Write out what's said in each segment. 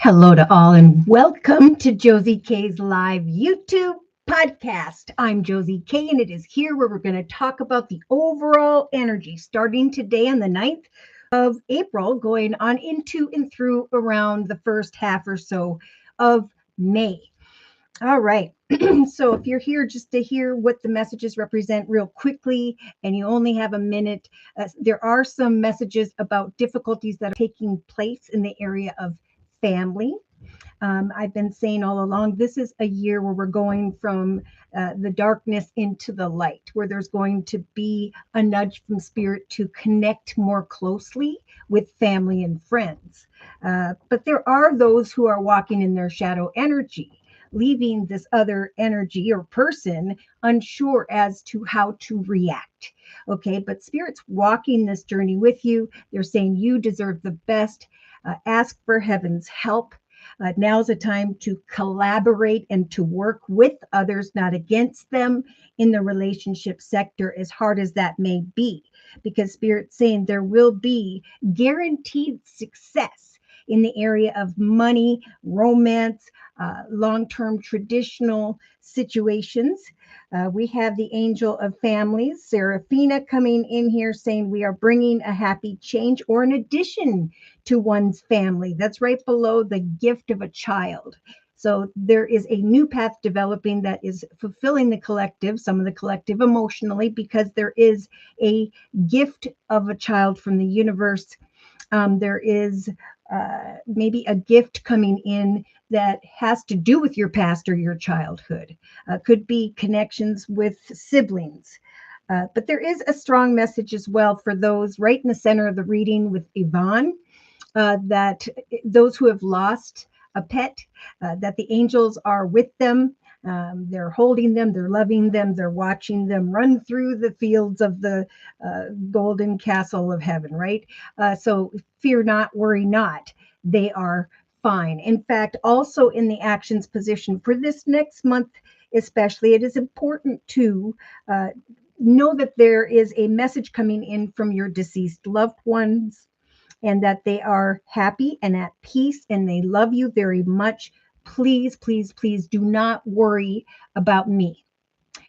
Hello to all and welcome to Josie K's live YouTube podcast. I'm Josie K and it is here where we're going to talk about the overall energy starting today on the 9th of April, going on into and through around the first half or so of May. All right. So if you're here just to hear what the messages represent real quickly and you only have a minute, there are some messages about difficulties that are taking place in the area of family. I've been saying all along, this is a year where we're going from the darkness into the light, where there's going to be a nudge from spirit to connect more closely with family and friends. But there are those who are walking in their shadow energy, leaving this other energy or person unsure as to how to react. Okay, but spirit's walking this journey with you. They're saying you deserve the best. Ask for heaven's help. Now's a time to collaborate and to work with others, not against them in the relationship sector, as hard as that may be, because Spirit's saying there will be guaranteed success in the area of money, romance, long-term traditional situations. We have the angel of families, Seraphina, coming in here saying we are bringing a happy change or an addition to one's family. That's right below the gift of a child. So there is a new path developing that is fulfilling the collective, some of the collective emotionally, because there is a gift of a child from the universe. There is maybe a gift coming in that has to do with your past or your childhood. Could be connections with siblings. But there is a strong message as well for those right in the center of the reading with Yvonne, that those who have lost a pet, that the angels are with them. They're holding them, they're loving them, they're watching them run through the fields of the golden castle of heaven, right? So fear not, worry not. They are fine. In fact, also in the actions position for this next month, especially, it is important to know that there is a message coming in from your deceased loved ones and that they are happy and at peace and they love you very much. Please, please, please do not worry about me.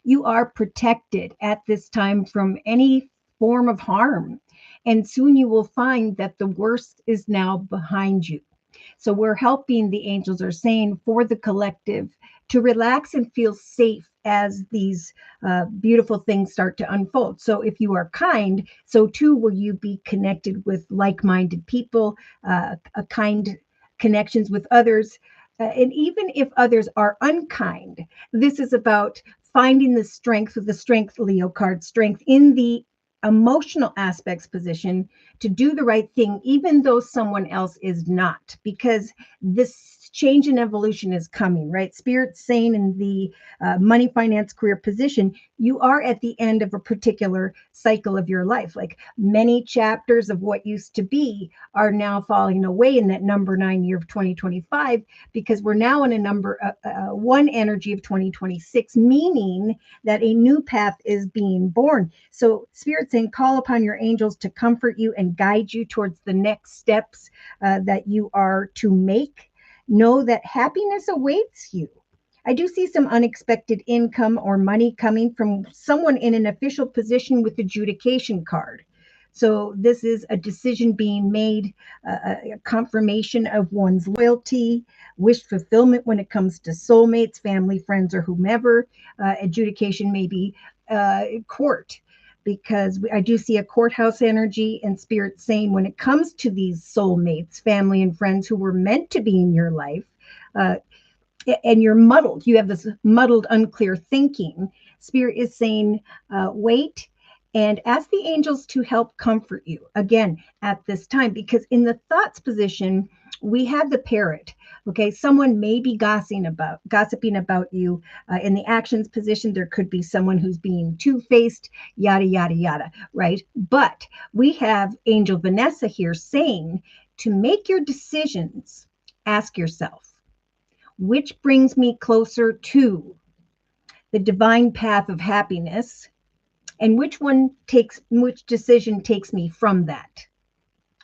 You are protected at this time from any form of harm. And soon you will find that the worst is now behind you. So we're helping, the angels are saying, for the collective to relax and feel safe as these beautiful things start to unfold. So if you are kind, so too will you be connected with like-minded people, a kind connections with others. And even if others are unkind, this is about finding the strength with the strength, Leo card, strength in the emotional aspects position to do the right thing, even though someone else is not, because this change in evolution is coming, right? Spirit's saying in the money, finance, career position, you are at the end of a particular cycle of your life. Like many chapters of what used to be are now falling away in that number 9 year of 2025, because we're now in a number one energy of 2026, meaning that a new path is being born. So Spirit's saying, call upon your angels to comfort you and guide you towards the next steps that you are to make. Know that happiness awaits you. I do see some unexpected income or money coming from someone in an official position with adjudication card. So this is a decision being made, a confirmation of one's loyalty, wish fulfillment when it comes to soulmates, family, friends, or whomever. Adjudication may be court, because I do see a courthouse energy and spirit saying when it comes to these soulmates, family and friends who were meant to be in your life, and you're muddled, you have this muddled, unclear thinking, spirit is saying, wait and ask the angels to help comfort you again at this time, because in the thoughts position, we have the parrot. Okay, someone may be gossiping about you. In the actions position, there could be someone who's being two-faced, yada, yada, yada, right? But we have Angel Vanessa here saying to make your decisions, ask yourself, which brings me closer to the divine path of happiness, and which decision takes me from that,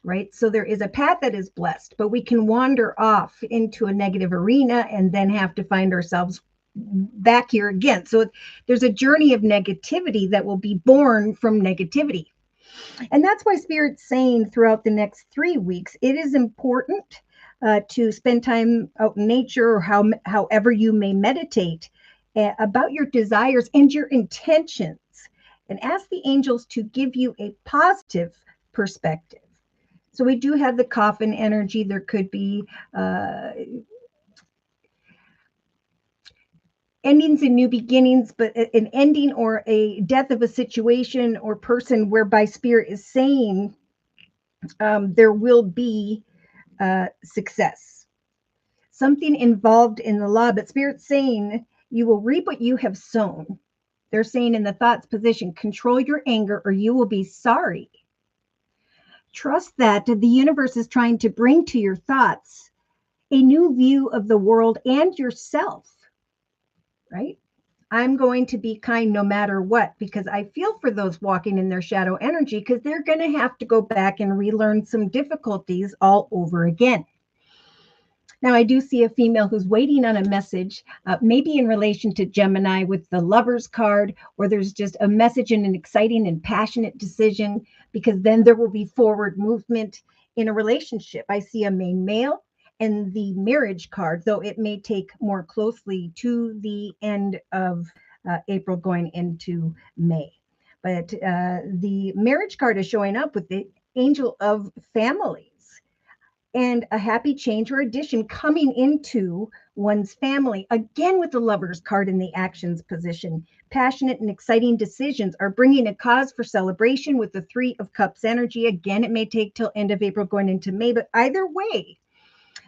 right? So there is a path that is blessed, but we can wander off into a negative arena and then have to find ourselves back here again. So there's a journey of negativity that will be born from negativity. And that's why Spirit's saying throughout the next 3 weeks, it is important to spend time out in nature or however you may meditate about your desires and your intentions, and ask the angels to give you a positive perspective. So we do have the coffin energy. There could be endings and new beginnings, but an ending or a death of a situation or person whereby Spirit is saying there will be success. Something involved in the law, but Spirit's saying you will reap what you have sown. They're saying in the thoughts position, control your anger or you will be sorry. Trust that the universe is trying to bring to your thoughts a new view of the world and yourself, right? I'm going to be kind no matter what, because I feel for those walking in their shadow energy, because they're going to have to go back and relearn some difficulties all over again. Now, I do see a female who's waiting on a message, maybe in relation to Gemini with the Lovers card, or there's just a message and an exciting and passionate decision, because then there will be forward movement in a relationship. I see a main male and the marriage card, though it may take more closely to the end of April going into May. But the marriage card is showing up with the angel of families and a happy change or addition coming into one's family. Again, with the Lovers card in the actions position, passionate and exciting decisions are bringing a cause for celebration with the Three of Cups energy. Again, it may take till end of April going into May, but either way,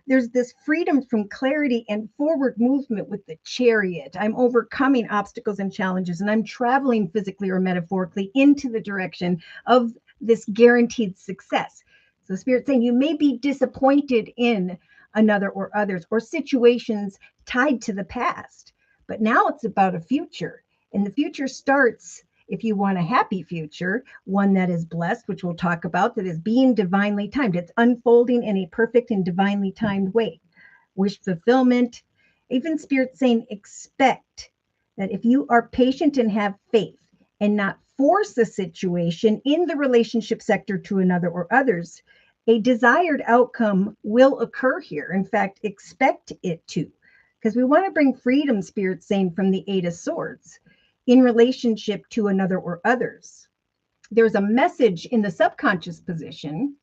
there's this freedom from clarity and forward movement with the Chariot. I'm overcoming obstacles and challenges, and I'm traveling physically or metaphorically into the direction of this guaranteed success. So Spirit saying you may be disappointed in another or others or situations tied to the past, but now it's about a future. And the future starts, if you want a happy future, one that is blessed, which we'll talk about, that is being divinely timed. It's unfolding in a perfect and divinely timed way. Wish fulfillment, even Spirit saying expect that if you are patient and have faith and not force a situation in the relationship sector to another or others, a desired outcome will occur here. In fact, expect it to, because we want to bring freedom, Spirit saying, from the Eight of Swords in relationship to another or others. There's a message in the subconscious position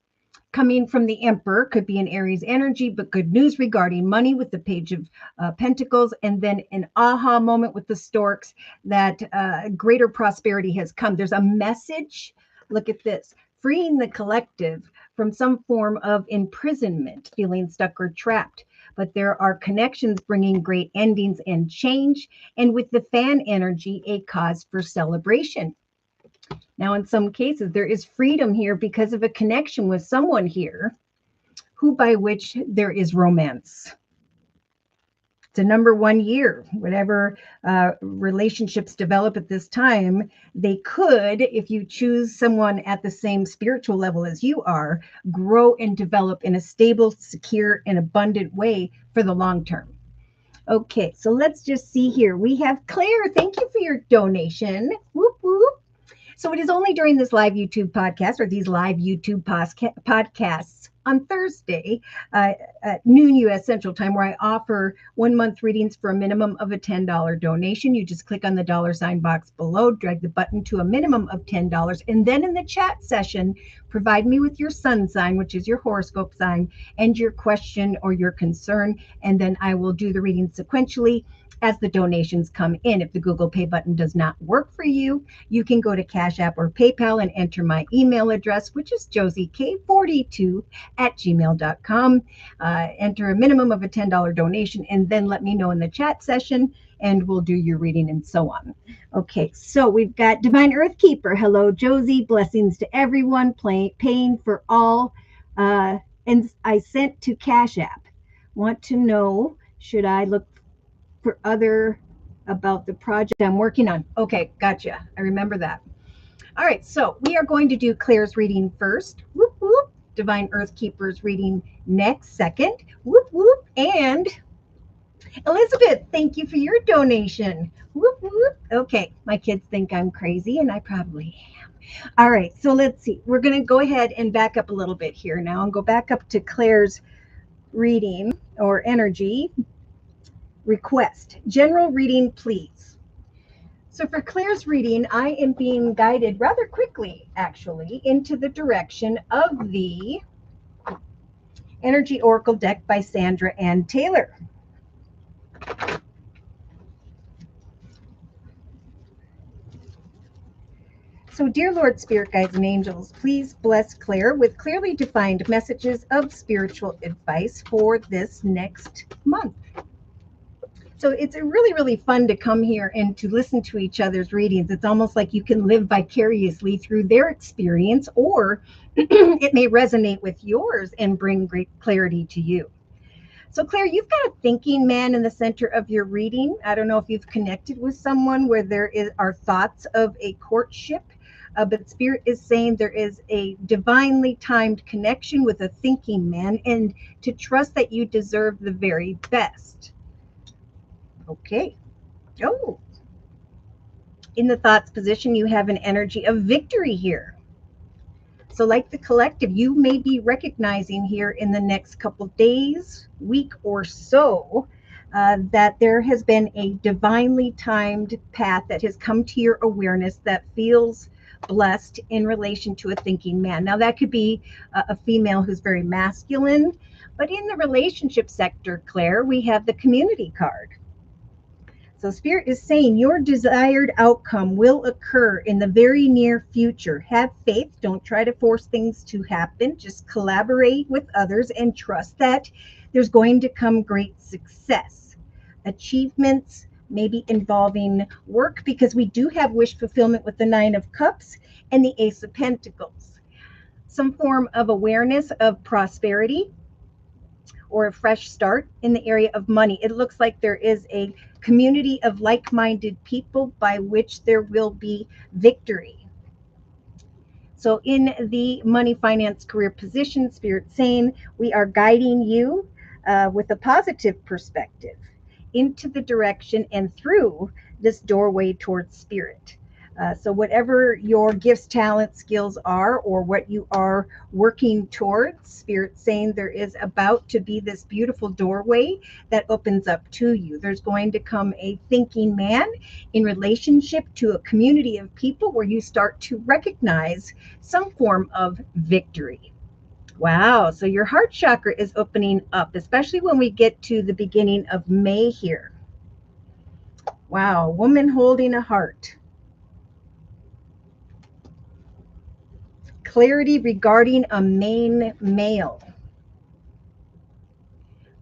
coming from the Emperor, could be an Aries energy, but good news regarding money with the Page of Pentacles, and then an aha moment with the Storks that greater prosperity has come. There's a message, look at this, freeing the collective from some form of imprisonment, feeling stuck or trapped. But there are connections bringing great endings and change. And with the fan energy, a cause for celebration. Now, in some cases, there is freedom here because of a connection with someone here who by which there is romance. It's a number 1 year. Whatever relationships develop at this time, they could, if you choose someone at the same spiritual level as you are, grow and develop in a stable, secure, and abundant way for the long term. Okay, so let's just see here. We have Claire. Thank you for your donation. Whoop, whoop. So it is only during this live YouTube podcast or these live YouTube podcasts on Thursday at noon U.S. Central Time, where I offer 1 month readings for a minimum of a $10 donation. You just click on the $ box below, drag the button to a minimum of $10, and then in the chat session, provide me with your sun sign, which is your horoscope sign, and your question or your concern, and then I will do the reading sequentially as the donations come in. If the Google Pay button does not work for you, you can go to Cash App or PayPal and enter my email address, which is JosieK42@gmail.com. Enter a minimum of a $10 donation, and then let me know in the chat session, and we'll do your reading and so on. Okay, so we've got Divine Earth Keeper. Hello, Josie. Blessings to everyone. Paying for all. And I sent to Cash App. Want to know, should I look for other about the project I'm working on? Okay, gotcha. I remember that. All right, so we are going to do Claire's reading first. Whoop, whoop. Divine Earth Keepers reading next second. Whoop, whoop. And Elizabeth, thank you for your donation. Whoop, whoop. Okay, my kids think I'm crazy, and I probably am. All right, so let's see. We're going to go ahead and back up a little bit here now and go back up to Claire's reading or energy request. General reading, please. So for Claire's reading, I am being guided rather quickly, actually, into the direction of the Energy Oracle deck by Sandra Ann Taylor. So, dear Lord, Spirit Guides, and Angels, please bless Claire with clearly defined messages of spiritual advice for this next month. So it's really, really fun to come here and to listen to each other's readings. It's almost like you can live vicariously through their experience, or it may resonate with yours and bring great clarity to you. So Claire, you've got a thinking man in the center of your reading. I don't know if you've connected with someone where are thoughts of a courtship, but Spirit is saying there is a divinely timed connection with a thinking man, and to trust that you deserve the very best. Okay. Oh. In the thoughts position, you have an energy of victory here. So like the collective, you may be recognizing here in the next couple days, week or so, that there has been a divinely timed path that has come to your awareness that feels blessed in relation to a thinking man. Now that could be a female who's very masculine, but in the relationship sector, Claire, we have the community card. So Spirit is saying your desired outcome will occur in the very near future. Have faith. Don't try to force things to happen. Just collaborate with others and trust that there's going to come great success. Achievements maybe involving work, because we do have wish fulfillment with the Nine of Cups and the Ace of Pentacles. Some form of awareness of prosperity or a fresh start in the area of money. It looks like there is a community of like-minded people by which there will be victory. So in the money, finance, career position, Spirit saying we are guiding you with a positive perspective into the direction and through this doorway towards Spirit. So whatever your gifts, talents, skills are, or what you are working towards, Spirit saying there is about to be this beautiful doorway that opens up to you. There's going to come a thinking man in relationship to a community of people where you start to recognize some form of victory. Wow, so your heart chakra is opening up, especially when we get to the beginning of May here. Wow, woman holding a heart. Clarity regarding a main male.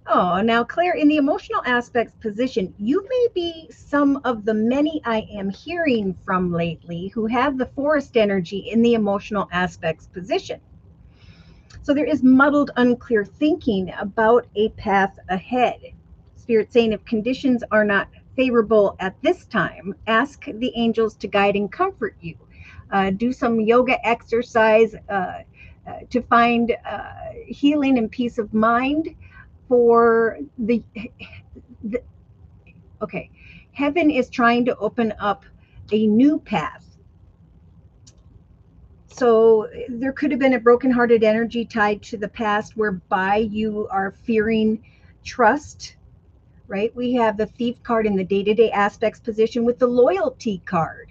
Oh, now Claire, in the emotional aspects position, you may be some of the many I am hearing from lately who have the forest energy in the emotional aspects position. So there is muddled, unclear thinking about a path ahead. Spirit saying if conditions are not favorable at this time, ask the angels to guide and comfort you. Do some yoga exercise to find healing and peace of mind for the okay. Heaven is trying to open up a new path. So there could have been a brokenhearted energy tied to the past whereby you are fearing trust, right? We have the Thief card in the day-to-day aspects position with the Loyalty card.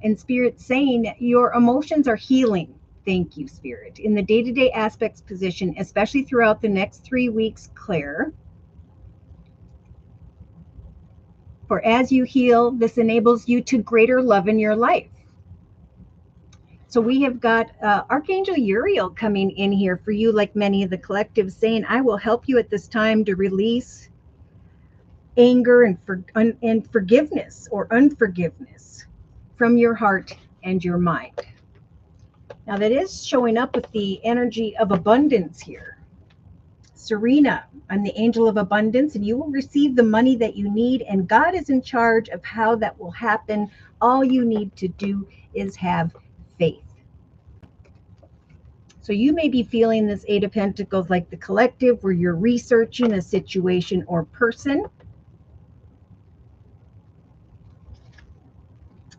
And Spirit saying your emotions are healing. Thank you, Spirit. In the day-to-day aspects position, especially throughout the next 3 weeks, Claire. For as you heal, this enables you to greater love in your life. So we have got Archangel Uriel coming in here for you, like many of the collectives, saying, I will help you at this time to release anger and forgiveness or unforgiveness from your heart and your mind. Now that is showing up with the energy of abundance here. Serena, I'm the angel of abundance, and you will receive the money that you need, and God is in charge of how that will happen. All you need to do is have faith. So you may be feeling this Eight of Pentacles like the collective, where you're researching a situation or person.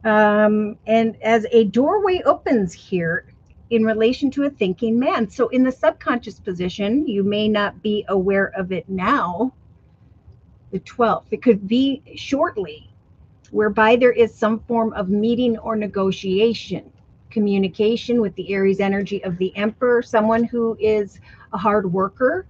And as a doorway opens here in relation to a thinking man. So in the subconscious position, you may not be aware of it now, the 12th. It could be shortly, whereby there is some form of meeting or negotiation, communication with the Aries energy of the Emperor, someone who is a hard worker,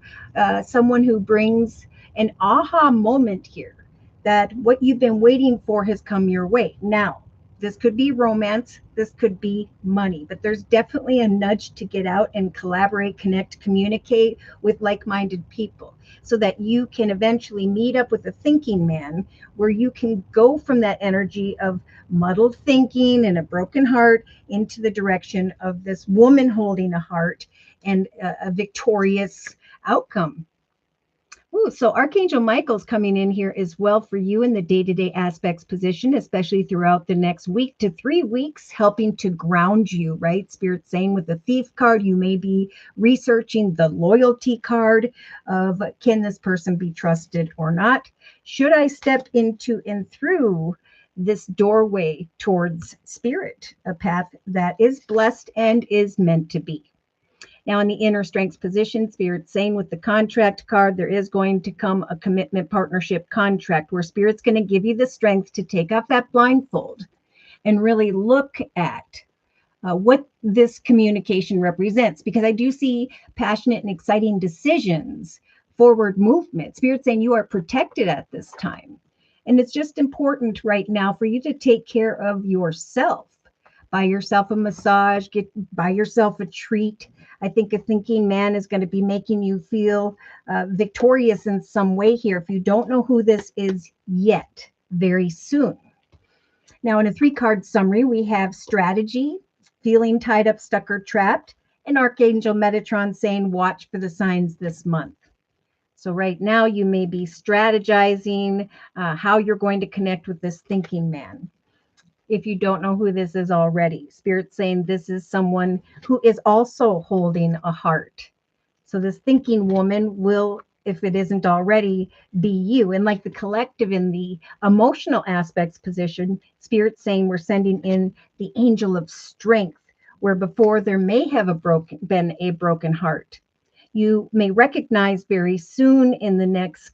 someone who brings an aha moment here, that what you've been waiting for has come your way. Now, this could be romance, this could be money, but there's definitely a nudge to get out and collaborate, connect, communicate with like-minded people so that you can eventually meet up with a thinking man, where you can go from that energy of muddled thinking and a broken heart into the direction of this woman holding a heart and a victorious outcome. Ooh, so Archangel Michael's coming in here as well for you in the day-to-day aspects position, especially throughout the next week to 3 weeks, helping to ground you, right? Spirit saying with the Thief card, you may be researching the loyalty card of, can this person be trusted or not? Should I step into and through this doorway towards spirit, a path that is blessed and is meant to be? Now, in the inner strengths position, Spirit's saying with the contract card, there is going to come a commitment partnership contract where Spirit's going to give you the strength to take off that blindfold and really look at what this communication represents. Because I do see passionate and exciting decisions, forward movement. Spirit's saying you are protected at this time. And it's just important right now for you to take care of yourself. Buy yourself a massage, buy yourself a treat. I think a thinking man is going to be making you feel victorious in some way here. If you don't know who this is yet, very soon. Now, in a 3-card summary, we have strategy, feeling tied up, stuck, or trapped, and Archangel Metatron saying, watch for the signs this month. So right now, you may be strategizing how you're going to connect with this thinking man. If you don't know who this is already, Spirit's saying this is someone who is also holding a heart. So this thinking woman will, if it isn't already, be you. And like the collective in the emotional aspects position, Spirit's saying we're sending in the angel of strength, where before there may have been a broken heart. You may recognize very soon in the next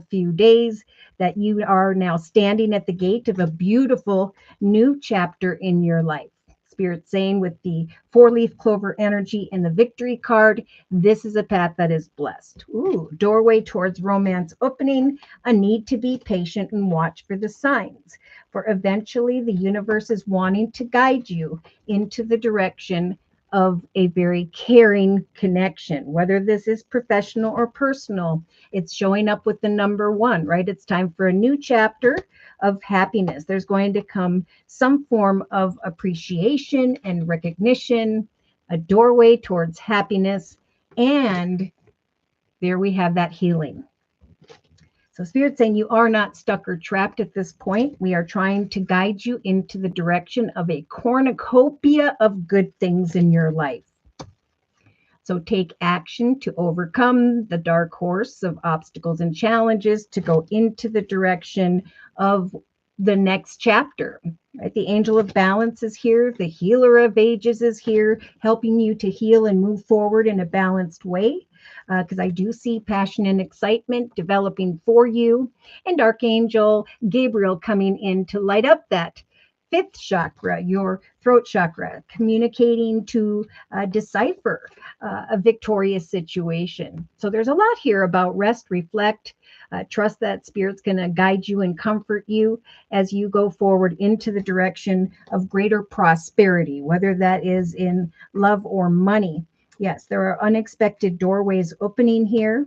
few days that you are now standing at the gate of a beautiful new chapter in your life. Spirit saying with the 4-leaf clover energy and the victory card, this is a path that is blessed. Ooh, doorway towards romance opening, a need to be patient and watch for the signs. For eventually the universe is wanting to guide you into the direction of a very caring connection, whether this is professional or personal. It's showing up with the number 1, right? It's time for a new chapter of happiness. There's going to come some form of appreciation and recognition, a doorway towards happiness, and there we have that healing. So Spirit's saying you are not stuck or trapped at this point. We are trying to guide you into the direction of a cornucopia of good things in your life. So take action to overcome the dark horse of obstacles and challenges to go into the direction of the next chapter. Right? The angel of balance is here. The healer of ages is here, helping you to heal and move forward in a balanced way. Because I do see passion and excitement developing for you. And Archangel Gabriel coming in to light up that 5th chakra, your throat chakra, communicating to decipher a victorious situation. So there's a lot here about rest, reflect, trust that Spirit's going to guide you and comfort you as you go forward into the direction of greater prosperity, whether that is in love or money. Yes, there are unexpected doorways opening here.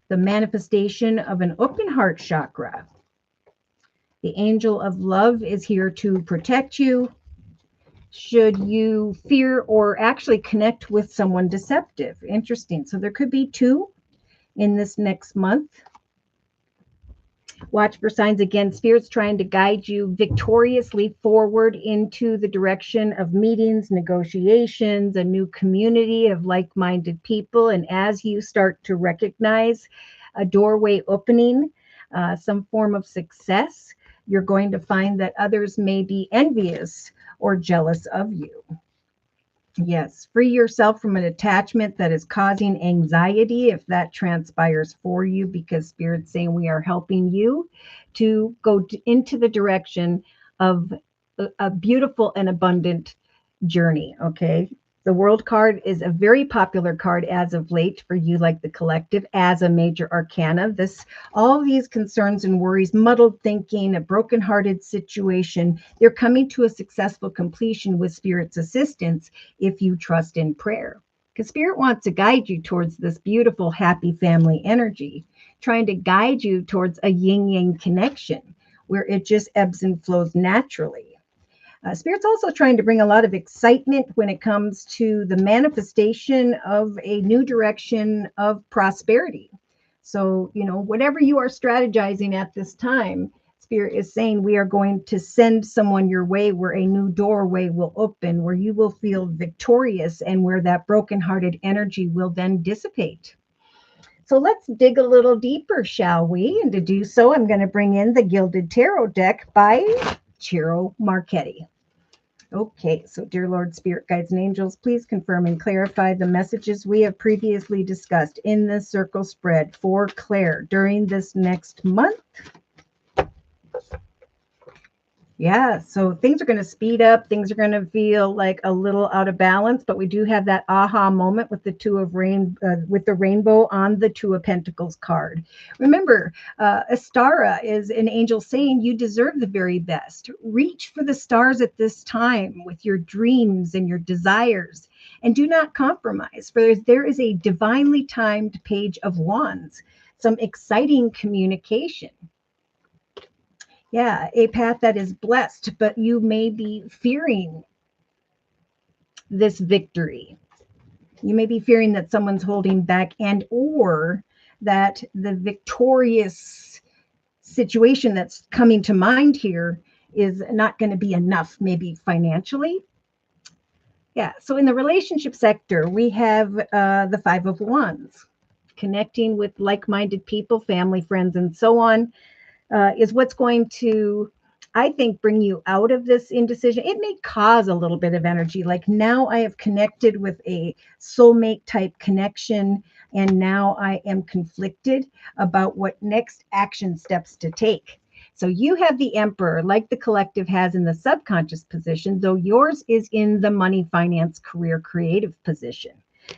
The manifestation of an open heart chakra. The angel of love is here to protect you should you fear or actually connect with someone deceptive. Interesting. So there could be 2 in this next month. Watch for signs again. Spirit's trying to guide you victoriously forward into the direction of meetings, negotiations, a new community of like minded people. And as you start to recognize a doorway opening, some form of success, you're going to find that others may be envious or jealous of you. Yes, free yourself from an attachment that is causing anxiety if that transpires for you, because Spirit's saying we are helping you to go into the direction of a beautiful and abundant journey. Okay. The World card is a very popular card as of late for you, like the collective, as a major arcana. All these concerns and worries, muddled thinking, a brokenhearted situation, they're coming to a successful completion with Spirit's assistance if you trust in prayer. Because Spirit wants to guide you towards this beautiful, happy family energy, trying to guide you towards a yin-yang connection where it just ebbs and flows naturally. Spirit's also trying to bring a lot of excitement when it comes to the manifestation of a new direction of prosperity. So, whatever you are strategizing at this time, Spirit is saying we are going to send someone your way where a new doorway will open, where you will feel victorious, and where that brokenhearted energy will then dissipate. So let's dig a little deeper, shall we? And to do so, I'm going to bring in the Gilded Tarot deck by Ciro Marchetti. Okay, so dear Lord, Spirit, Guides, and Angels, please confirm and clarify the messages we have previously discussed in this circle spread for Claire during this next month. Yeah, so things are going to speed up. Things are going to feel like a little out of balance, but we do have that aha moment with the with the rainbow on the Two of Pentacles card. Remember, Astara is an angel saying you deserve the very best. Reach for the stars at this time with your dreams and your desires, and do not compromise. For there is a divinely timed Page of Wands, some exciting communication. Yeah, a path that is blessed, but you may be fearing this victory. You may be fearing that someone's holding back, and or that the victorious situation that's coming to mind here is not going to be enough, maybe financially. Yeah, so in the relationship sector, we have the Five of Wands. Connecting with like-minded people, family, friends, and so on. Is what's going to, I think, bring you out of this indecision. It may cause a little bit of energy. Like now I have connected with a soulmate type connection, and now I am conflicted about what next action steps to take. So you have the Emperor, like the collective has in the subconscious position, though yours is in the money, finance, career, creative position.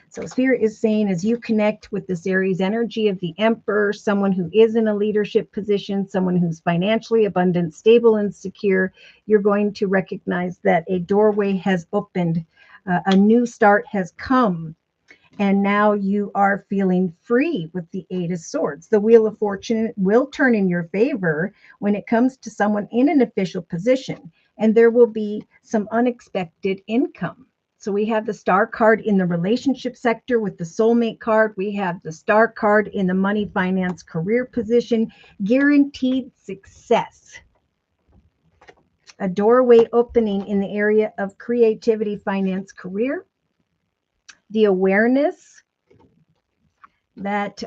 So Spirit is saying as you connect with this Aries energy of the Emperor, someone who is in a leadership position, someone who's financially abundant, stable, and secure, you're going to recognize that a doorway has opened, a new start has come, and now you are feeling free with the Eight of Swords. The Wheel of Fortune will turn in your favor when it comes to someone in an official position, and there will be some unexpected income. So we have the Star card in the relationship sector with the soulmate card. We have the Star card in the money, finance, career position, guaranteed success. A doorway opening in the area of creativity, finance, career. The awareness that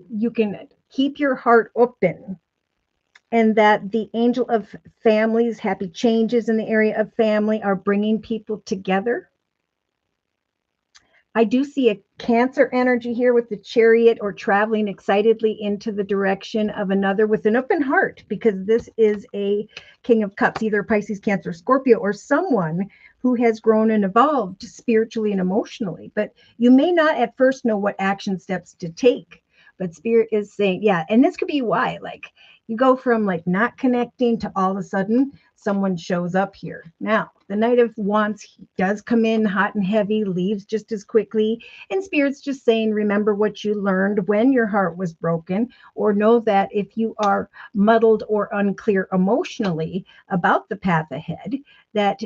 you can keep your heart open, and that the angel of families, happy changes in the area of family, are bringing people together. I do see a Cancer energy here with the Chariot, or traveling excitedly into the direction of another with an open heart, because this is a King of Cups, either Pisces, Cancer, Scorpio, or someone who has grown and evolved spiritually and emotionally. But you may not at first know what action steps to take. But Spirit is saying, yeah, and this could be why, like, you go from like not connecting to all of a sudden someone shows up here. Now, the Knight of Wands does come in hot and heavy, leaves just as quickly. And Spirit's just saying, remember what you learned when your heart was broken, or know that if you are muddled or unclear emotionally about the path ahead, that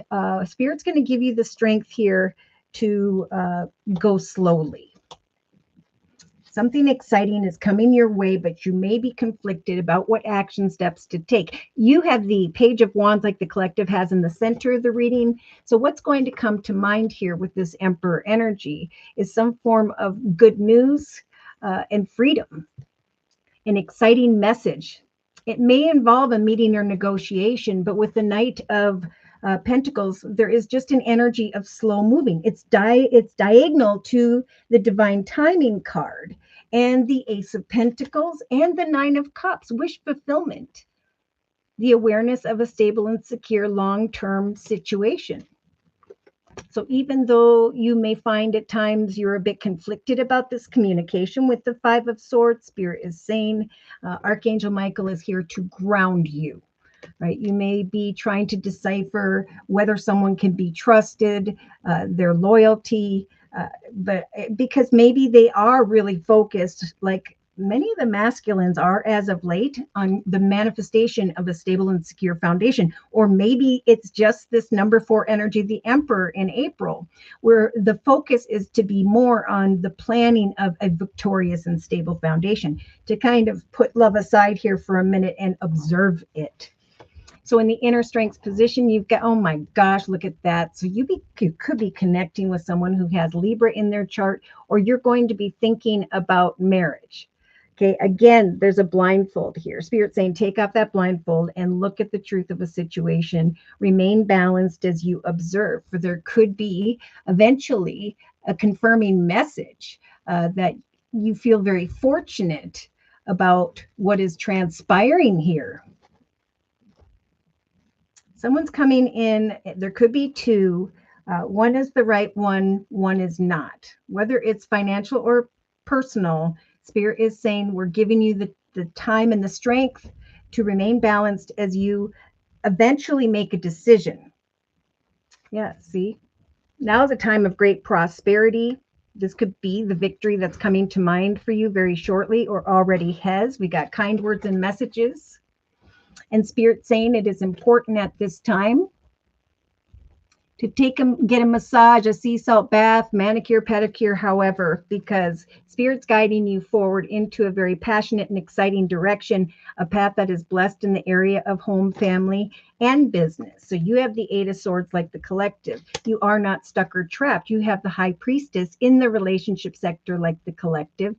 Spirit's going to give you the strength here to go slowly. Something exciting is coming your way, but you may be conflicted about what action steps to take. You have the Page of Wands like the collective has in the center of the reading. So what's going to come to mind here with this Emperor energy is some form of good news and freedom, an exciting message. It may involve a meeting or negotiation, but with the Knight of Pentacles, there is just an energy of slow moving. It's diagonal to the Divine Timing card and the Ace of Pentacles and the Nine of Cups, wish fulfillment, the awareness of a stable and secure long-term situation. So even though you may find at times you're a bit conflicted about this communication with the Five of Swords, Spirit is saying Archangel Michael is here to ground you, right? You may be trying to decipher whether someone can be trusted, their loyalty, but because maybe they are really focused, like many of the masculines are as of late, on the manifestation of a stable and secure foundation. Or maybe it's just this number 4 energy, the Emperor in April, where the focus is to be more on the planning of a victorious and stable foundation, to kind of put love aside here for a minute and observe it. So in the inner strengths position, you've got, oh my gosh, look at that. So you could be connecting with someone who has Libra in their chart, or you're going to be thinking about marriage. Okay, again, there's a blindfold here. Spirit saying, take off that blindfold and look at the truth of a situation. Remain balanced as you observe, for there could be eventually a confirming message that you feel very fortunate about what is transpiring here. Someone's coming in. There could be two. One is the right one, one is not. Whether it's financial or personal, Spirit is saying we're giving you the time and the strength to remain balanced as you eventually make a decision. Yeah, see? Now is a time of great prosperity. This could be the victory that's coming to mind for you very shortly, or already has. We got kind words and messages. And Spirit saying it is important at this time to get a massage, a sea salt bath, manicure, pedicure, however, because Spirit's guiding you forward into a very passionate and exciting direction, a path that is blessed in the area of home, family, and business. So you have the Eight of Swords like the collective. You are not stuck or trapped. You have the High Priestess in the relationship sector like the collective,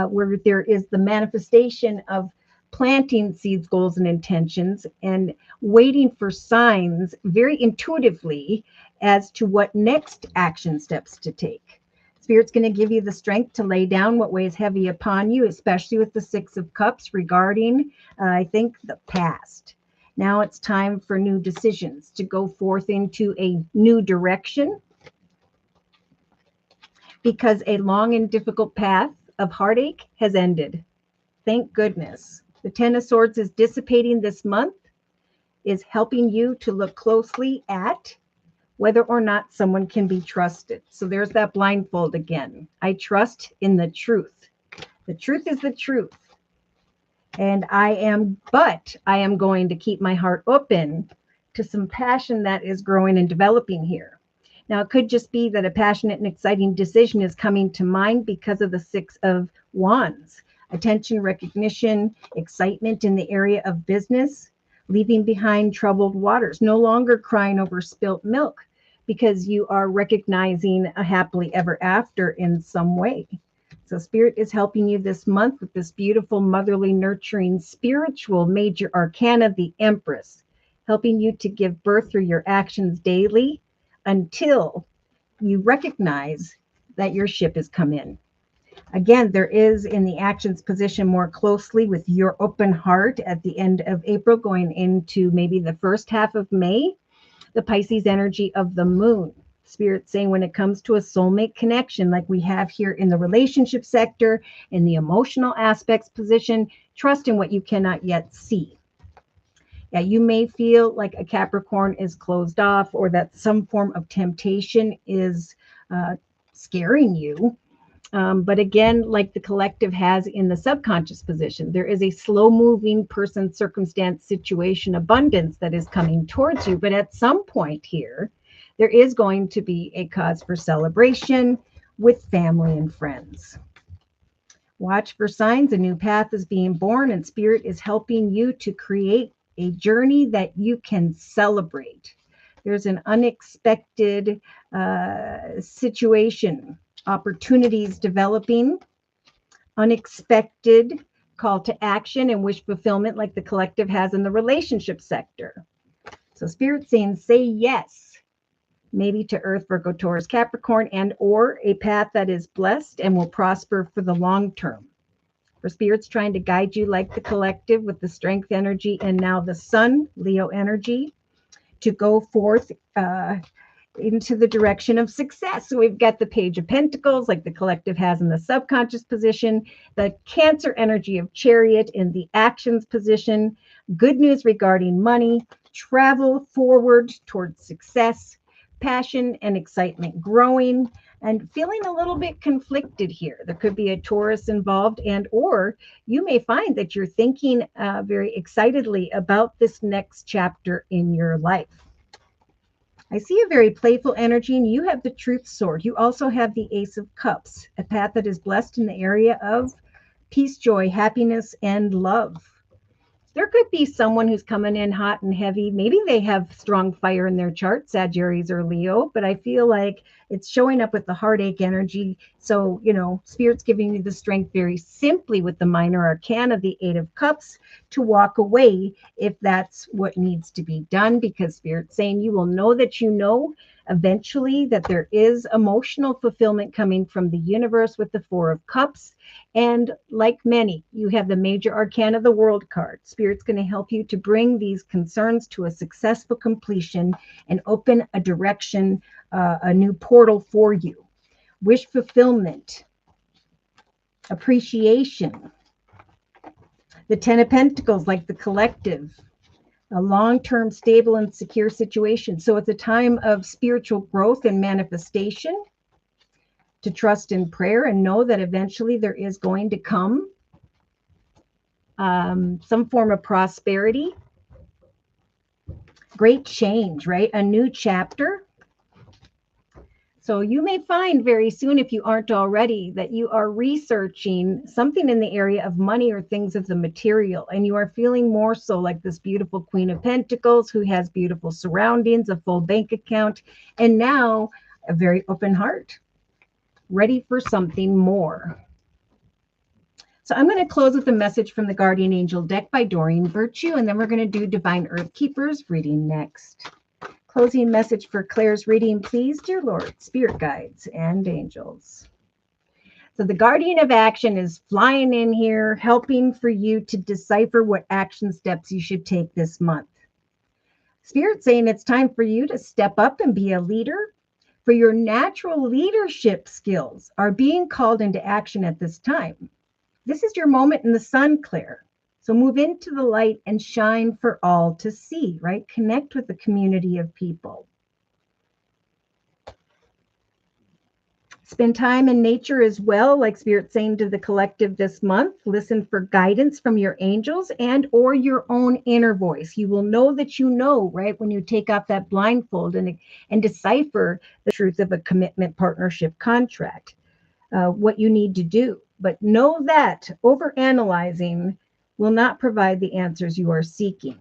where there is the manifestation of planting seeds, goals, and intentions, and waiting for signs very intuitively as to what next action steps to take. Spirit's going to give you the strength to lay down what weighs heavy upon you, especially with the Six of Cups regarding, I think, the past. Now it's time for new decisions, to go forth into a new direction, because a long and difficult path of heartache has ended. Thank goodness. The Ten of Swords is dissipating this month, is helping you to look closely at whether or not someone can be trusted. So there's that blindfold again. I trust in the truth. The truth is the truth. And I am going to keep my heart open to some passion that is growing and developing here. Now, it could just be that a passionate and exciting decision is coming to mind because of the Six of Wands. Attention, recognition, excitement in the area of business, leaving behind troubled waters, no longer crying over spilt milk, because you are recognizing a happily ever after in some way. So Spirit is helping you this month with this beautiful, motherly, nurturing, spiritual major arcana, the Empress, helping you to give birth through your actions daily until you recognize that your ship has come in. Again, there is in the actions position more closely with your open heart at the end of April, going into maybe the first half of May, the Pisces energy of the moon. Spirit saying when it comes to a soulmate connection, like we have here in the relationship sector, in the emotional aspects position, trust in what you cannot yet see. Yeah, you may feel like a Capricorn is closed off, or that some form of temptation is scaring you. But again, like the collective has in the subconscious position, there is a slow moving person, circumstance, situation, abundance that is coming towards you. But at some point here, there is going to be a cause for celebration with family and friends. Watch for signs. A new path is being born, and Spirit is helping you to create a journey that you can celebrate. There's an unexpected situation, opportunities developing, unexpected call to action and wish fulfillment like the collective has in the relationship sector. So Spirit's saying, say yes, maybe to Earth, Virgo, Taurus, Capricorn, and or a path that is blessed and will prosper for the long term. For Spirit's trying to guide you like the collective with the strength energy and now the sun, Leo energy, to go forth into the direction of success. So we've got the Page of Pentacles, like the collective has in the subconscious position, the Cancer energy of Chariot in the actions position, good news regarding money, travel forward towards success, passion and excitement growing, and feeling a little bit conflicted here. There could be a Taurus involved, and or you may find that you're thinking very excitedly about this next chapter in your life. I see a very playful energy, and you have the Truth Sword. You also have the Ace of Cups, a path that is blessed in the area of peace, joy, happiness, and love. There could be someone who's coming in hot and heavy. Maybe they have strong fire in their chart, Sagittarius or Leo, but I feel like it's showing up with the heartache energy. So, Spirit's giving you the strength very simply with the minor arcana, the Eight of Cups, to walk away if that's what needs to be done, because Spirit's saying you will know that you know eventually that there is emotional fulfillment coming from the universe with the Four of Cups. And like many, you have the major arcana, the World card. Spirit's going to help you to bring these concerns to a successful completion and open a direction, a new portal for you. Wish fulfillment, appreciation, the Ten of Pentacles, like the collective, a long-term, stable, and secure situation. So it's a time of spiritual growth and manifestation, to trust in prayer and know that eventually there is going to come some form of prosperity, great change, right? A new chapter. So you may find very soon, if you aren't already, that you are researching something in the area of money or things of the material, and you are feeling more so like this beautiful Queen of Pentacles who has beautiful surroundings, a full bank account, and now a very open heart, ready for something more. So I'm going to close with a message from the Guardian Angel deck by Doreen Virtue, and then we're going to do Divine Earth Keepers reading next. Closing message for Claire's reading, please, dear Lord, spirit guides, and angels. So the Guardian of Action is flying in here, helping for you to decipher what action steps you should take this month. Spirit saying it's time for you to step up and be a leader. For your natural leadership skills are being called into action at this time. This is your moment in the sun, Claire. So move into the light and shine for all to see, right? Connect with the community of people. Spend time in nature as well, like Spirit saying to the collective this month. Listen for guidance from your angels and or your own inner voice. You will know that you know, right, when you take off that blindfold and decipher the truth of a commitment, partnership, contract, what you need to do. But know that overanalyzing will not provide the answers you are seeking.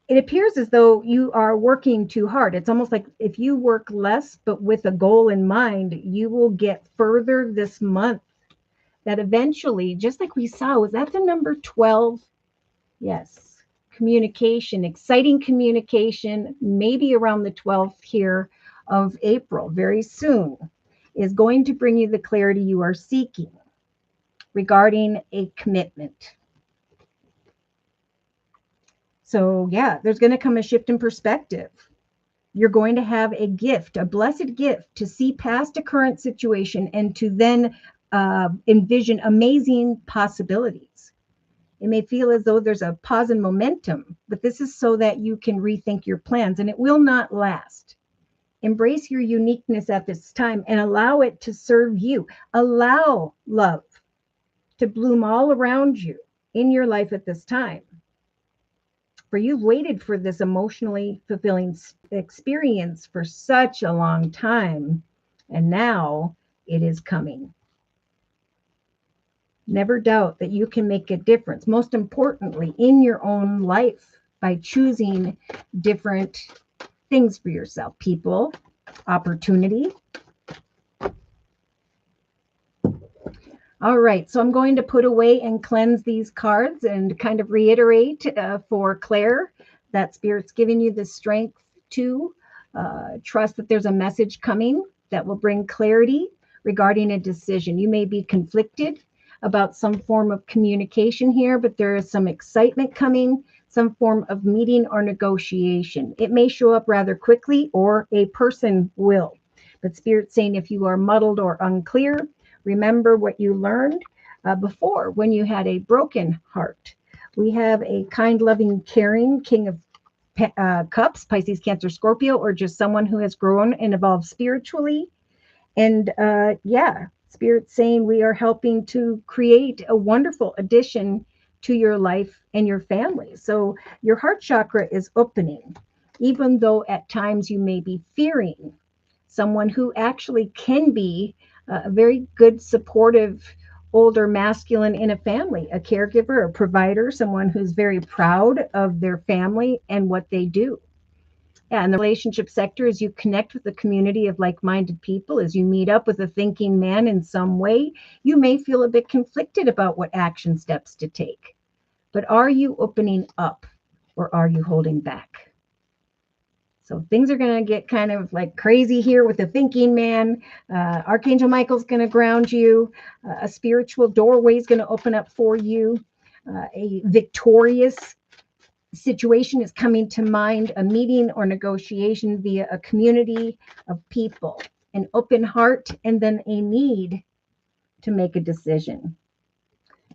It appears as though you are working too hard. It's almost like if you work less, but with a goal in mind, you will get further this month. That eventually, just like we saw, was that the number 12? Yes. Communication, exciting communication, maybe around the 12th here of April, very soon, is going to bring you the clarity you are seeking regarding a commitment. So yeah, there's going to come a shift in perspective. You're going to have a gift, a blessed gift, to see past a current situation and to then envision amazing possibilities. It may feel as though there's a pause in momentum, but this is so that you can rethink your plans, and it will not last. Embrace your uniqueness at this time and allow it to serve you. Allow love to bloom all around you in your life at this time. For you've waited for this emotionally fulfilling experience for such a long time. And now it is coming. Never doubt that you can make a difference, most importantly, in your own life by choosing different things for yourself, people, opportunity. All right, so I'm going to put away and cleanse these cards and kind of reiterate for Claire that Spirit's giving you the strength to trust that there's a message coming that will bring clarity regarding a decision. You may be conflicted about some form of communication here, but there is some excitement coming, some form of meeting or negotiation. It may show up rather quickly, or a person will. But Spirit's saying if you are muddled or unclear, remember what you learned before when you had a broken heart. We have a kind, loving, caring King of Cups, Pisces, Cancer, Scorpio, or just someone who has grown and evolved spiritually. And Spirit's saying we are helping to create a wonderful addition to your life and your family. So your heart chakra is opening, even though at times you may be fearing someone who actually can be a very good, supportive, older masculine in a family, a caregiver, a provider, someone who's very proud of their family and what they do. Yeah, in the relationship sector, as you connect with a community of like-minded people, as you meet up with a thinking man in some way, you may feel a bit conflicted about what action steps to take. But are you opening up or are you holding back? So things are going to get kind of like crazy here with the thinking man. Archangel Michael's going to ground you. A spiritual doorway is going to open up for you. A victorious situation is coming to mind, a meeting or negotiation via a community of people, an open heart, and then a need to make a decision.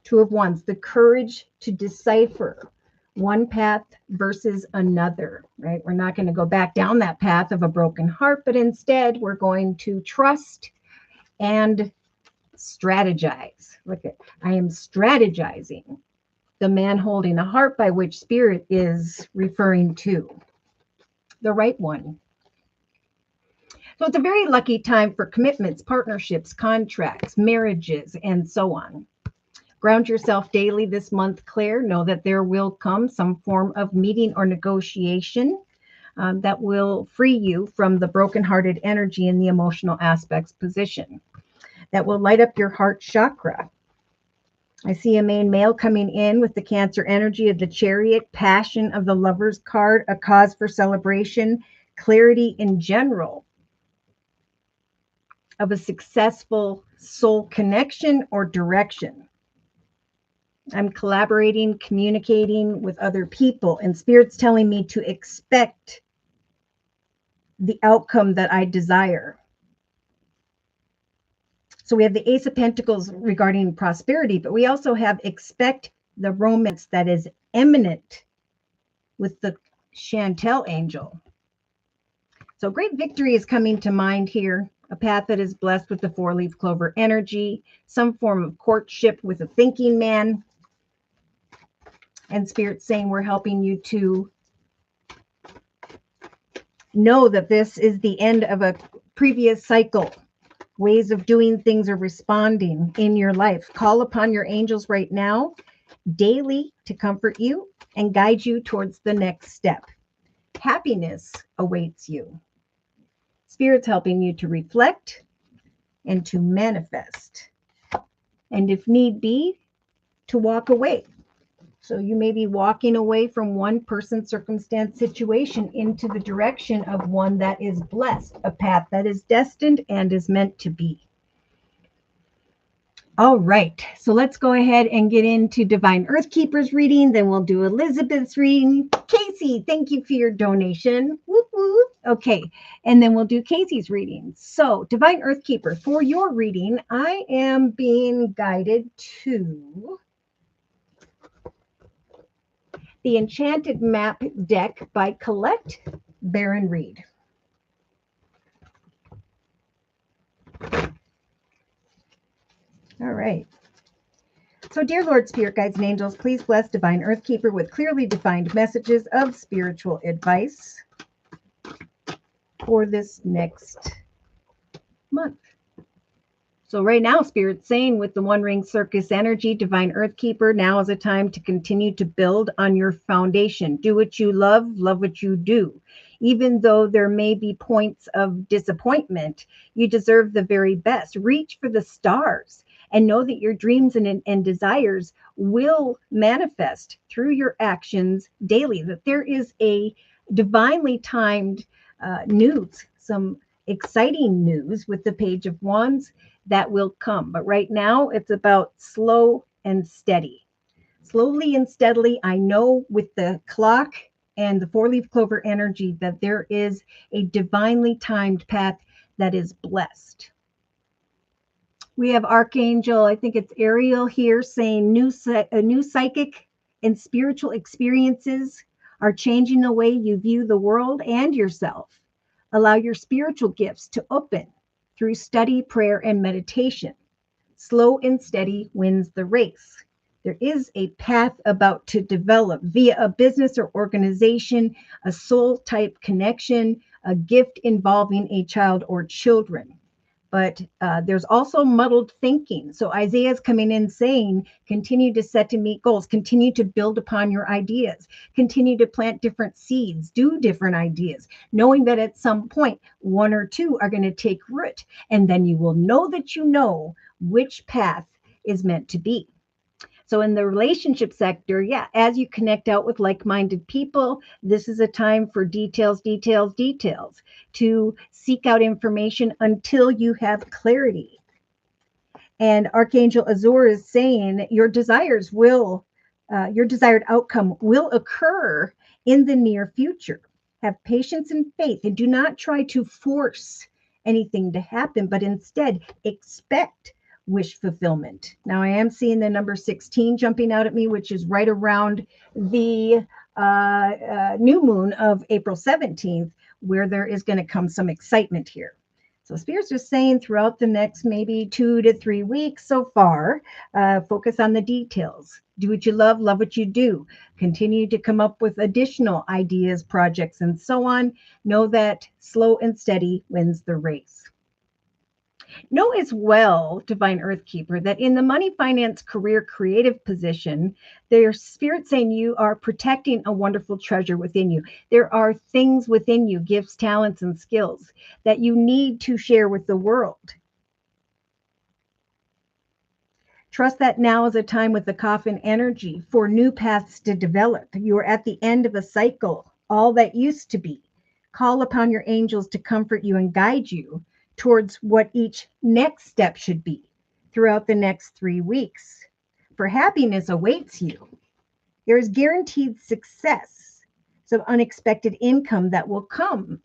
Two of Wands, the courage to decipher one path versus another, right? We're not going to go back down that path of a broken heart, but instead we're going to trust and strategize. Look at, I am strategizing. The man holding a heart, by which Spirit is referring to the right one. So it's a very lucky time for commitments, partnerships, contracts, marriages, and so on. Ground yourself daily this month, Claire. Know that there will come some form of meeting or negotiation that will free you from the brokenhearted energy in the emotional aspects position. That will light up your heart chakra. I see a main male coming in with the Cancer energy of the Chariot, passion of the Lover's card, a cause for celebration, clarity in general of a successful soul connection or direction. I'm collaborating, communicating with other people, and Spirit's telling me to expect the outcome that I desire. So we have the Ace of Pentacles regarding prosperity, but we also have expect the romance that is imminent with the Chantel angel. So great victory is coming to mind here. A path that is blessed with the 4-leaf clover energy, some form of courtship with a thinking man. And Spirit's saying we're helping you to know that this is the end of a previous cycle. Ways of doing things or responding in your life. Call upon your angels right now, daily, to comfort you and guide you towards the next step. Happiness awaits you. Spirit's helping you to reflect and to manifest. And if need be, to walk away. So you may be walking away from one person, circumstance, situation into the direction of one that is blessed, a path that is destined and is meant to be. All right, so let's go ahead and get into Divine Earth Keepers reading. Then we'll do Elizabeth's reading. Casey, thank you for your donation. Whoop, whoop. Okay, and then we'll do Casey's reading. So Divine Earth Keeper, for your reading, I am being guided to the Enchanted Map deck by Colette Baron Reed. All right. So, dear Lord, Spirit Guides, and Angels, please bless Divine Earth Keeper with clearly defined messages of spiritual advice for this next month. So right now, Spirit's saying with the One Ring Circus energy, Divine Earth Keeper, now is a time to continue to build on your foundation. Do what you love what you do. Even though there may be points of disappointment, you deserve the very best. Reach for the stars and know that your dreams and desires will manifest through your actions daily, that there is a divinely timed news, some exciting news with the Page of Wands that will come. But right now, it's about slow and steady. Slowly and steadily, I know with the clock and the four-leaf clover energy that there is a divinely timed path that is blessed. We have Archangel, I think it's Ariel here, saying new psychic and spiritual experiences are changing the way you view the world and yourself. Allow your spiritual gifts to open through study, prayer, and meditation. Slow and steady wins the race. There is a path about to develop via a business or organization, a soul type connection, a gift involving a child or children. But there's also muddled thinking. So Isaiah's coming in saying, continue to set and meet goals, continue to build upon your ideas, continue to plant different seeds, do different ideas, knowing that at some point, one or two are going to take root. And then you will know that you know which path is meant to be. So in the relationship sector, yeah, as you connect out with like-minded people, this is a time for details, to seek out information until you have clarity. And Archangel Azur is saying your desired outcome will occur in the near future. Have patience and faith and do not try to force anything to happen, but instead expect wish fulfillment. Now I am seeing the number 16 jumping out at me, which is right around the new moon of April 17th, where there is going to come some excitement here. So Spirit's just saying throughout the next maybe 2 to 3 weeks so far, focus on the details. Do what you love what you do. Continue to come up with additional ideas, projects, and so on. Know that slow and steady wins the race. Know as well, Divine Earth Keeper, that in the money, finance, career, creative position, there's Spirit saying you are protecting a wonderful treasure within you. There are things within you, gifts, talents, and skills that you need to share with the world. Trust that now is a time with the coffin energy for new paths to develop. You are at the end of a cycle, all that used to be. Call upon your angels to comfort you and guide you towards what each next step should be throughout the next 3 weeks. For happiness awaits you. There is guaranteed success, some unexpected income that will come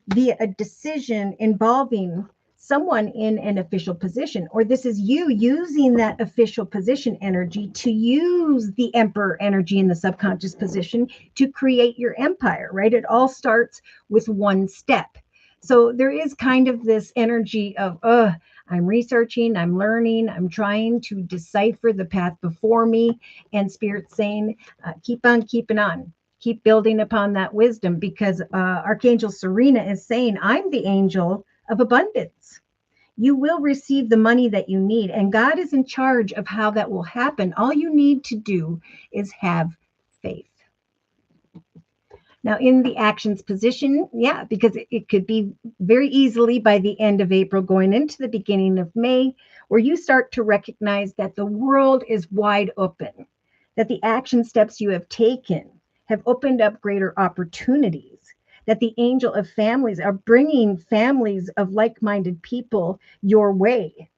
via a decision involving someone in an official position, or this is you using that official position energy to use the emperor energy in the subconscious position to create your empire, right? It all starts with one step. So there is kind of this energy of, I'm researching, I'm learning, I'm trying to decipher the path before me. And Spirit's saying, keep on keeping on, keep building upon that wisdom, because Archangel Serena is saying, I'm the angel of abundance. You will receive the money that you need, and God is in charge of how that will happen. All you need to do is have faith. Now, in the actions position, yeah, because it could be very easily by the end of April going into the beginning of May, where you start to recognize that the world is wide open, that the action steps you have taken have opened up greater opportunities, that the angel of families are bringing families of like-minded people your way,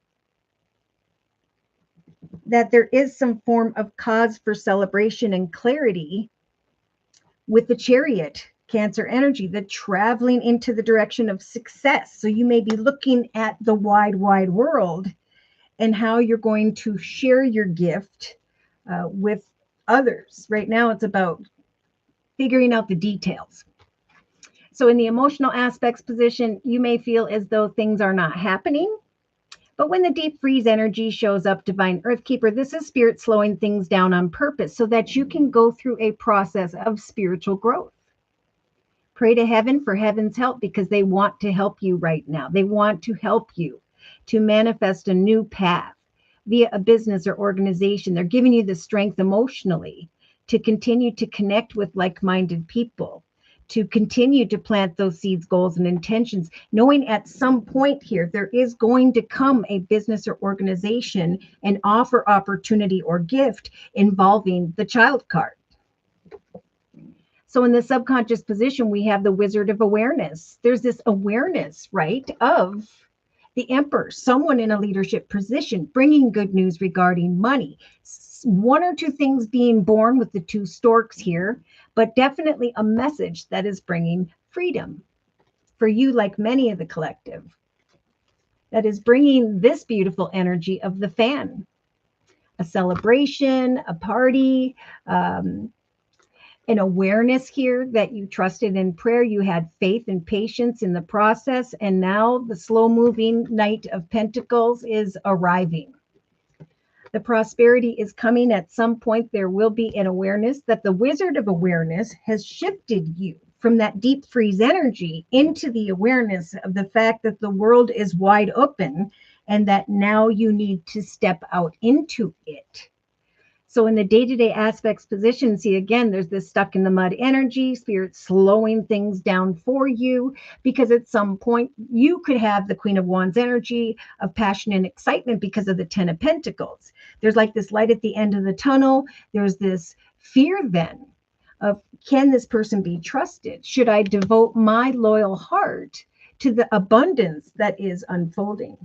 that there is some form of cause for celebration and clarity with the Chariot, Cancer energy, the traveling into the direction of success. So you may be looking at the wide world and how you're going to share your gift with others. Right now, it's about figuring out the details. So in the emotional aspects position, you may feel as though things are not happening. But when the deep freeze energy shows up, Divine Earth Keeper, this is Spirit slowing things down on purpose so that you can go through a process of spiritual growth. Pray to heaven for heaven's help, because they want to help you right now. They want to help you. to manifest a new path via a business or organization. They're giving you the strength emotionally to continue to connect with like-minded people, to continue to plant those seeds, goals, and intentions, knowing at some point here there is going to come a business or organization and offer, opportunity, or gift involving the child card. So in the subconscious position, we have the Wizard of Awareness. There's this awareness, right, of the Emperor, someone in a leadership position, bringing good news regarding money. One or two things being born with the two storks here, but definitely a message that is bringing freedom for you, like many of the collective, that is bringing this beautiful energy of the fan, a celebration, a party, an awareness here that you trusted in prayer, you had faith and patience in the process, and now the slow-moving Knight of Pentacles is arriving. The prosperity is coming at some point. There will be an awareness that the Wizard of Awareness has shifted you from that deep freeze energy into the awareness of the fact that the world is wide open and that now you need to step out into it. So in the day-to-day aspects position, see, again, there's this stuck in the mud energy, Spirit slowing things down for you, because at some point you could have the Queen of Wands energy of passion and excitement because of the Ten of Pentacles. There's like this light at the end of the tunnel. There's this fear then of, can this person be trusted? Should I devote my loyal heart to the abundance that is unfolding?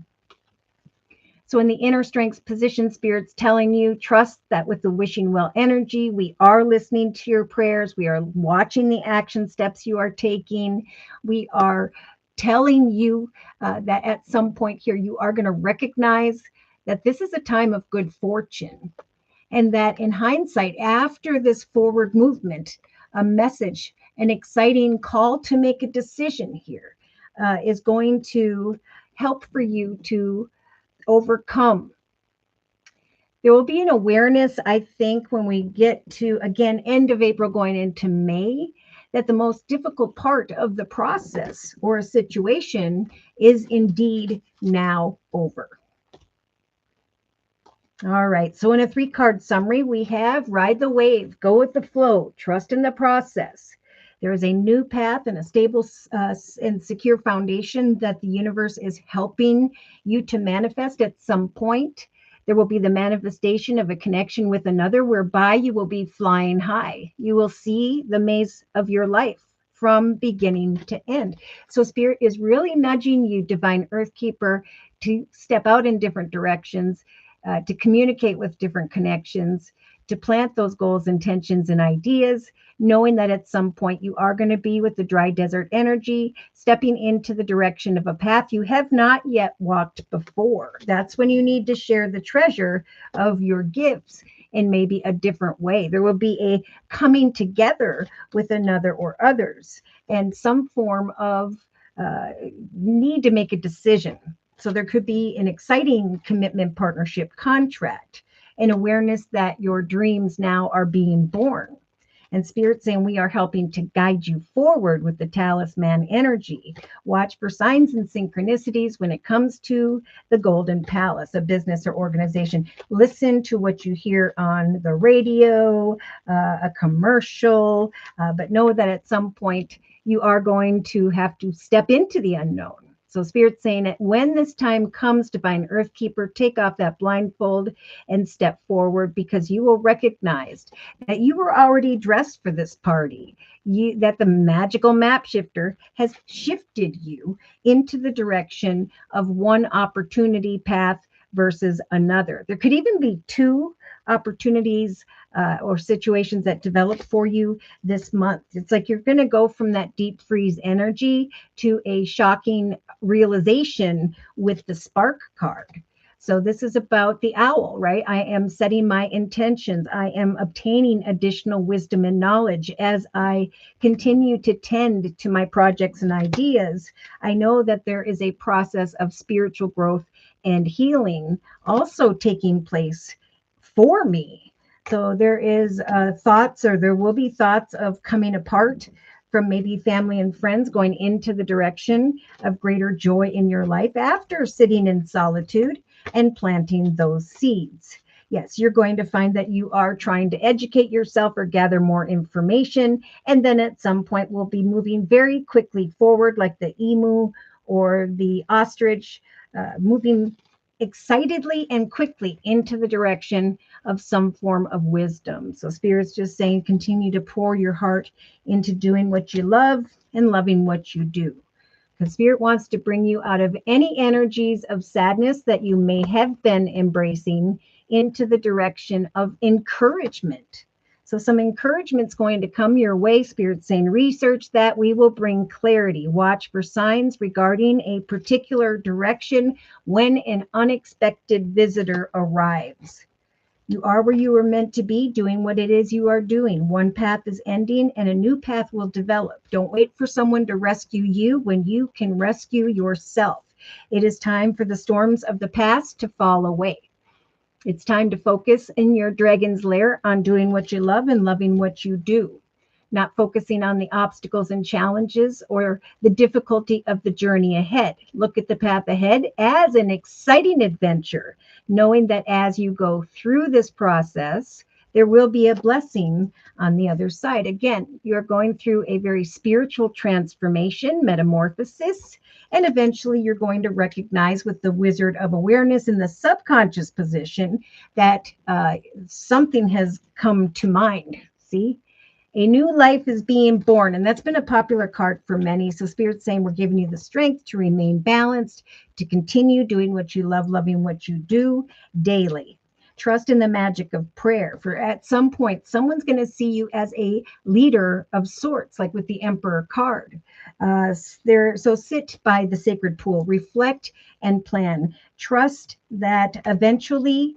So in the inner strength position, Spirit's telling you, trust that with the wishing well energy, we are listening to your prayers. We are watching the action steps you are taking. We are telling you that at some point here, you are going to recognize that this is a time of good fortune. And that in hindsight, after this forward movement, a message, an exciting call to make a decision here is going to help for you to overcome. There will be an awareness, I think, when we get to, again, end of April going into May, that the most difficult part of the process or a situation is indeed now over. All right. So in a 3-card summary, we have ride the wave, go with the flow, trust in the process. There is a new path and a stable and secure foundation that the universe is helping you to manifest at some point. There will be the manifestation of a connection with another whereby you will be flying high. You will see the maze of your life from beginning to end. So Spirit is really nudging you, Divine Earth Keeper, to step out in different directions, to communicate with different connections, to plant those goals, intentions, and ideas, knowing that at some point you are going to be with the dry desert energy, stepping into the direction of a path you have not yet walked before. That's when you need to share the treasure of your gifts in maybe a different way. There will be a coming together with another or others and some form of need to make a decision. So there could be an exciting commitment, partnership, contract, an awareness that your dreams now are being born. And Spirit saying we are helping to guide you forward with the talisman energy. Watch for signs and synchronicities when it comes to the Golden Palace, a business or organization. Listen to what you hear on the radio, a commercial, but know that at some point you are going to have to step into the unknown. So Spirit's saying that when this time comes, Divine Earth Keeper, take off that blindfold and step forward, because you will recognize that you were already dressed for this party, that the magical map shifter has shifted you into the direction of one opportunity path versus another. There could even be two opportunities or situations that develop for you this month. It's like you're going to go from that deep freeze energy to a shocking realization with the spark card. So this is about the owl, right? I am setting my intentions. I am obtaining additional wisdom and knowledge as I continue to tend to my projects and ideas. I know that there is a process of spiritual growth and healing also taking place for me. So there is thoughts, or there will be thoughts of coming apart, from maybe family and friends going into the direction of greater joy in your life after sitting in solitude and planting those seeds. Yes, you're going to find that you are trying to educate yourself or gather more information. And then at some point, we'll be moving very quickly forward, like the emu or the ostrich, moving excitedly and quickly into the direction of some form of wisdom. So, Spirit's just saying, continue to pour your heart into doing what you love and loving what you do. Because Spirit wants to bring you out of any energies of sadness that you may have been embracing into the direction of encouragement. So some encouragement's going to come your way. Spirit's saying, research that. We will bring clarity. Watch for signs regarding a particular direction when an unexpected visitor arrives. You are where you were meant to be, doing what it is you are doing. One path is ending and a new path will develop. Don't wait for someone to rescue you when you can rescue yourself. It is time for the storms of the past to fall away. It's time to focus in your dragon's lair on doing what you love and loving what you do, not focusing on the obstacles and challenges or the difficulty of the journey ahead. Look at the path ahead as an exciting adventure, knowing that as you go through this process, there will be a blessing on the other side. Again, you're going through a very spiritual transformation, metamorphosis, and eventually you're going to recognize with the wizard of awareness in the subconscious position that something has come to mind. See? A new life is being born, and that's been a popular card for many. So Spirit's saying we're giving you the strength to remain balanced, to continue doing what you love, loving what you do daily. Trust in the magic of prayer. For at some point, someone's going to see you as a leader of sorts, like with the Emperor card. So sit by the sacred pool, reflect and plan. Trust that eventually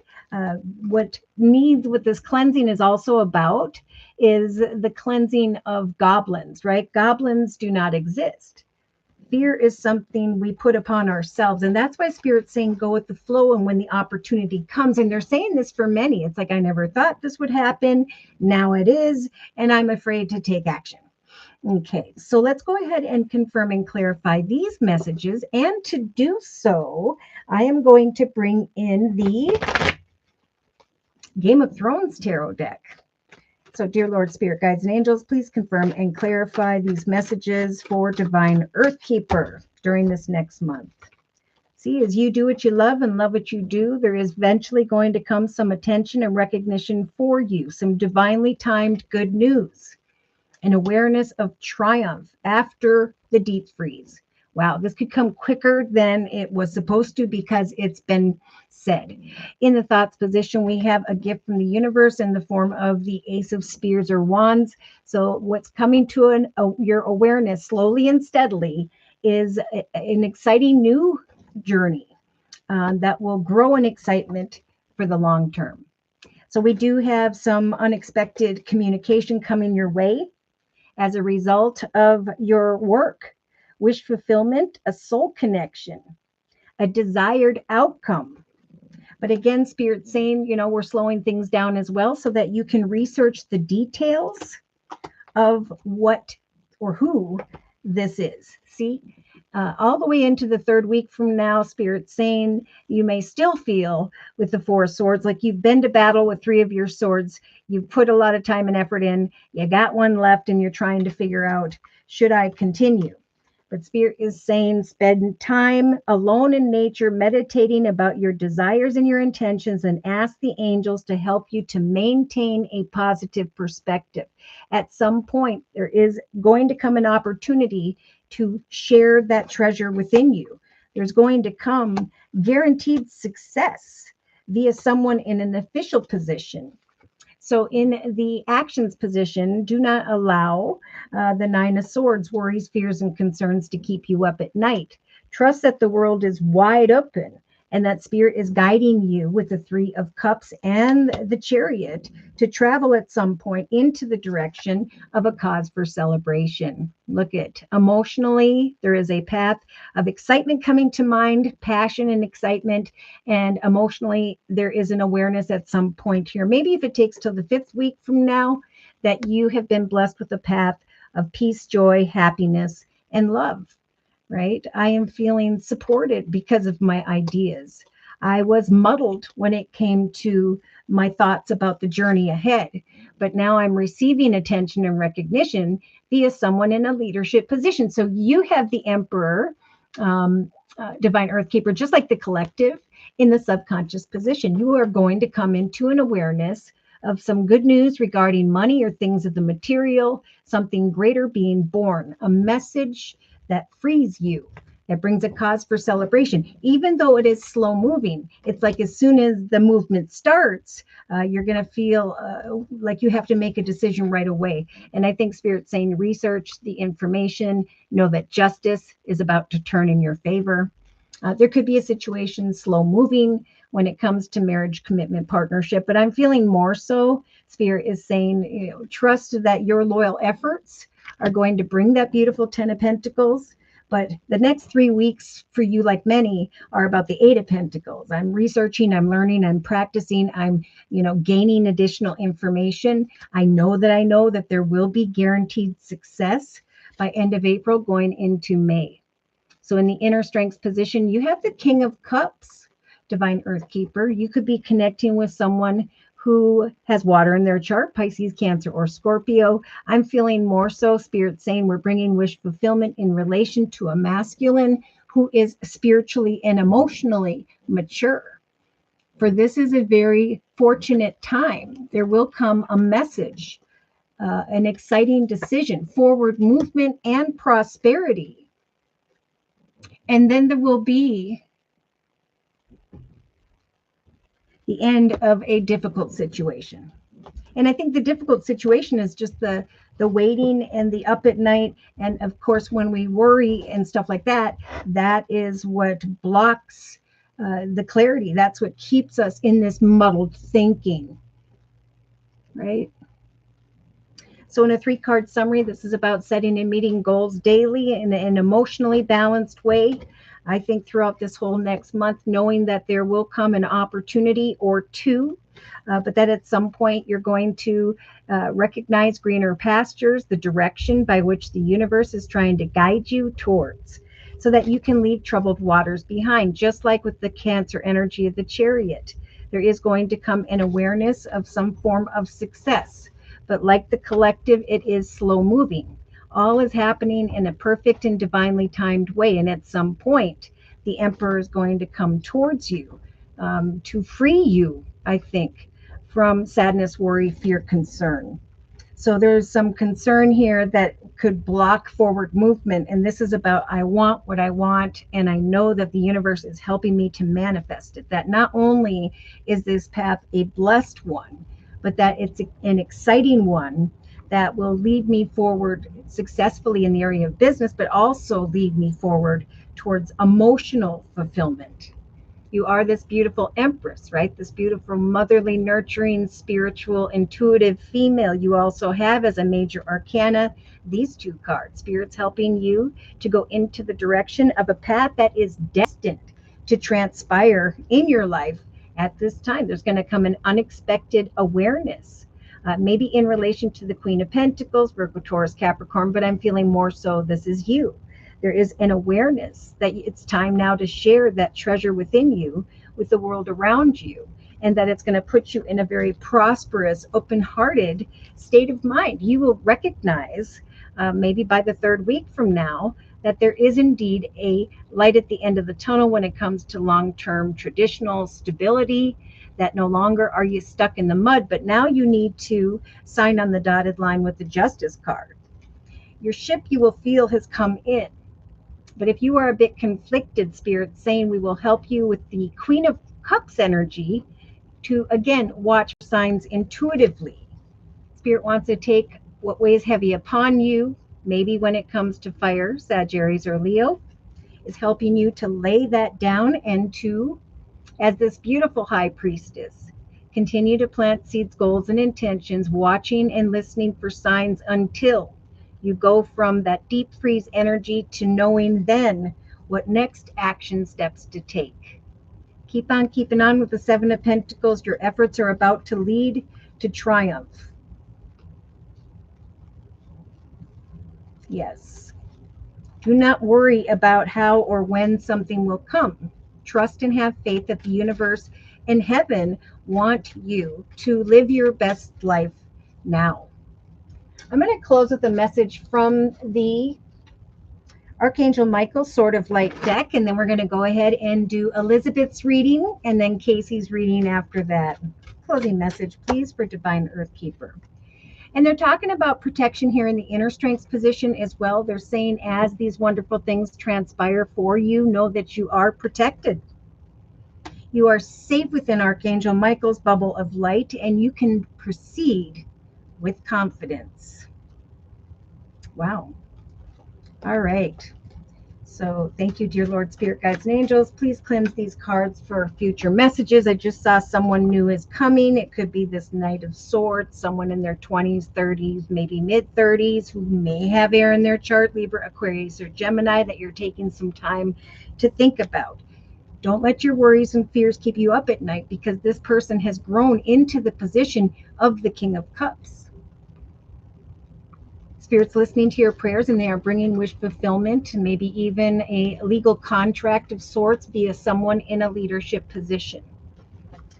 what this cleansing is also about is the cleansing of goblins, right? Goblins do not exist. Fear is something we put upon ourselves. And that's why Spirit's saying go with the flow. And when the opportunity comes, and they're saying this for many, it's like, I never thought this would happen. Now it is. And I'm afraid to take action. Okay, so let's go ahead and confirm and clarify these messages. And to do so, I am going to bring in the Game of Thrones tarot deck. So, dear Lord, Spirit, Guides, and Angels, please confirm and clarify these messages for Divine Earthkeeper during this next month. See, as you do what you love and love what you do, there is eventually going to come some attention and recognition for you, some divinely timed good news, an awareness of triumph after the deep freeze. Wow, this could come quicker than it was supposed to because it's been said. In the thoughts position, we have a gift from the universe in the form of the Ace of Spears or Wands. So what's coming to your awareness slowly and steadily is an exciting new journey that will grow in excitement for the long term. So we do have some unexpected communication coming your way as a result of your work. Wish fulfillment, a soul connection, a desired outcome. But again, Spirit's saying, we're slowing things down as well so that you can research the details of what or who this is. See, all the way into the third week from now, Spirit's saying you may still feel with the Four of Swords like you've been to battle with three of your swords. You've put a lot of time and effort in. You got one left and you're trying to figure out, should I continue? But Spirit is saying spend time alone in nature, meditating about your desires and your intentions, and ask the angels to help you to maintain a positive perspective. At some point, there is going to come an opportunity to share that treasure within you. There's going to come guaranteed success via someone in an official position. So in the actions position, do not allow the Nine of Swords, worries, fears, and concerns to keep you up at night. Trust that the world is wide open and that Spirit is guiding you with the Three of Cups and the Chariot to travel at some point into the direction of a cause for celebration. Look at emotionally, there is a path of excitement coming to mind, passion and excitement, and emotionally, there is an awareness at some point here. Maybe if it takes till the 5th week from now, that you have been blessed with a path of peace, joy, happiness, and love, right? I am feeling supported because of my ideas. I was muddled when it came to my thoughts about the journey ahead, but now I'm receiving attention and recognition via someone in a leadership position. So you have the Emperor, Divine Earth Keeper, just like the collective in the subconscious position. You are going to come into an awareness of some good news regarding money or things of the material, something greater being born, a message that frees you, that brings a cause for celebration. Even though it is slow moving, it's like as soon as the movement starts, you're going to feel like you have to make a decision right away. And I think Spirit's saying research the information, know that justice is about to turn in your favor. There could be a situation slow moving when it comes to marriage, commitment, partnership, but I'm feeling more so. Spirit is saying, trust that your loyal efforts are going to bring that beautiful 10 of Pentacles. But the next 3 weeks for you, like many, are about the 8 of Pentacles. I'm researching, I'm learning, I'm practicing, I'm, gaining additional information. I know that there will be guaranteed success by end of April going into May. So in the inner strengths position, you have the King of Cups, Divine Earth Keeper. You could be connecting with someone who has water in their chart, Pisces, Cancer, or Scorpio. I'm feeling more so, Spirit saying we're bringing wish fulfillment in relation to a masculine who is spiritually and emotionally mature. For this is a very fortunate time. There will come a message, an exciting decision, forward movement, and prosperity. And then there will be the end of a difficult situation. And I think the difficult situation is just the waiting and the up at night. And of course, when we worry and stuff like that, that is what blocks the clarity. That's what keeps us in this muddled thinking, right? So in a 3-card summary, this is about setting and meeting goals daily in an emotionally balanced way. I think throughout this whole next month, knowing that there will come an opportunity or two, but that at some point you're going to recognize greener pastures, the direction by which the universe is trying to guide you towards, so that you can leave troubled waters behind, just like with the Cancer energy of the Chariot. There is going to come an awareness of some form of success. But like the collective, it is slow moving. All is happening in a perfect and divinely timed way. And at some point, the Emperor is going to come towards you to free you, I think, from sadness, worry, fear, concern. So there's some concern here that could block forward movement. And this is about, I want what I want, and I know that the universe is helping me to manifest it. That not only is this path a blessed one, but that it's an exciting one that will lead me forward successfully in the area of business, but also lead me forward towards emotional fulfillment. You are this beautiful Empress, right? This beautiful, motherly, nurturing, spiritual, intuitive female. You also have as a major arcana these 2 cards. Spirit's helping you to go into the direction of a path that is destined to transpire in your life at this time. There's going to come an unexpected awareness, maybe in relation to the Queen of Pentacles, Virgo, Taurus, Capricorn, but I'm feeling more so this is you. There is an awareness that it's time now to share that treasure within you with the world around you, and that it's going to put you in a very prosperous, open-hearted state of mind. You will recognize, maybe by the 3rd week from now, that there is indeed a light at the end of the tunnel when it comes to long-term traditional stability, that no longer are you stuck in the mud, but now you need to sign on the dotted line with the Justice card. Your ship, you will feel, has come in. But if you are a bit conflicted, Spirit saying we will help you with the Queen of Cups energy to, again, watch signs intuitively. Spirit wants to take what weighs heavy upon you, maybe when it comes to fire, Sagittarius or Leo, is helping you to lay that down and to, as this beautiful High Priestess, continue to plant seeds, goals, and intentions, watching and listening for signs until you go from that deep freeze energy to knowing then what next action steps to take. Keep on keeping on with the 7 of Pentacles. Your efforts are about to lead to triumph. Yes. Do not worry about how or when something will come. Trust and have faith that the universe and heaven want you to live your best life now. I'm going to close with a message from the Archangel Michael Sword of Light deck, and then we're going to go ahead and do Elizabeth's reading and then Casey's reading after that. Closing message, please, for Divine Earth Keeper. And they're talking about protection here in the inner strength position as well. They're saying as these wonderful things transpire for you, know that you are protected. You are safe within Archangel Michael's bubble of light, and you can proceed with confidence. Wow. All right. So thank you, dear Lord, Spirit, Guides, and Angels. Please cleanse these cards for future messages. I just saw someone new is coming. It could be this Knight of Swords, someone in their 20s, 30s, maybe mid-30s who may have air in their chart, Libra, Aquarius, or Gemini, that you're taking some time to think about. Don't let your worries and fears keep you up at night, because this person has grown into the position of the King of Cups. Spirit's listening to your prayers, and they are bringing wish fulfillment, maybe even a legal contract of sorts via someone in a leadership position.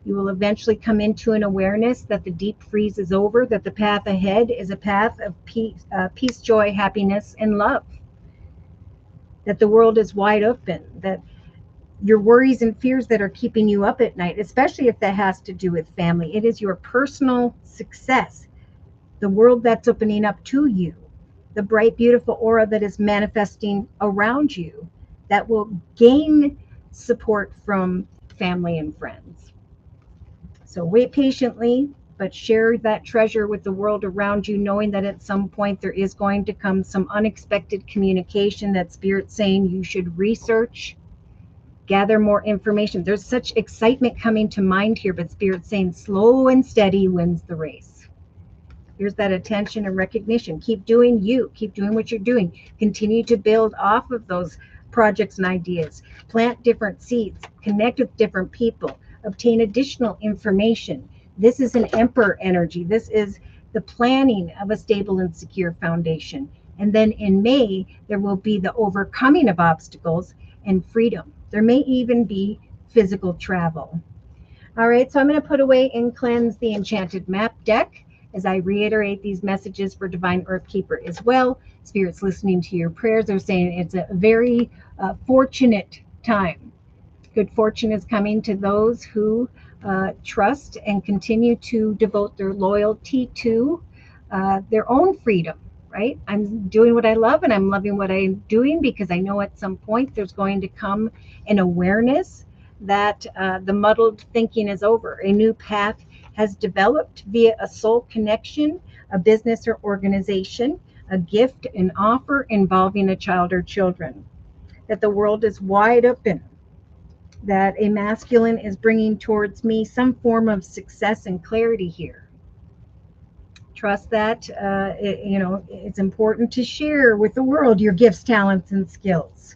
You will eventually come into an awareness that the deep freeze is over, that the path ahead is a path of peace, joy, happiness, and love. That the world is wide open, that your worries and fears that are keeping you up at night, especially if that has to do with family, it is your personal success, the world that's opening up to you, the bright, beautiful aura that is manifesting around you, that will gain support from family and friends. So wait patiently, but share that treasure with the world around you, knowing that at some point there is going to come some unexpected communication that Spirit's saying you should research, gather more information. There's such excitement coming to mind here, but Spirit's saying slow and steady wins the race. Here's that attention and recognition. Keep doing you. Keep doing what you're doing. Continue to build off of those projects and ideas. Plant different seeds. Connect with different people. Obtain additional information. This is an Emperor energy. This is the planning of a stable and secure foundation. And then in May, there will be the overcoming of obstacles and freedom. There may even be physical travel. All right, so I'm going to put away and cleanse the Enchanted Map deck as I reiterate these messages for Divine Earth Keeper as well. Spirit's listening to your prayers. They're saying it's a very fortunate time. Good fortune is coming to those who trust and continue to devote their loyalty to their own freedom, right? I'm doing what I love, and I'm loving what I'm doing, because I know at some point there's going to come an awareness that the muddled thinking is over. A new path has developed via a soul connection, a business or organization, a gift, an offer involving a child or children. That the world is wide open. That a masculine is bringing towards me some form of success and clarity here. Trust that it's important to share with the world your gifts, talents, and skills.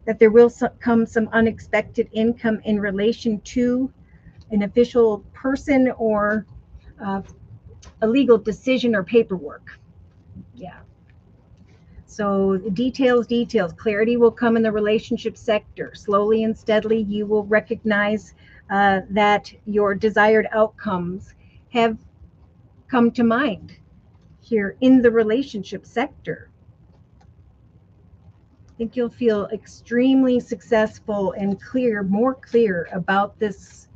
That there will come some unexpected income in relation to an official person or a legal decision or paperwork. Yeah. So details. Clarity will come in the relationship sector. Slowly and steadily, you will recognize that your desired outcomes have come to mind here in the relationship sector. I think you'll feel extremely successful and more clear about this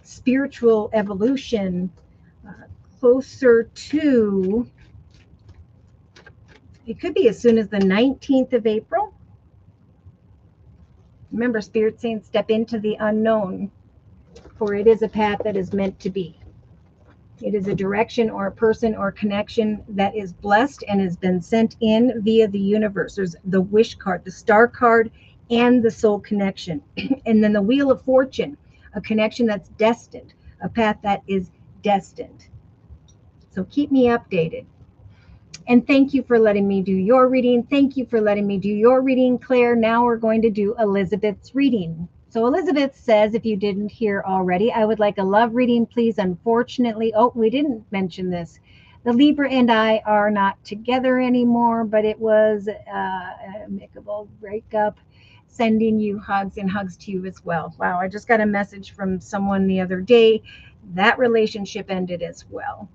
spiritual evolution closer to, it could be as soon as the 19th of April. Remember, Spirit saying step into the unknown, for it is a path that is meant to be. It is a direction or a person or connection that is blessed and has been sent in via the universe. There's the wish card, the star card, and the soul connection. And then the wheel of fortune, a connection that's destined, a path that is destined. So keep me updated. And thank you for letting me do your reading. Thank you for letting me do your reading, Claire. Now we're going to do Elizabeth's reading. So Elizabeth says, if you didn't hear already, I would like a love reading, please. Unfortunately, we didn't mention this. The Libra and I are not together anymore, but it was an amicable breakup. Sending you hugs and hugs to you as well. Wow, I just got a message from someone the other day. That relationship ended as well.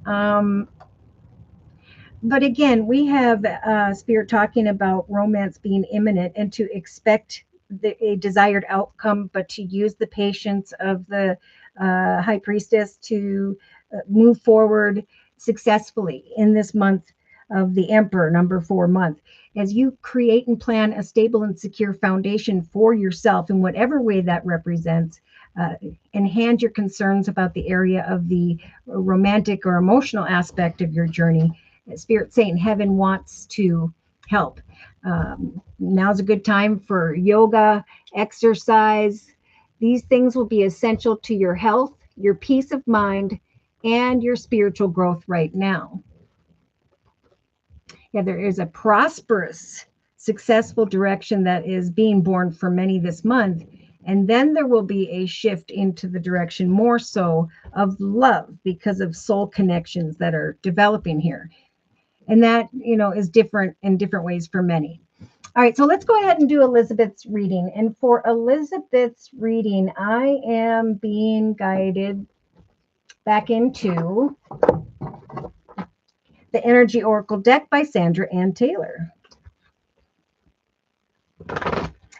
Um, but again, we have Spirit talking about romance being imminent and to expect a desired outcome, but to use the patience of the High Priestess to move forward successfully in this month of the Emperor, number 4 month. As you create and plan a stable and secure foundation for yourself in whatever way that represents, and hand your concerns about the area of the romantic or emotional aspect of your journey. Spirit saying heaven wants to help. Now's a good time for yoga, exercise. These things will be essential to your health, your peace of mind, and your spiritual growth right now. Yeah, there is a prosperous, successful direction that is being born for many this month. And then there will be a shift into the direction more so of love because of soul connections that are developing here. And that, is different in different ways for many. All right, so let's go ahead and do Elizabeth's reading. And for Elizabeth's reading, I am being guided back into the Energy Oracle deck by Sandra Ann Taylor.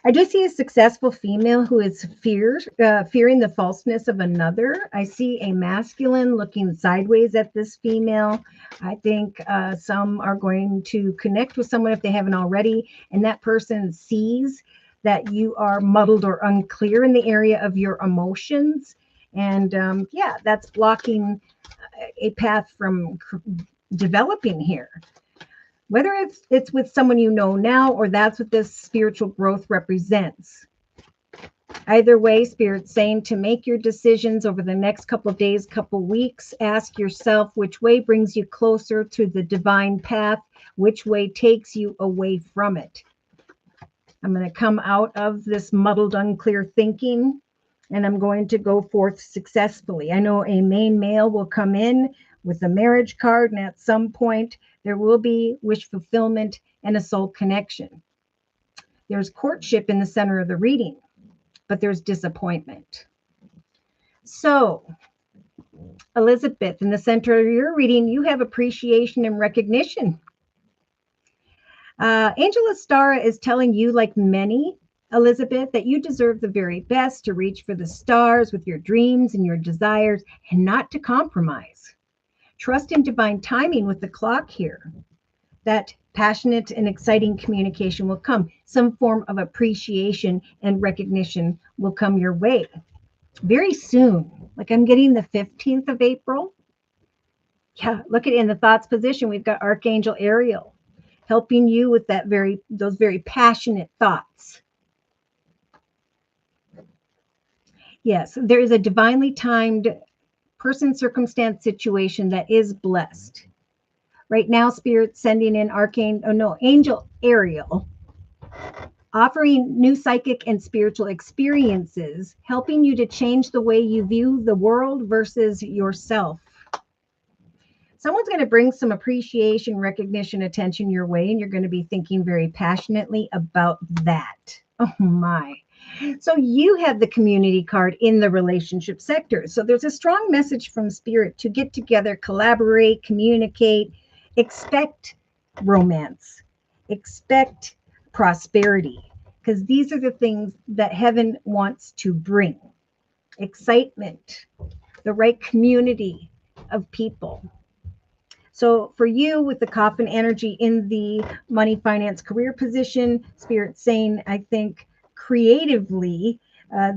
I do see a successful female who is fearing the falseness of another. I see a masculine looking sideways at this female. I think some are going to connect with someone if they haven't already, and that person sees that you are muddled or unclear in the area of your emotions. And that's blocking a path from developing here. Whether it's with someone you know now or that's what this spiritual growth represents. Either way, Spirit's saying to make your decisions over the next couple of days, couple of weeks. Ask yourself which way brings you closer to the divine path, which way takes you away from it. I'm going to come out of this muddled, unclear thinking, and I'm going to go forth successfully. I know a main male will come in with a marriage card, and at some point there will be wish fulfillment and a soul connection. There's courtship in the center of the reading, but there's disappointment. So, Elizabeth, in the center of your reading, you have appreciation and recognition. Angel Astara is telling you, like many, Elizabeth, that you deserve the very best, to reach for the stars with your dreams and your desires and not to compromise. Trust in divine timing with the clock here. That passionate and exciting communication will come. Some form of appreciation and recognition will come your way very soon. Like I'm getting the 15th of April. Yeah, look at it in the thoughts position. We've got Archangel Ariel helping you with those very passionate thoughts. Yes, there is a divinely timed person, circumstance, situation that is blessed. Right now, Spirit sending in Angel Ariel, offering new psychic and spiritual experiences, helping you to change the way you view the world versus yourself. Someone's going to bring some appreciation, recognition, attention your way, and you're going to be thinking very passionately about that. Oh my. So you have the community card in the relationship sector. So there's a strong message from Spirit to get together, collaborate, communicate, expect romance, expect prosperity, because these are the things that heaven wants to bring. Excitement, the right community of people. So for you, with the coffin energy in the money, finance, career position, Spirit saying, I think creatively,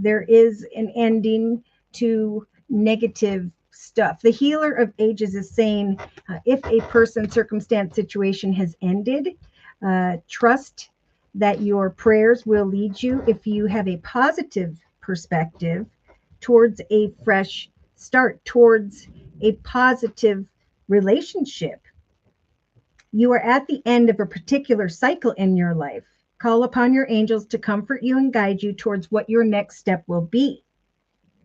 there is an ending to negative stuff. The healer of ages is saying, if a person, circumstance, situation has ended, trust that your prayers will lead you, if you have a positive perspective, towards a fresh start, towards a positive relationship. You are at the end of a particular cycle in your life. Call upon your angels to comfort you and guide you towards what your next step will be.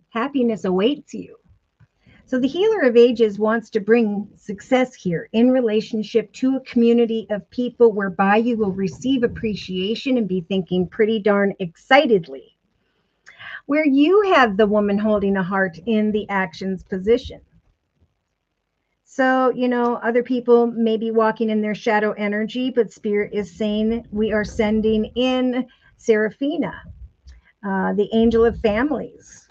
Happiness awaits you. So the healer of ages wants to bring success here in relationship to a community of people whereby you will receive appreciation and be thinking pretty darn excitedly, where you have the woman holding a heart in the actions position. So, other people may be walking in their shadow energy, but Spirit is saying we are sending in Seraphina, the angel of families,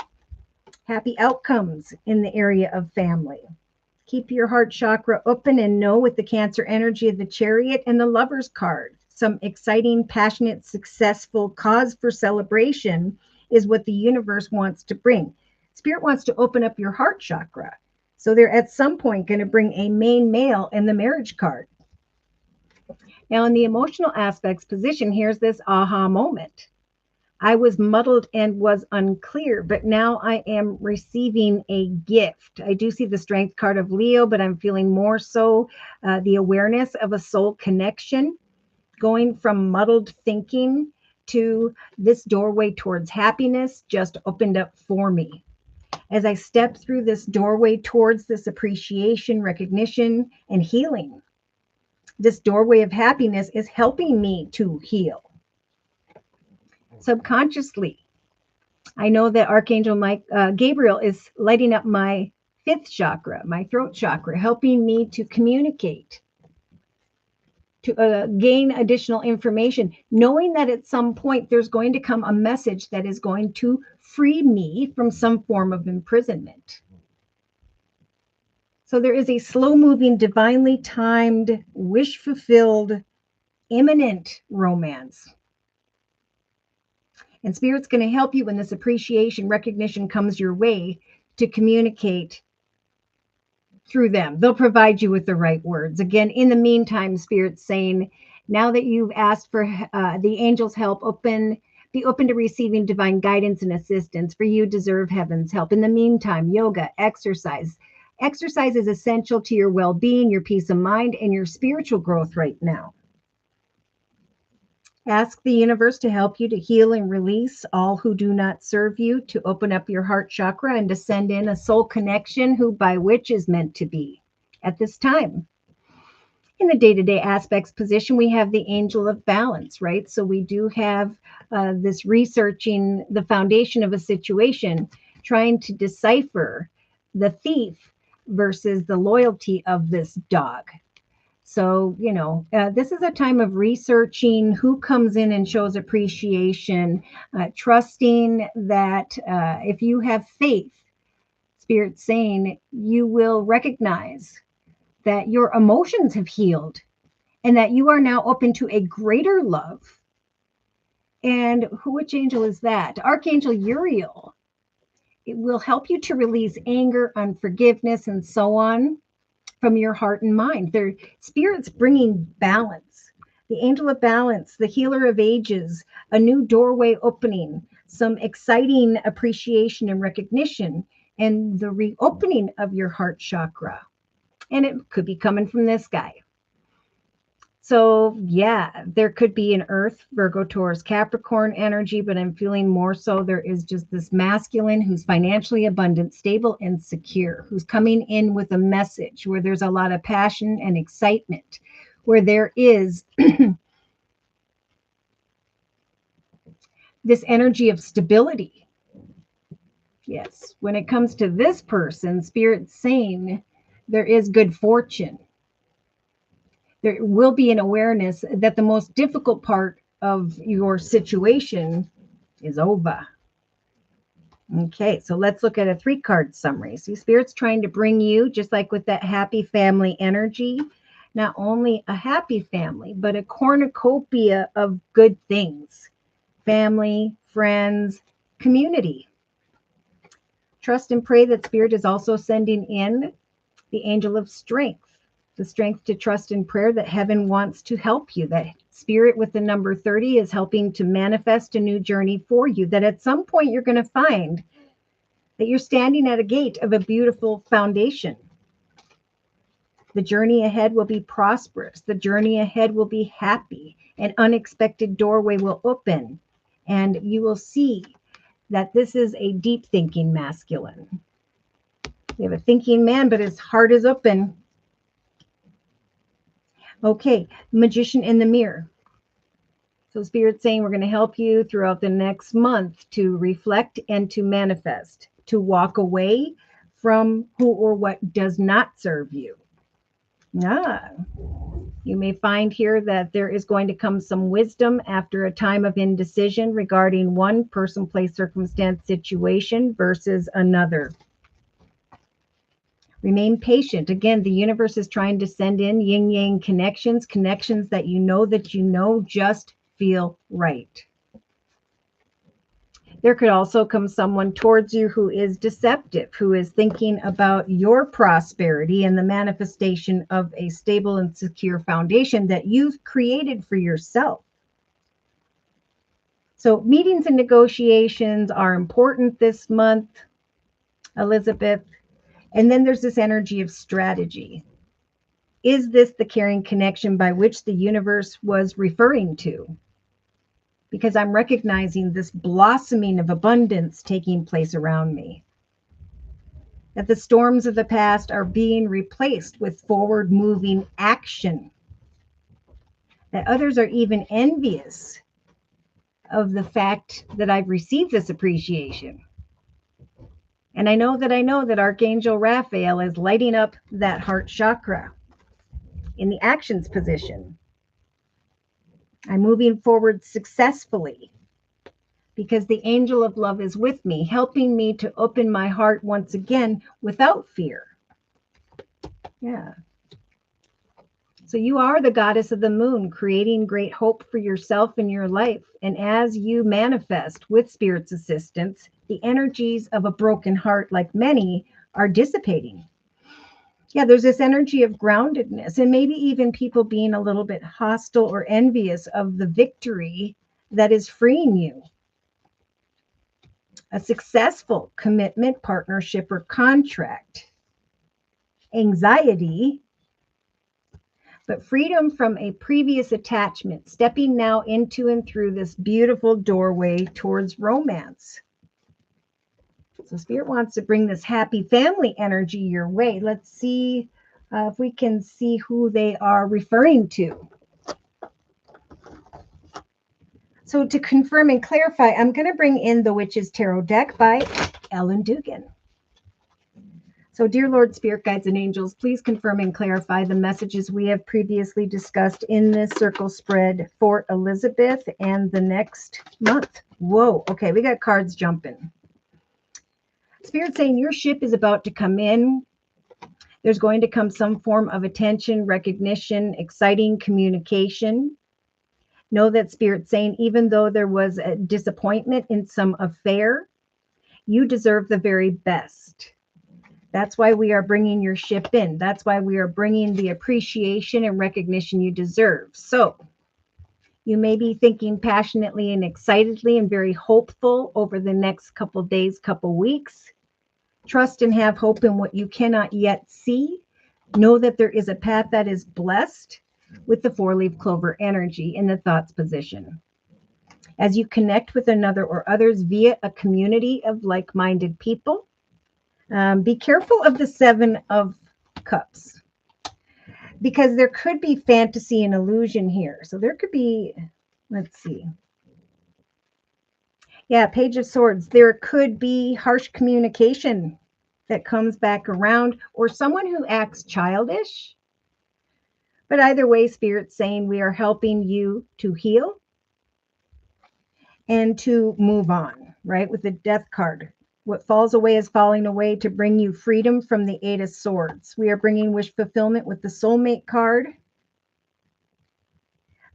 happy outcomes in the area of family. Keep your heart chakra open and know with the Cancer energy of the Chariot and the Lover's card, some exciting, passionate, successful cause for celebration is what the universe wants to bring. Spirit wants to open up your heart chakra. So they're at some point going to bring a main male in the marriage card. Now, in the emotional aspects position, here's this aha moment. I was muddled and was unclear, but now I am receiving a gift. I do see the Strength card of Leo, but I'm feeling more so the awareness of a soul connection, going from muddled thinking to this doorway towards happiness just opened up for me. As I step through this doorway towards this appreciation, recognition, and healing, this doorway of happiness is helping me to heal. Subconsciously, I know that Archangel Gabriel is lighting up my fifth chakra, my throat chakra, helping me to communicate, to gain additional information, knowing that at some point there's going to come a message that is going to free me from some form of imprisonment. So there is a slow-moving, divinely timed, wish-fulfilled, imminent romance. And Spirit's going to help you when this appreciation, recognition comes your way to communicate through them. They'll provide you with the right words. Again, in the meantime, Spirit's saying, now that you've asked for the angels' help, be open to receiving divine guidance and assistance, for you deserve heaven's help. In the meantime, yoga, exercise. Exercise is essential to your well-being, your peace of mind, and your spiritual growth right now. Ask the universe to help you to heal and release all who do not serve you, to open up your heart chakra and to send in a soul connection who by which is meant to be at this time. In the day-to-day aspects position, we have the angel of balance, right? So we do have this researching the foundation of a situation, trying to decipher the thief versus the loyalty of this dog. So, this is a time of researching who comes in and shows appreciation, trusting that if you have faith, Spirit's saying, you will recognize that your emotions have healed and that you are now open to a greater love. And which angel is that? Archangel Uriel. It will help you to release anger, unforgiveness, and so on from your heart and mind. Their Spirit's bringing balance. The angel of balance, the healer of ages, a new doorway opening, some exciting appreciation and recognition, and the reopening of your heart chakra. And it could be coming from this guy. So yeah, there could be an Earth, Virgo, Taurus, Capricorn energy, but I'm feeling more so there is just this masculine who's financially abundant, stable, and secure, who's coming in with a message where there's a lot of passion and excitement, where there is this energy of stability. Yes, when it comes to this person, Spirit's saying there is good fortune. There will be an awareness that the most difficult part of your situation is over. Okay, so let's look at a 3-card summary. See, Spirit's trying to bring you, just like with that happy family energy, not only a happy family, but a cornucopia of good things. Family, friends, community. Trust and pray that Spirit is also sending in the angel of strength. The strength to trust in prayer that heaven wants to help you, that Spirit with the number 30 is helping to manifest a new journey for you, that at some point you're going to find that you're standing at a gate of a beautiful foundation. The journey ahead will be prosperous. The journey ahead will be happy. An unexpected doorway will open, and you will see that this is a deep thinking masculine. We have a thinking man, but his heart is open. Okay, Magician in the mirror. So Spirit's saying we're going to help you throughout the next month to reflect and to manifest, to walk away from who or what does not serve you. You may find here that there is going to come some wisdom after a time of indecision regarding one person, place, circumstance, situation versus another. Remain patient. Again, the universe is trying to send in yin-yang connections that you know just feel right. There could also come someone towards you who is deceptive, who is thinking about your prosperity and the manifestation of a stable and secure foundation that you've created for yourself. So meetings and negotiations are important this month, Elizabeth. And then there's this energy of strategy. Is this the caring connection by which the universe was referring to? Because I'm recognizing this blossoming of abundance taking place around me. That the storms of the past are being replaced with forward-moving action. That others are even envious of the fact that I've received this appreciation. And I know that Archangel Raphael is lighting up that heart chakra in the actions position. I'm moving forward successfully because the angel of love is with me, helping me to open my heart once again without fear. Yeah. So you are the goddess of the moon, creating great hope for yourself and your life. And as you manifest with Spirit's assistance, the energies of a broken heart, like many, are dissipating. Yeah, there's this energy of groundedness and maybe even people being a little bit hostile or envious of the victory that is freeing you. A successful commitment, partnership, or contract. Anxiety, but freedom from a previous attachment, stepping now into and through this beautiful doorway towards romance. So Spirit wants to bring this happy family energy your way. Let's see if we can see who they are referring to. So to confirm and clarify, I'm going to bring in the Witch's Tarot deck by Ellen Dugan. So dear Lord, Spirit Guides and Angels, please confirm and clarify the messages we have previously discussed in this circle spread for Elizabeth and the next month. Whoa, okay, we got cards jumping. Spirit saying your ship is about to come in. There's going to come some form of attention, recognition, exciting communication. Know that Spirit saying even though there was a disappointment in some affair, you deserve the very best. That's why we are bringing your ship in. That's why we are bringing the appreciation and recognition you deserve. So you may be thinking passionately and excitedly and very hopeful over the next couple days, couple weeks. Trust and have hope in what you cannot yet see. Know that there is a path that is blessed with the four-leaf clover energy in the thoughts position. As you connect with another or others via a community of like-minded people, be careful of the Seven of Cups, because there could be fantasy and illusion here. So there could be, let's see. Yeah, Page of Swords. There could be harsh communication that comes back around, or someone who acts childish. But either way, Spirit's saying we are helping you to heal and to move on, right? With the Death card. What falls away is falling away to bring you freedom from the Eight of Swords. We are bringing wish fulfillment with the Soulmate card.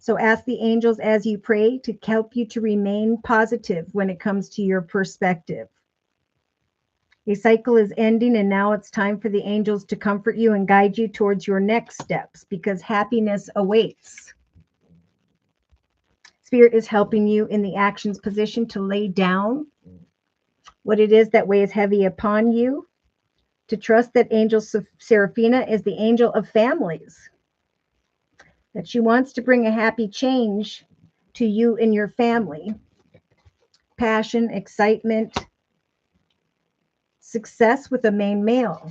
So ask the angels as you pray to help you to remain positive when it comes to your perspective. A cycle is ending, and now it's time for the angels to comfort you and guide you towards your next steps, because happiness awaits. Spirit is helping you in the actions position to lay down what it is that weighs heavy upon you, to trust that Angel Seraphina is the angel of families, that she wants to bring a happy change to you and your family. Passion, excitement, success with a main male.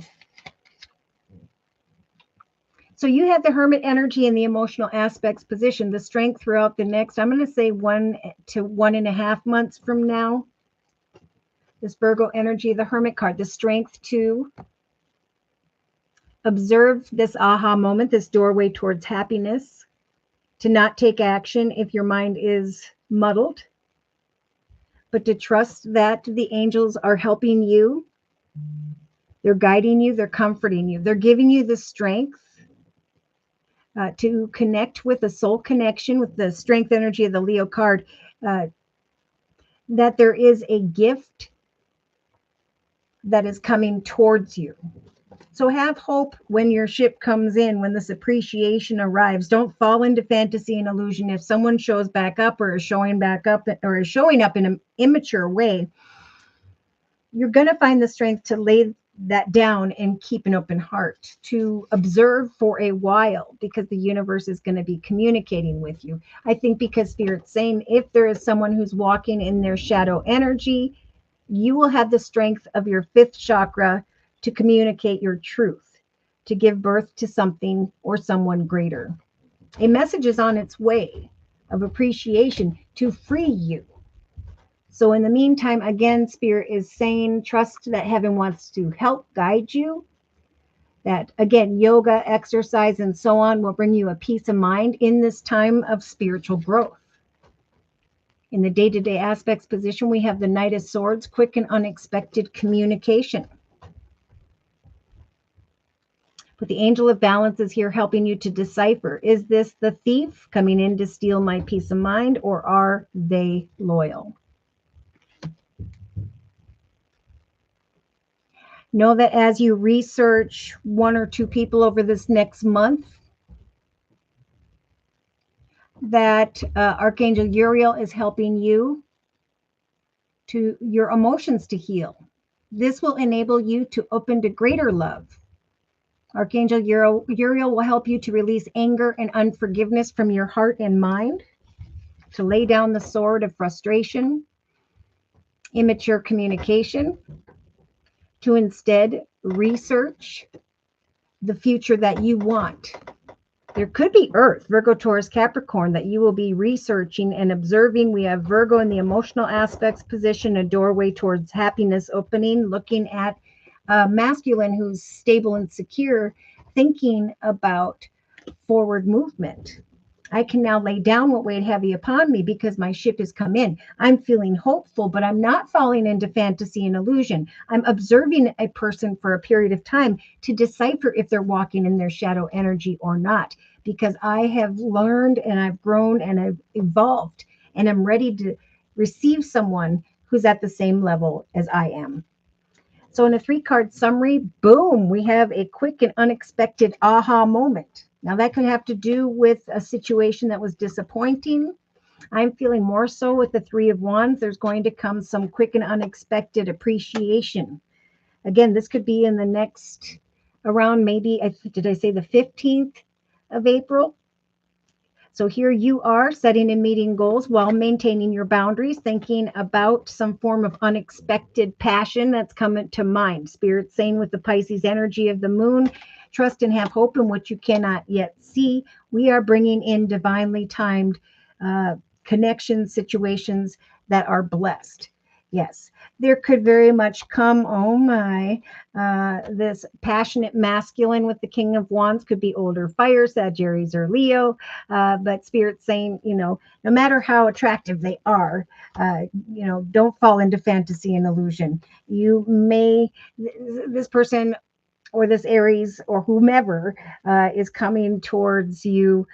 So you have the Hermit energy in the emotional aspects position, the strength throughout the next, I'm going to say 1 to 1.5 months from now. This Virgo energy, the Hermit card, the strength to observe this aha moment, this doorway towards happiness, to not take action if your mind is muddled, but to trust that the angels are helping you. They're guiding you. They're comforting you. They're giving you the strength to connect with a soul connection, with the strength energy of the Leo card, that there is a gift that is coming towards you. So have hope when your ship comes in, when this appreciation arrives. Don't fall into fantasy and illusion. If someone shows back up or is showing back up or is showing up in an immature way, you're going to find the strength to lay that down and keep an open heart, to observe for a while, because the universe is going to be communicating with you. I think because Spirit's saying if there is someone who's walking in their shadow energy, you will have the strength of your 5th chakra to communicate your truth, to give birth to something or someone greater. A message is on its way of appreciation to free you. So in the meantime, again, Spirit is saying, trust that heaven wants to help guide you. That, again, yoga, exercise, and so on will bring you a peace of mind in this time of spiritual growth. In the day-to-day aspects position, we have the Knight of Swords, quick and unexpected communication. But the Angel of Balance is here helping you to decipher. Is this the thief coming in to steal my peace of mind, or are they loyal? Know that as you research 1 or 2 people over this next month, that Archangel Uriel is helping you to your emotions to heal. This will enable you to open to greater love. Archangel Uriel will help you to release anger and unforgiveness from your heart and mind, to lay down the sword of frustration, immature communication, to instead research the future that you want. There could be Earth, Virgo, Taurus, Capricorn, that you will be researching and observing. We have Virgo in the emotional aspects position, a doorway towards happiness opening, looking at masculine who's stable and secure, thinking about forward movement. I can now lay down what weighed heavy upon me because my ship has come in. I'm feeling hopeful, but I'm not falling into fantasy and illusion. I'm observing a person for a period of time to decipher if they're walking in their shadow energy or not, because I have learned and I've grown and I've evolved, and I'm ready to receive someone who's at the same level as I am. So in a 3-card summary, boom, we have a quick and unexpected aha moment. Now that could have to do with a situation that was disappointing. I'm feeling more so with the 3 of Wands. There's going to come some quick and unexpected appreciation. Again, this could be in the next, around maybe, did I say the 15th of April? So here you are setting and meeting goals while maintaining your boundaries, thinking about some form of unexpected passion that's coming to mind. Spirit saying with the Pisces energy of the moon, trust and have hope in what you cannot yet see. We are bringing in divinely timed connections, situations that are blessed. Yes, there could very much come, oh my, this passionate masculine with the King of Wands, could be older fire, Sagittarius or Leo, but Spirit saying, no matter how attractive they are, don't fall into fantasy and illusion. You may, this person or this Aries or whomever is coming towards you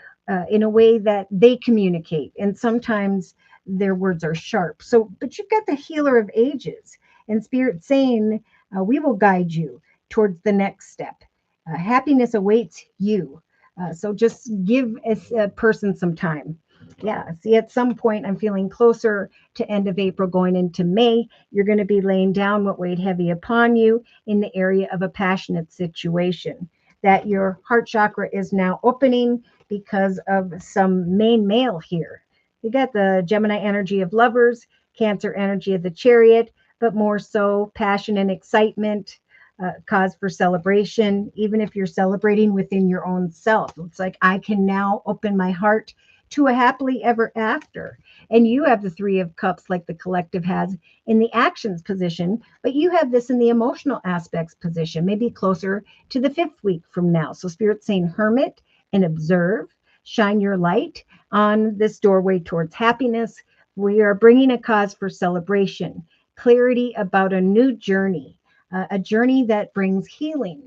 in a way that they communicate. And sometimes their words are sharp. So, but you've got the healer of ages and Spirit saying, we will guide you towards the next step. Happiness awaits you. So just give a person some time. Yeah, see, at some point, I'm feeling closer to end of April going into May. You're going to be laying down what weighed heavy upon you in the area of a passionate situation. That your heart chakra is now opening because of some main male here. You got the Gemini energy of lovers, Cancer energy of the Chariot, but more so passion and excitement, cause for celebration, even if you're celebrating within your own self. It's like, I can now open my heart to a happily ever after. And you have the Three of Cups, like the collective has in the actions position, but you have this in the emotional aspects position, maybe closer to the 5th week from now. So Spirit's saying hermit and observe, shine your light on this doorway towards happiness. We are bringing a cause for celebration, clarity about a new journey, a journey that brings healing.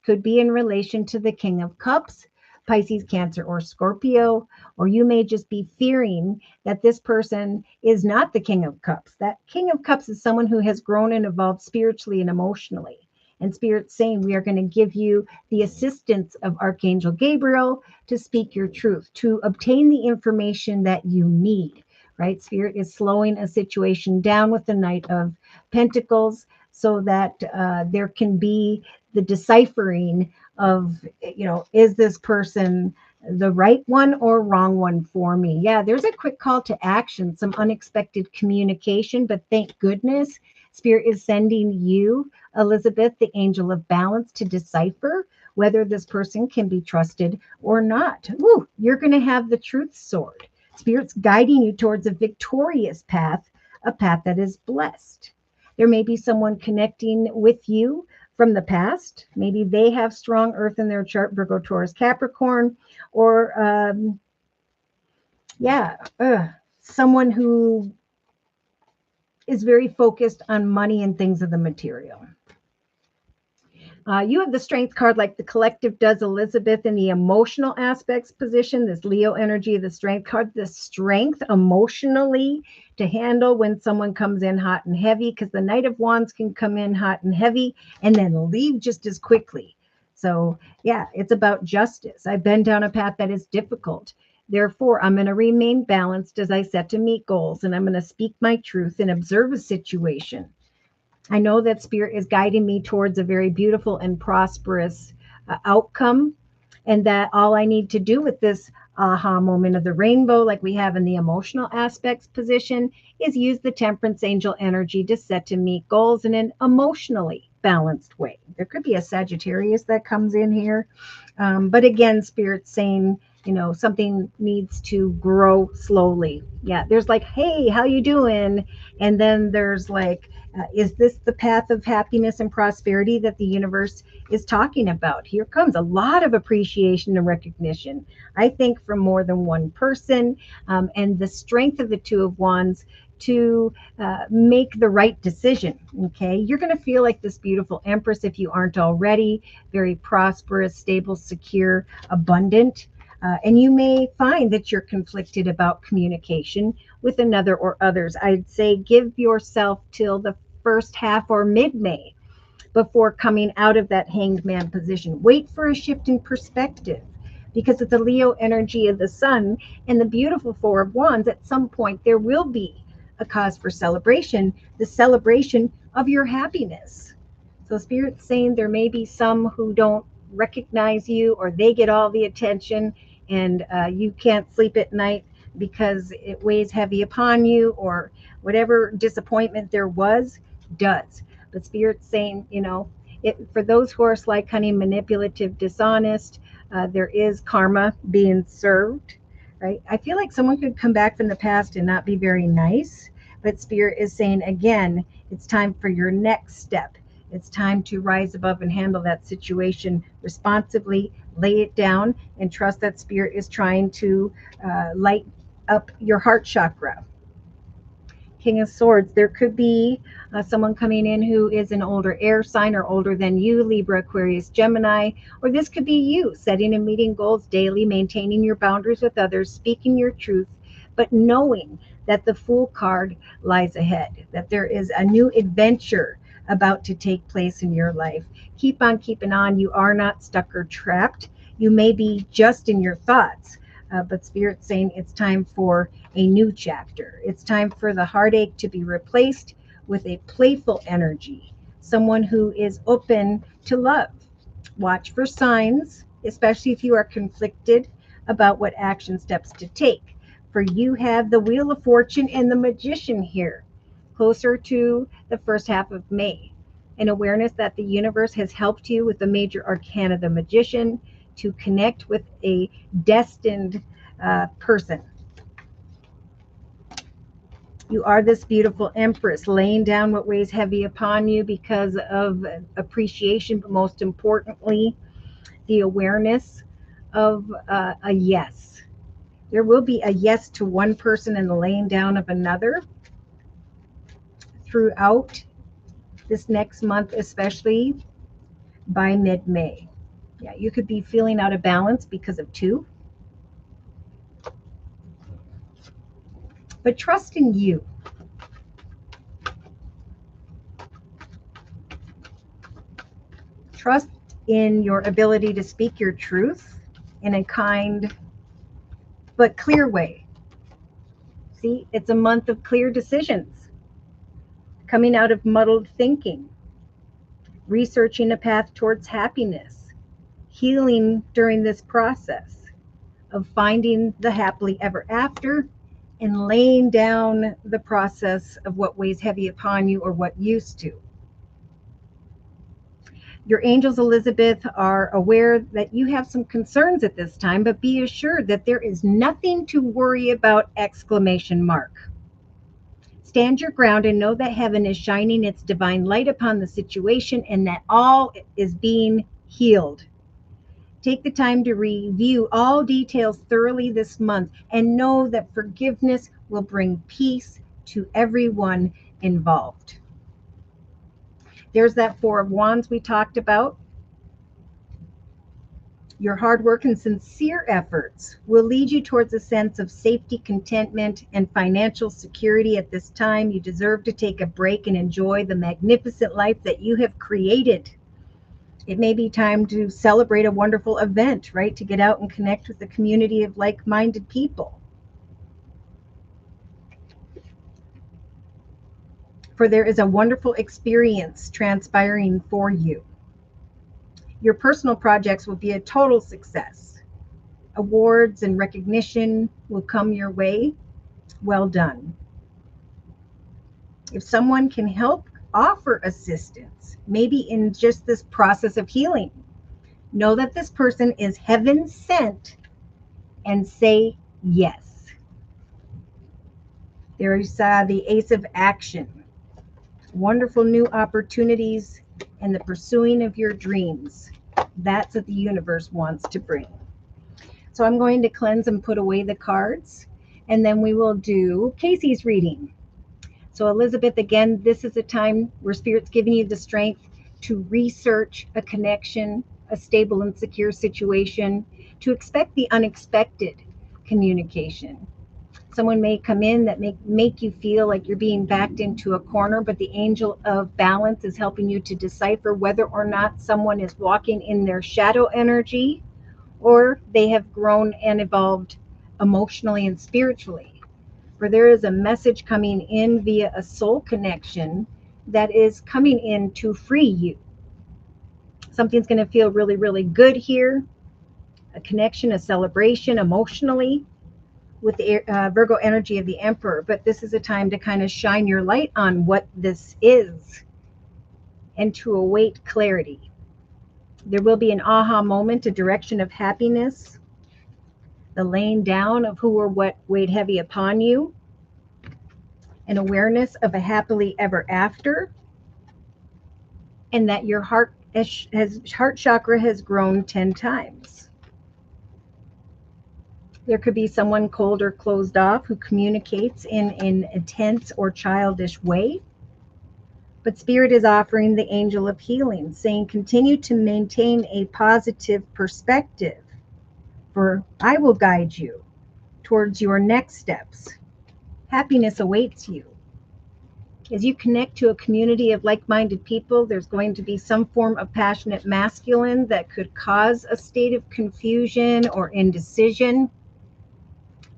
Could be in relation to the King of Cups, Pisces, Cancer, or Scorpio, or you may just be fearing that this person is not the King of Cups. That King of Cups is someone who has grown and evolved spiritually and emotionally. And Spirit's saying, we are going to give you the assistance of Archangel Gabriel to speak your truth, to obtain the information that you need, right? Spirit is slowing a situation down with the Knight of Pentacles so that there can be the deciphering of, is this person the right one or wrong one for me? Yeah, there's a quick call to action, some unexpected communication, but thank goodness Spirit is sending you, Elizabeth, the angel of balance, to decipher whether this person can be trusted or not. Woo, you're going to have the truth sword. Spirit's guiding you towards a victorious path, a path that is blessed. There may be someone connecting with you from the past. Maybe they have strong earth in their chart, Virgo, Taurus, Capricorn, or someone who is very focused on money and things of the material. You have the Strength card like the collective does, Elizabeth, in the emotional aspects position, this Leo energy of the Strength card, the strength emotionally to handle when someone comes in hot and heavy, because the Knight of Wands can come in hot and heavy and then leave just as quickly. So yeah, it's about justice. I've been down a path that is difficult. Therefore, I'm going to remain balanced as I set to meet goals, and I'm going to speak my truth and observe a situation. I know that Spirit is guiding me towards a very beautiful and prosperous outcome, and that all I need to do with this aha moment of the rainbow, like we have in the emotional aspects position, is use the Temperance angel energy to set to meet goals in an emotionally balanced way. There could be a Sagittarius that comes in here, but again, Spirit's saying, something needs to grow slowly. Yeah, there's like, hey, how you doing? And then there's like, is this the path of happiness and prosperity that the universe is talking about? Here comes a lot of appreciation and recognition, I think, from more than one person, and the strength of the Two of Wands to make the right decision. Okay, you're going to feel like this beautiful Empress if you aren't already, very prosperous, stable, secure, abundant. And you may find that you're conflicted about communication with another or others. I'd say give yourself till the first half or mid-May before coming out of that hanged man position. Wait for a shift in perspective, because of the Leo energy of the sun and the beautiful Four of Wands, at some point there will be a cause for celebration, the celebration of your happiness. So Spirit's saying there may be some who don't recognize you, or they get all the attention, and you can't sleep at night because it weighs heavy upon you, or whatever disappointment there was does. But Spirit's saying, for those who are sly, cunning, manipulative, dishonest, there is karma being served, right? I feel like someone could come back from the past and not be very nice, but Spirit is saying, again, it's time for your next step. It's time to rise above and handle that situation responsibly, lay it down, and trust that Spirit is trying to light up your heart chakra. King of Swords, there could be someone coming in who is an older air sign or older than you, Libra, Aquarius, Gemini, or this could be you setting and meeting goals daily, maintaining your boundaries with others, speaking your truth, but knowing that the Fool card lies ahead, that there is a new adventure about to take place in your life. Keep on keeping on. You are not stuck or trapped. You may be just in your thoughts, but Spirit's saying it's time for a new chapter. It's time for the heartache to be replaced with a playful energy, someone who is open to love. Watch for signs, especially if you are conflicted about what action steps to take. For you have the Wheel of Fortune and the Magician here. closer to the first half of May. An awareness that the universe has helped you with the major arcana, the magician, to connect with a destined person. You are this beautiful empress, laying down what weighs heavy upon you because of appreciation, but most importantly, the awareness of a yes. There will be a yes to one person and the laying down of another throughout this next month, especially by mid-May. Yeah, you could be feeling out of balance because of two. But trust in you. Trust in your ability to speak your truth in a kind but clear way. See, it's a month of clear decisions, coming out of muddled thinking, researching a path towards happiness, healing during this process of finding the happily ever after, and laying down the process of what weighs heavy upon you or what used to. Your angels, Elizabeth, are aware that you have some concerns at this time, but be assured that there is nothing to worry about! Stand your ground and know that heaven is shining its divine light upon the situation and that all is being healed. Take the time to review all details thoroughly this month and know that forgiveness will bring peace to everyone involved. There's that Four of Wands we talked about. Your hard work and sincere efforts will lead you towards a sense of safety, contentment, and financial security at this time. You deserve to take a break and enjoy the magnificent life that you have created. It may be time to celebrate a wonderful event, right? To get out and connect with a community of like-minded people. For there is a wonderful experience transpiring for you. Your personal projects will be a total success. Awards and recognition will come your way. Well done. If someone can help offer assistance, maybe in just this process of healing, know that this person is heaven sent and say yes. There's the Ace of Action. Wonderful new opportunities and the pursuing of your dreams. That's what the universe wants to bring. So I'm going to cleanse and put away the cards, and then we will do Casey's reading. So Elizabeth, again, this is a time where Spirit's giving you the strength to research a connection, a stable and secure situation, to expect the unexpected communication. Someone may come in that make you feel like you're being backed into a corner, but the angel of balance is helping you to decipher whether or not someone is walking in their shadow energy or they have grown and evolved emotionally and spiritually. For there is a message coming in via a soul connection that is coming in to free you. Something's going to feel really, really good here. A connection, a celebration emotionally with the Virgo energy of the Emperor. But this is a time to kind of shine your light on what this is and to await clarity. There will be an aha moment, a direction of happiness, the laying down of who or what weighed heavy upon you, an awareness of a happily ever after, and that your heart chakra has grown 10 times. There could be someone cold or closed off who communicates in an intense or childish way. But Spirit is offering the angel of healing, saying continue to maintain a positive perspective, for I will guide you towards your next steps. Happiness awaits you. As you connect to a community of like-minded people, there's going to be some form of passionate masculine that could cause a state of confusion or indecision.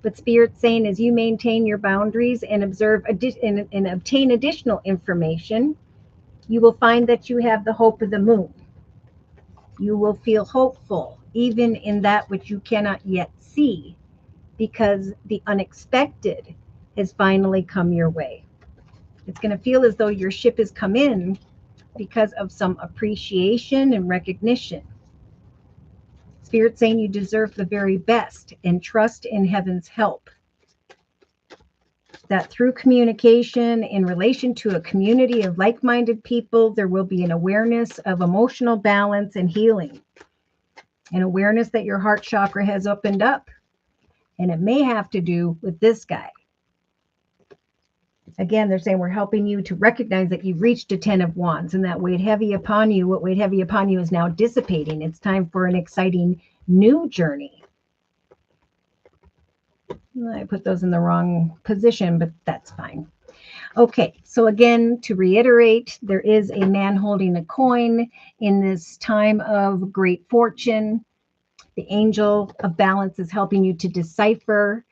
But Spirit's saying as you maintain your boundaries and observe and obtain additional information, you will find that you have the hope of the moon. You will feel hopeful even in that which you cannot yet see, because the unexpected has finally come your way. It's going to feel as though your ship has come in because of some appreciation and recognition. Spirit saying you deserve the very best and trust in heaven's help. That through communication in relation to a community of like-minded people, there will be an awareness of emotional balance and healing. An awareness that your heart chakra has opened up. And it may have to do with this guy. Again, they're saying we're helping you to recognize that you've reached a 10 of Wands and that weighed heavy upon you. What weighed heavy upon you is now dissipating. It's time for an exciting new journey. I put those in the wrong position, but that's fine. Okay, so again, to reiterate, there is a man holding a coin in this time of great fortune. The angel of balance is helping you to decipher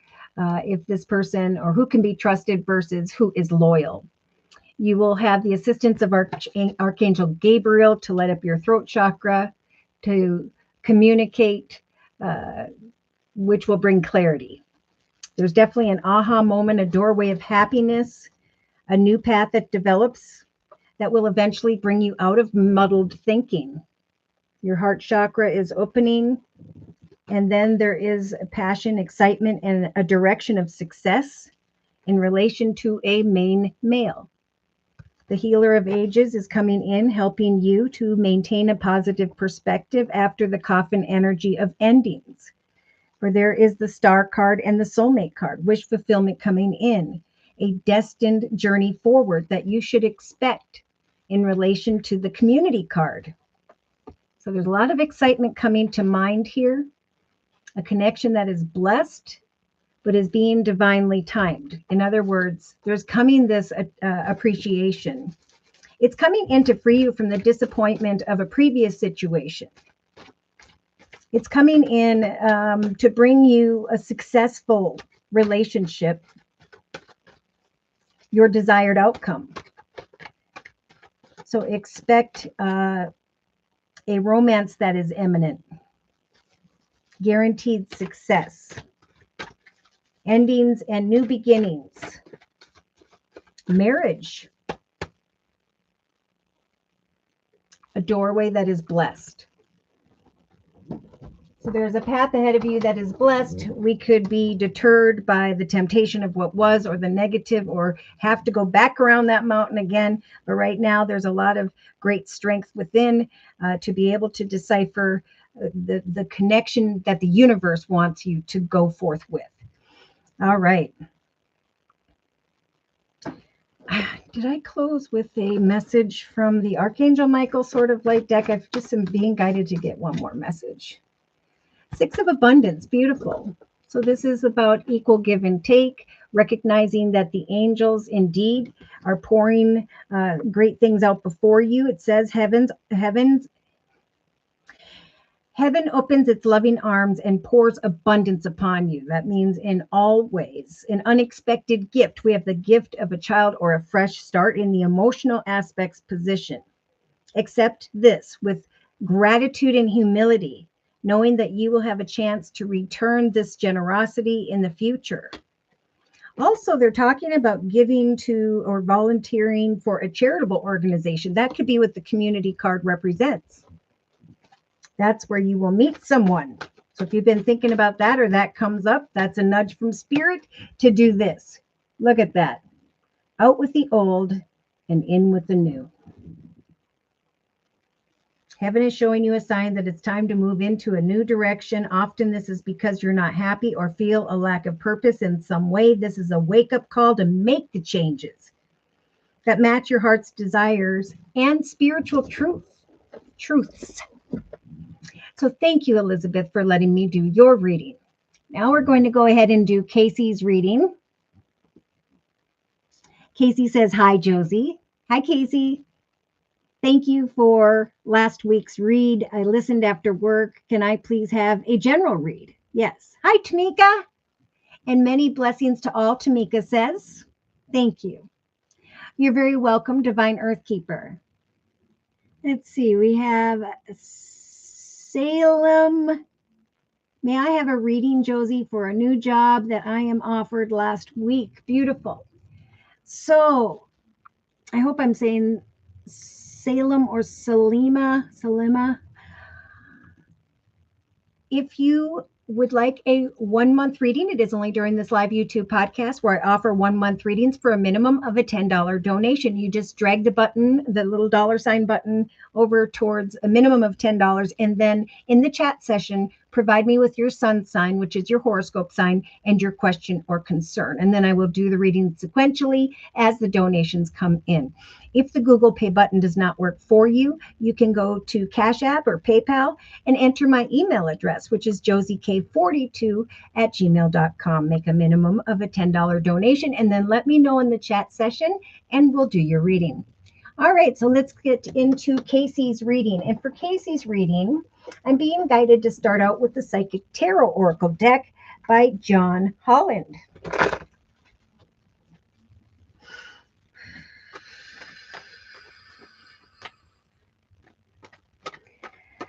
if this person or who can be trusted versus who is loyal. You will have the assistance of Archangel Gabriel to light up your throat chakra, to communicate, which will bring clarity. There's definitely an aha moment, a doorway of happiness, a new path that develops that will eventually bring you out of muddled thinking. Your heart chakra is opening, and then there is a passion, excitement, and a direction of success in relation to a main male. The healer of ages is coming in, helping you to maintain a positive perspective after the coffin energy of endings. For there is the star card and the soulmate card, wish fulfillment coming in, a destined journey forward that you should expect in relation to the community card. So there's a lot of excitement coming to mind here, a connection that is blessed, but is being divinely timed. In other words, there's coming this appreciation. It's coming in to free you from the disappointment of a previous situation. It's coming in to bring you a successful relationship, your desired outcome. So expect a romance that is imminent, guaranteed success, endings and new beginnings, marriage, a doorway that is blessed. So there's a path ahead of you that is blessed. We could be deterred by the temptation of what was or the negative, or have to go back around that mountain again. But right now, there's a lot of great strength within to be able to decipher the connection that the universe wants you to go forth with. All right. Did I close with a message from the Archangel Michael sort of light deck? I've just am being guided to get one more message. Six of Abundance, beautiful. So this is about equal give and take, recognizing that the angels indeed are pouring great things out before you. It says heaven opens its loving arms and pours abundance upon you. That means in all ways, an unexpected gift. We have the gift of a child or a fresh start in the emotional aspects position. Accept this with gratitude and humility, knowing that you will have a chance to return this generosity in the future. Also, they're talking about giving to or volunteering for a charitable organization. That could be what the community card represents. That's where you will meet someone. So if you've been thinking about that or that comes up, that's a nudge from spirit to do this. Look at that. Out with the old and in with the new. Heaven is showing you a sign that it's time to move into a new direction. Often this is because you're not happy or feel a lack of purpose in some way. This is a wake-up call to make the changes that match your heart's desires and spiritual truths. So thank you, Elizabeth, for letting me do your reading. Now we're going to go ahead and do Casey's reading. Casey says, hi, Josie. Hi, Casey. Thank you for last week's read. I listened after work. Can I please have a general read? Yes. Hi, Tamika. And many blessings to all, Tamika says. Thank you. You're very welcome, Divine Earth Keeper. Let's see. We have Salem. May I have a reading, Josie, for a new job that I am offered last week? Beautiful. So I hope I'm saying Salem or Salima. If you would like a 1 month reading, it is only during this live YouTube podcast where I offer 1 month readings for a minimum of a $10 donation. You just drag the button, the little $ button, over towards a minimum of $10. And then in the chat session, provide me with your sun sign, which is your horoscope sign, and your question or concern. And then I will do the reading sequentially as the donations come in. If the Google Pay button does not work for you, you can go to Cash App or PayPal and enter my email address, which is JosieK42@gmail.com. Make a minimum of a $10 donation and then let me know in the chat session and we'll do your reading. All right, so let's get into Casey's reading. And for Casey's reading, I'm being guided to start out with the Psychic Tarot Oracle deck by John Holland.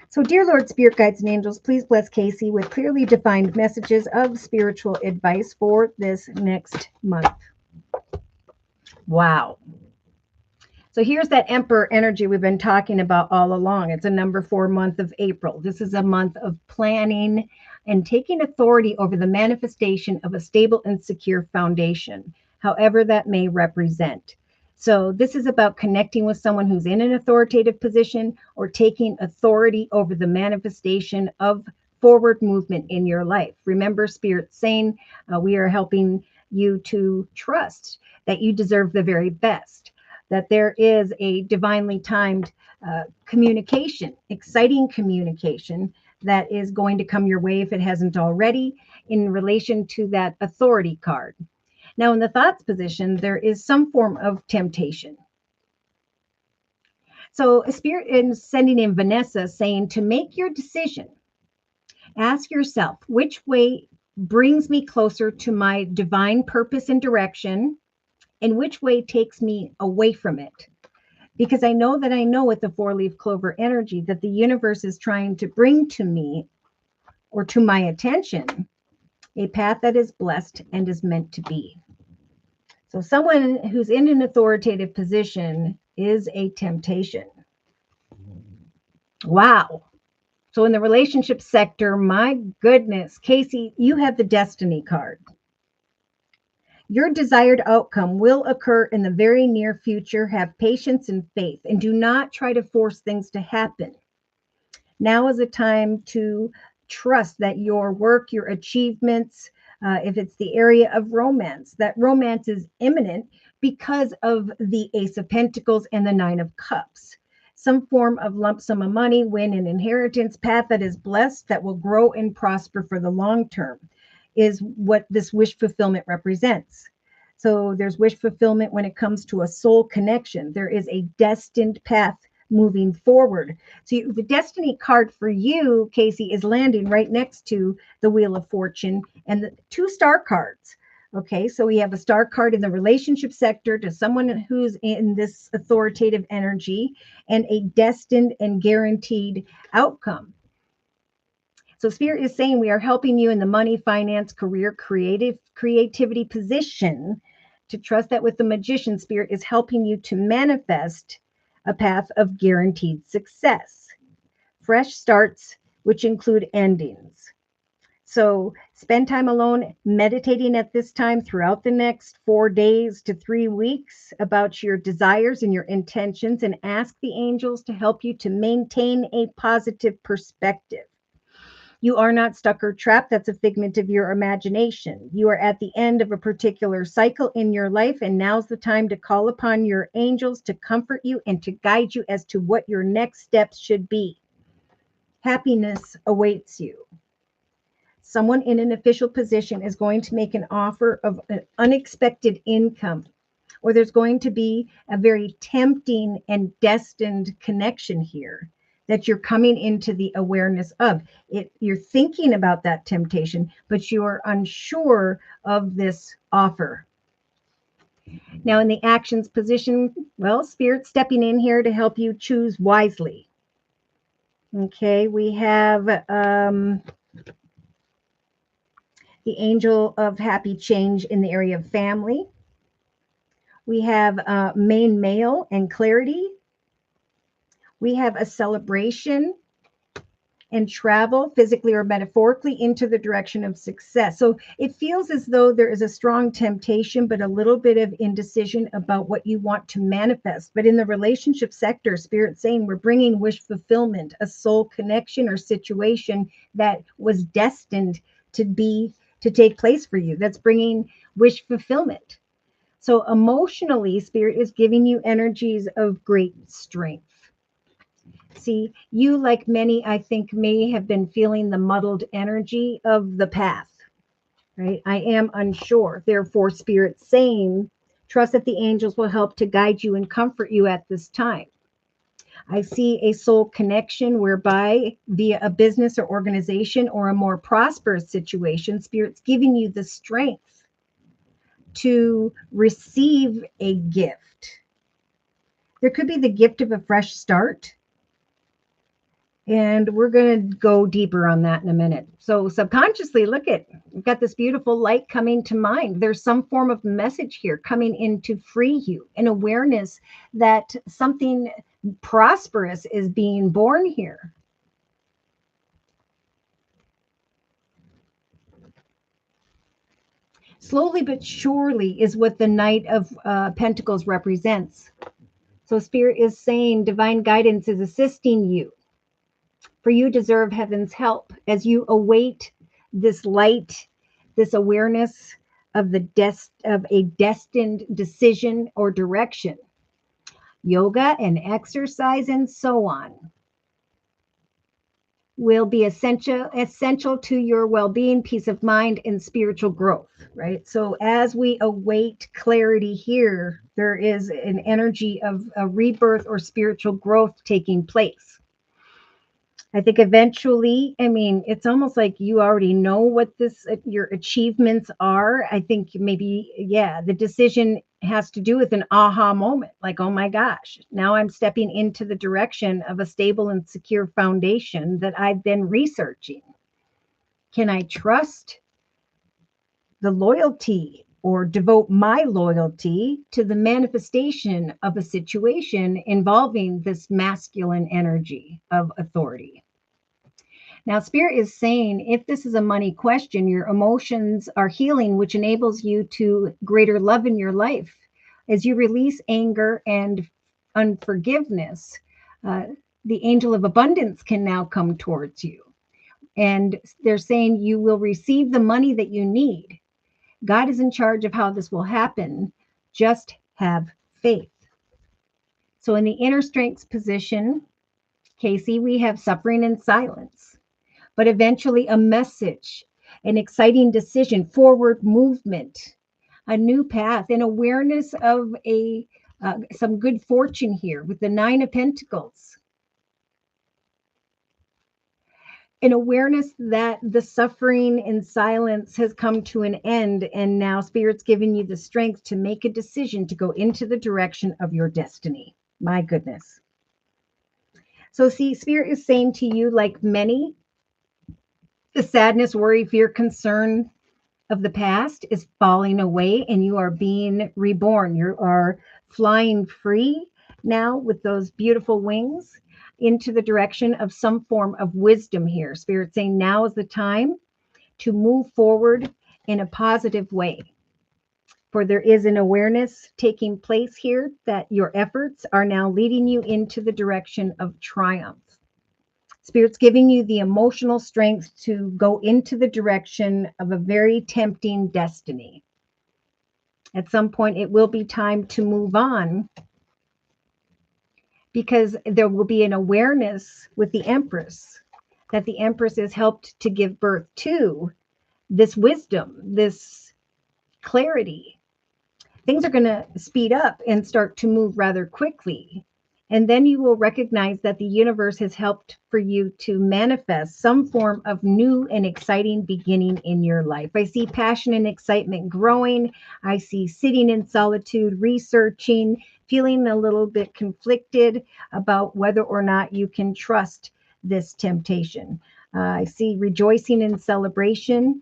So, dear Lord, Spirit Guides and Angels, please bless Casey with clearly defined messages of spiritual advice for this next month. Wow. So here's that Emperor energy we've been talking about all along. It's a number 4 month of April. This is a month of planning and taking authority over the manifestation of a stable and secure foundation, however that may represent. So this is about connecting with someone who's in an authoritative position or taking authority over the manifestation of forward movement in your life. Remember, Spirit saying we are helping you to trust that you deserve the very best, that there is a divinely timed communication, exciting communication that is going to come your way if it hasn't already in relation to that authority card. Now, in the thoughts position, there is some form of temptation. So a Spirit is sending in Vanessa saying to make your decision, ask yourself, which way brings me closer to my divine purpose and direction, and which way takes me away from it? Because I know with the 4-leaf clover energy that the universe is trying to bring to me or to my attention a path that is blessed and is meant to be. So someone who's in an authoritative position is a temptation. Wow. So in the relationship sector, my goodness, Casey, you have the Destiny card. Your desired outcome will occur in the very near future. Have patience and faith, and do not try to force things to happen. Now is a time to trust that your work, your achievements, if it's the area of romance, that romance is imminent because of the Ace of Pentacles and the Nine of Cups. Some form of lump sum of money, win, an inheritance path that is blessed, that will grow and prosper for the long term, is what this wish fulfillment represents. So there's wish fulfillment when it comes to a soul connection. There is a destined path moving forward. So the Destiny card for you, Casey, is landing right next to the Wheel of Fortune and the 2 star cards. Okay, so we have a star card in the relationship sector to someone who's in this authoritative energy, and a destined and guaranteed outcome. So Spirit is saying we are helping you in the money, finance, career, creativity position to trust that with the Magician, Spirit is helping you to manifest a path of guaranteed success. Fresh starts, which include endings. So spend time alone meditating at this time throughout the next 4 days to 3 weeks about your desires and your intentions, and ask the angels to help you to maintain a positive perspective. You are not stuck or trapped. That's a figment of your imagination. You are at the end of a particular cycle in your life, and now's the time to call upon your angels to comfort you and to guide you as to what your next steps should be. Happiness awaits you. Someone in an official position is going to make an offer of an unexpected income, or there's going to be a very tempting and destined connection here that you're coming into the awareness of. You're thinking about that temptation, but you're unsure of this offer. Now, in the actions position, well, Spirit stepping in here to help you choose wisely. Okay, we have the Angel of Happy Change in the area of family. We have main male and clarity. We have a celebration and travel, physically or metaphorically, into the direction of success. So it feels as though there is a strong temptation, but a little bit of indecision about what you want to manifest. But in the relationship sector, Spirit's saying we're bringing wish fulfillment, a soul connection or situation that was destined to take place for you. That's bringing wish fulfillment. So emotionally, Spirit is giving you energies of great strength. See, you, like many, I think, may have been feeling the muddled energy of the path, right? I am unsure. Therefore, Spirit saying, trust that the angels will help to guide you and comfort you at this time. I see a soul connection whereby, via a business or organization or a more prosperous situation, Spirit's giving you the strength to receive a gift. There could be the gift of a fresh start. And we're going to go deeper on that in a minute. So subconsciously, look at, we've got this beautiful light coming to mind. There's some form of message here coming in to free you, an awareness that something prosperous is being born here. Slowly but surely is what the Knight of Pentacles represents. So Spirit is saying divine guidance is assisting you. For you deserve heaven's help as you await this light, this awareness of a destined decision or direction. Yoga and exercise and so on will be essential to your well-being, peace of mind, and spiritual growth, right? So as we await clarity here, there is an energy of a rebirth or spiritual growth taking place. I think eventually, I mean, it's almost like you already know what your achievements are. I think maybe, yeah, the decision has to do with an aha moment. Like, oh my gosh, now I'm stepping into the direction of a stable and secure foundation that I've been researching. Can I trust the loyalty or devote my loyalty to the manifestation of a situation involving this masculine energy of authority? Now, Spirit is saying if this is a money question, your emotions are healing, which enables you to greater love in your life. As you release anger and unforgiveness, the angel of abundance can now come towards you. And they're saying you will receive the money that you need. God is in charge of how this will happen. Just have faith. So in the inner strength position, Casey, we have suffering and silence, but eventually a message, an exciting decision, forward movement, a new path, an awareness of some good fortune here with the Nine of Pentacles. An awareness that the suffering and silence has come to an end, and now Spirit's given you the strength to make a decision to go into the direction of your destiny. My goodness. So see, Spirit is saying to you, like many, the sadness, worry, fear, concern of the past is falling away and you are being reborn. You are flying free now with those beautiful wings into the direction of some form of wisdom here. Spirit saying now is the time to move forward in a positive way. For there is an awareness taking place here that your efforts are now leading you into the direction of triumph. Spirit's giving you the emotional strength to go into the direction of a very tempting destiny. At some point, it will be time to move on because there will be an awareness with the Empress that the Empress has helped to give birth to this wisdom, this clarity. Things are going to speed up and start to move rather quickly. And then you will recognize that the universe has helped for you to manifest some form of new and exciting beginning in your life. I see passion and excitement growing. I see sitting in solitude, researching, feeling a little bit conflicted about whether or not you can trust this temptation. I see rejoicing in celebration,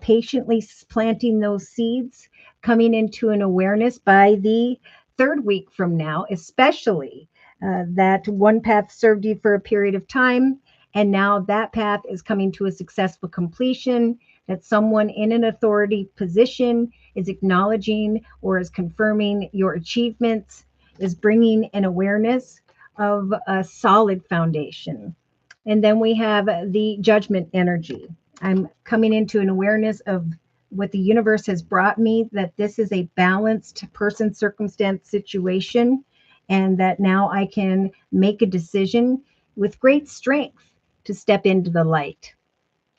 patiently planting those seeds coming into an awareness by the third week from now, especially that one path served you for a period of time, and now that path is coming to a successful completion, that someone in an authority position is acknowledging or is confirming your achievements, is bringing an awareness of a solid foundation. And then we have the judgment energy. I'm coming into an awareness of what the universe has brought me, that this is a balanced person, circumstance, situation, and that now I can make a decision with great strength to step into the light.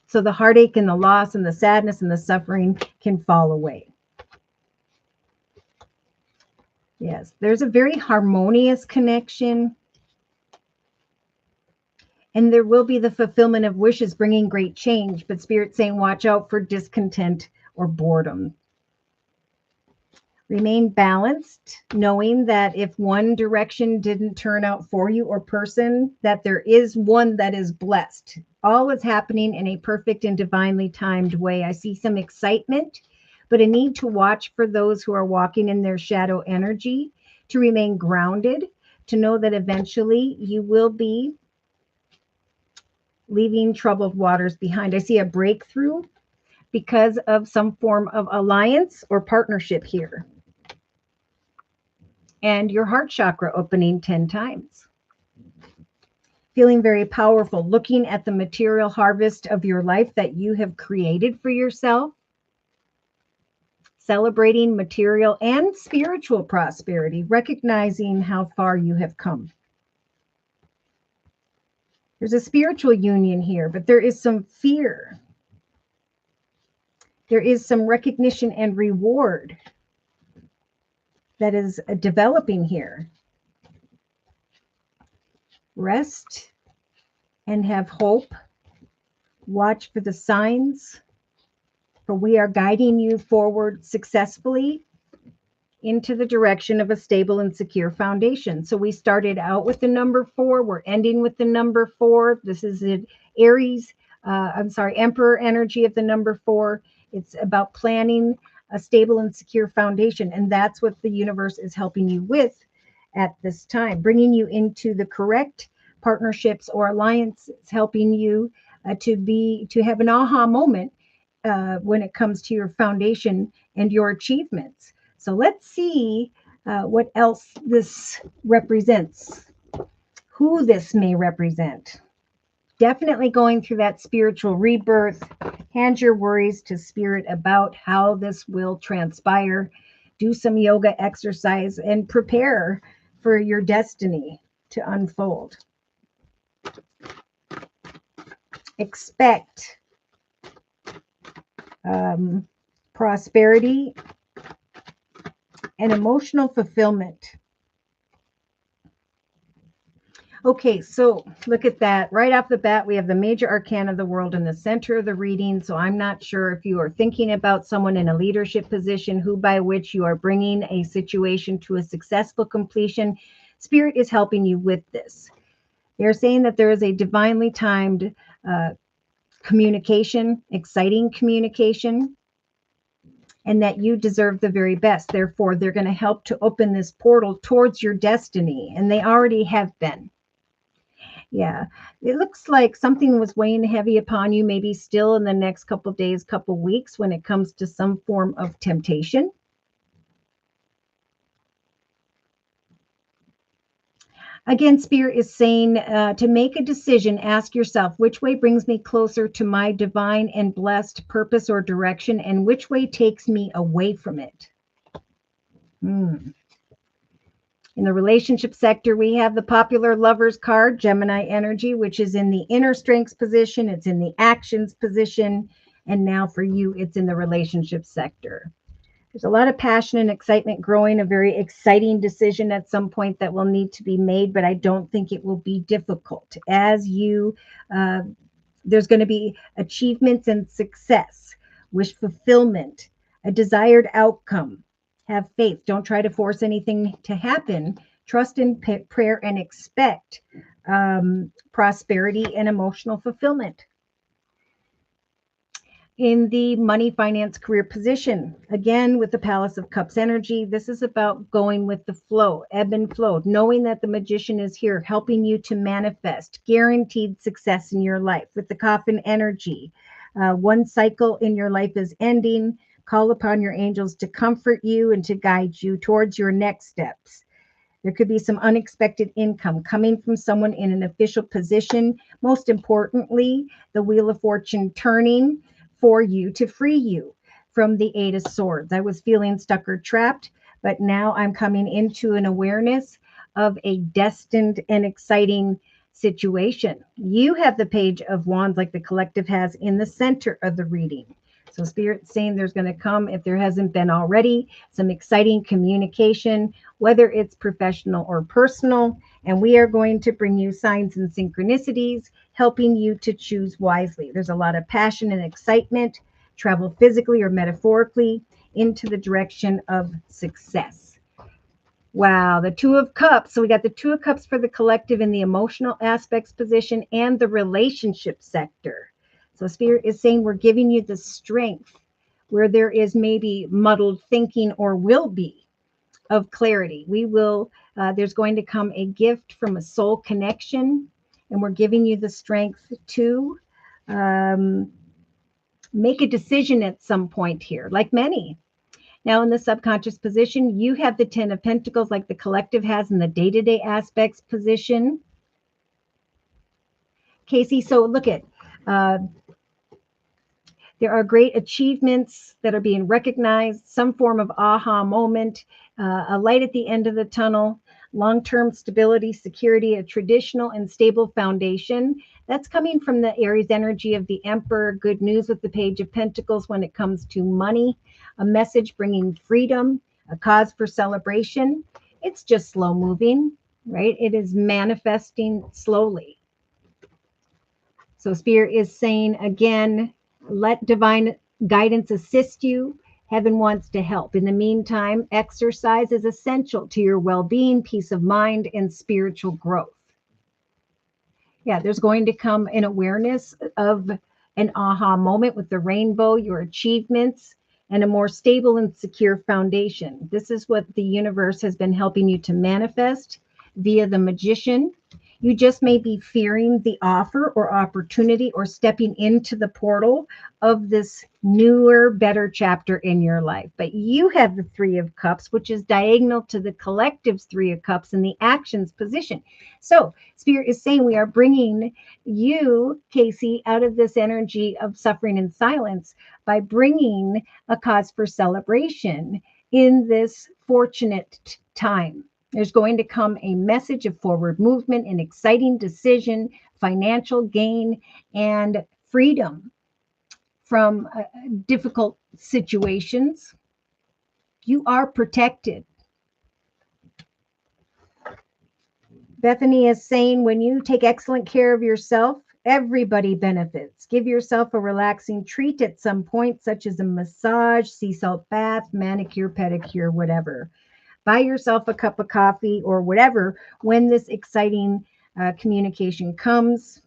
So the heartache and the loss and the sadness and the suffering can fall away. Yes, there's a very harmonious connection. And there will be the fulfillment of wishes, bringing great change, but Spirit saying, watch out for discontent or boredom. Remain balanced, knowing that if one direction didn't turn out for you or person, that there is one that is blessed. All is happening in a perfect and divinely timed way. I see some excitement, but a need to watch for those who are walking in their shadow energy, to remain grounded, to know that eventually you will be leaving troubled waters behind. I see a breakthrough because of some form of alliance or partnership here. And your heart chakra opening 10 times. Feeling very powerful, looking at the material harvest of your life that you have created for yourself. Celebrating material and spiritual prosperity, recognizing how far you have come. There's a spiritual union here, but there is some fear. There is some recognition and reward that is developing here. Rest and have hope. Watch for the signs, for we are guiding you forward successfully into the direction of a stable and secure foundation. So we started out with the number 4. We're ending with the number 4. This is an Emperor energy of the number 4. It's about planning a stable and secure foundation. And that's what the universe is helping you with at this time, bringing you into the correct partnerships or alliances, helping you to have an aha moment when it comes to your foundation and your achievements. So let's see what else this represents, who this may represent. Definitely going through that spiritual rebirth. Hand your worries to Spirit about how this will transpire. Do some yoga exercise and prepare for your destiny to unfold. Expect prosperity and emotional fulfillment. Okay, so look at that. Right off the bat, we have the major arcana of the world in the center of the reading. So I'm not sure if you are thinking about someone in a leadership position who by which you are bringing a situation to a successful completion. Spirit is helping you with this. They're saying that there is a divinely timed communication, exciting communication, and that you deserve the very best. Therefore, they're going to help to open this portal towards your destiny, and they already have been. Yeah, it looks like something was weighing heavy upon you, maybe still in the next couple of days, couple of weeks, when it comes to some form of temptation. Again, Spirit is saying to make a decision, ask yourself, which way brings me closer to my divine and blessed purpose or direction, and which way takes me away from it? In the relationship sector, we have the popular lovers card, Gemini energy, which is in the inner strengths position. It's in the actions position. And now for you, it's in the relationship sector. There's a lot of passion and excitement growing, a very exciting decision at some point that will need to be made, but I don't think it will be difficult. As you, there's going to be achievements and success, wish fulfillment, a desired outcome. Have faith. Don't try to force anything to happen. Trust in prayer and expect prosperity and emotional fulfillment. In the money, finance, career position, again, with the Palace of Cups energy, this is about going with the flow, ebb and flow, knowing that the magician is here, helping you to manifest guaranteed success in your life. With the coffin energy, one cycle in your life is ending. Call upon your angels to comfort you and to guide you towards your next steps. There could be some unexpected income coming from someone in an official position. Most importantly, the Wheel of Fortune turning for you to free you from the Eight of Swords. I was feeling stuck or trapped, but now I'm coming into an awareness of a destined and exciting situation. You have the Page of Wands like the collective has in the center of the reading. So Spirit's saying there's going to come, if there hasn't been already, some exciting communication, whether it's professional or personal. And we are going to bring you signs and synchronicities, helping you to choose wisely. There's a lot of passion and excitement, travel physically or metaphorically into the direction of success. Wow, the Two of Cups. So we got the Two of Cups for the collective in the emotional aspects position and the relationship sector. So Spirit is saying we're giving you the strength where there is maybe muddled thinking or will be of clarity. There's going to come a gift from a soul connection, and we're giving you the strength to make a decision at some point here, like many. Now, in the subconscious position, you have the Ten of Pentacles like the collective has in the day-to-day aspects position. Casey, so look at, there are great achievements that are being recognized, some form of aha moment, a light at the end of the tunnel, long-term stability, security, a traditional and stable foundation. That's coming from the Aries energy of the Emperor. Good news with the Page of Pentacles when it comes to money, a message bringing freedom, a cause for celebration. It's just slow moving, right? It is manifesting slowly. So Spirit is saying again, let divine guidance assist you. Heaven wants to help. In the meantime, exercise is essential to your well-being, peace of mind, and spiritual growth. Yeah, there's going to come an awareness of an aha moment with the rainbow, your achievements, and a more stable and secure foundation. This is what the universe has been helping you to manifest via the magician. You just may be fearing the offer or opportunity or stepping into the portal of this newer, better chapter in your life. But you have the Three of Cups, which is diagonal to the collective's Three of Cups in the actions position. So Spirit is saying we are bringing you, Casey, out of this energy of suffering and silence by bringing a cause for celebration in this fortunate time. There's going to come a message of forward movement, an exciting decision, financial gain, and freedom from difficult situations. You are protected. Bethany is saying when you take excellent care of yourself, everybody benefits. Give yourself a relaxing treat at some point, such as a massage, sea salt bath, manicure, pedicure, whatever. Buy yourself a cup of coffee or whatever when this exciting communication comes.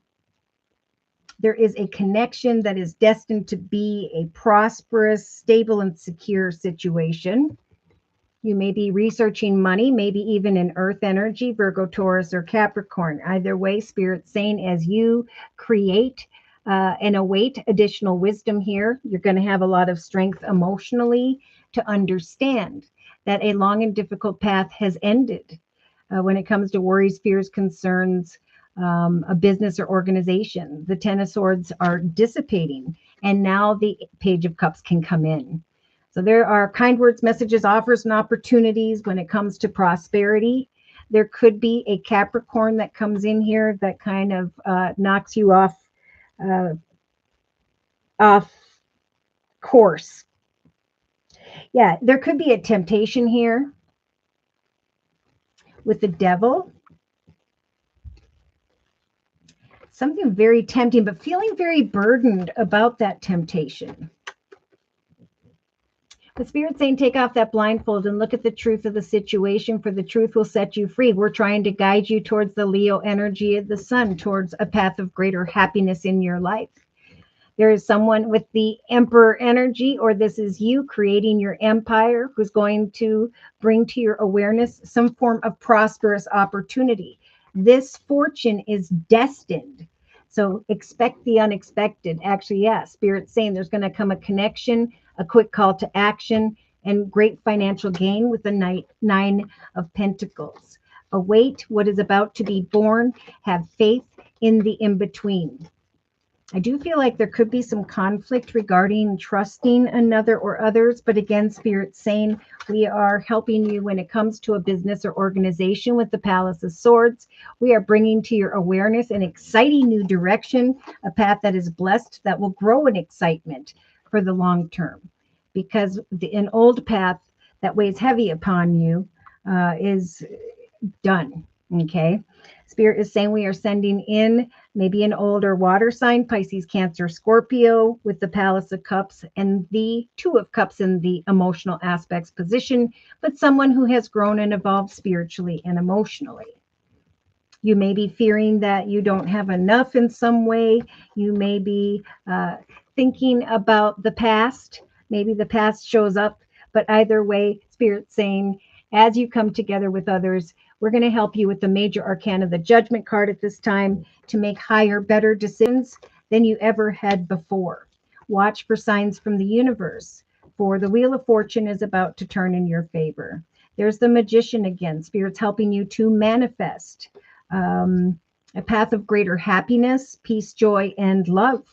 There is a connection that is destined to be a prosperous, stable, and secure situation. You may be researching money, maybe even in earth energy, Virgo, Taurus, or Capricorn. Either way, Spirit's saying as you create and await additional wisdom here, you're going to have a lot of strength emotionally to understand that a long and difficult path has ended when it comes to worries, fears, concerns, a business or organization. The Ten of Swords are dissipating, and now the Page of Cups can come in. So there are kind words, messages, offers, and opportunities when it comes to prosperity. There could be a Capricorn that comes in here that kind of knocks you off course. Yeah, there could be a temptation here with the Devil. Something very tempting, but feeling very burdened about that temptation. The Spirit's saying take off that blindfold and look at the truth of the situation, for the truth will set you free. We're trying to guide you towards the Leo energy of the sun, towards a path of greater happiness in your life. There is someone with the Emperor energy, or this is you creating your empire, who's going to bring to your awareness some form of prosperous opportunity. This fortune is destined. So expect the unexpected. Actually, yeah, Spirit's saying there's going to come a connection, a quick call to action, and great financial gain with the nine of pentacles. Await what is about to be born. Have faith in the in-between. I do feel like there could be some conflict regarding trusting another or others, but again, Spirit's saying we are helping you when it comes to a business or organization with the Palace of Swords. We are bringing to your awareness an exciting new direction, a path that is blessed, that will grow in excitement for the long term, because an old path that weighs heavy upon you is done. Okay. Spirit is saying we are sending in maybe an older water sign, Pisces, Cancer, Scorpio, with the Palace of Cups and the Two of Cups in the emotional aspects position, but someone who has grown and evolved spiritually and emotionally. You may be fearing that you don't have enough in some way. You may be thinking about the past. Maybe the past shows up, but either way, Spirit's saying, as you come together with others, we're going to help you with the major arcana, the Judgment card at this time, to make higher, better decisions than you ever had before. Watch for signs from the universe, for the Wheel of Fortune is about to turn in your favor. There's the Magician again. Spirit's helping you to manifest a path of greater happiness, peace, joy, and love.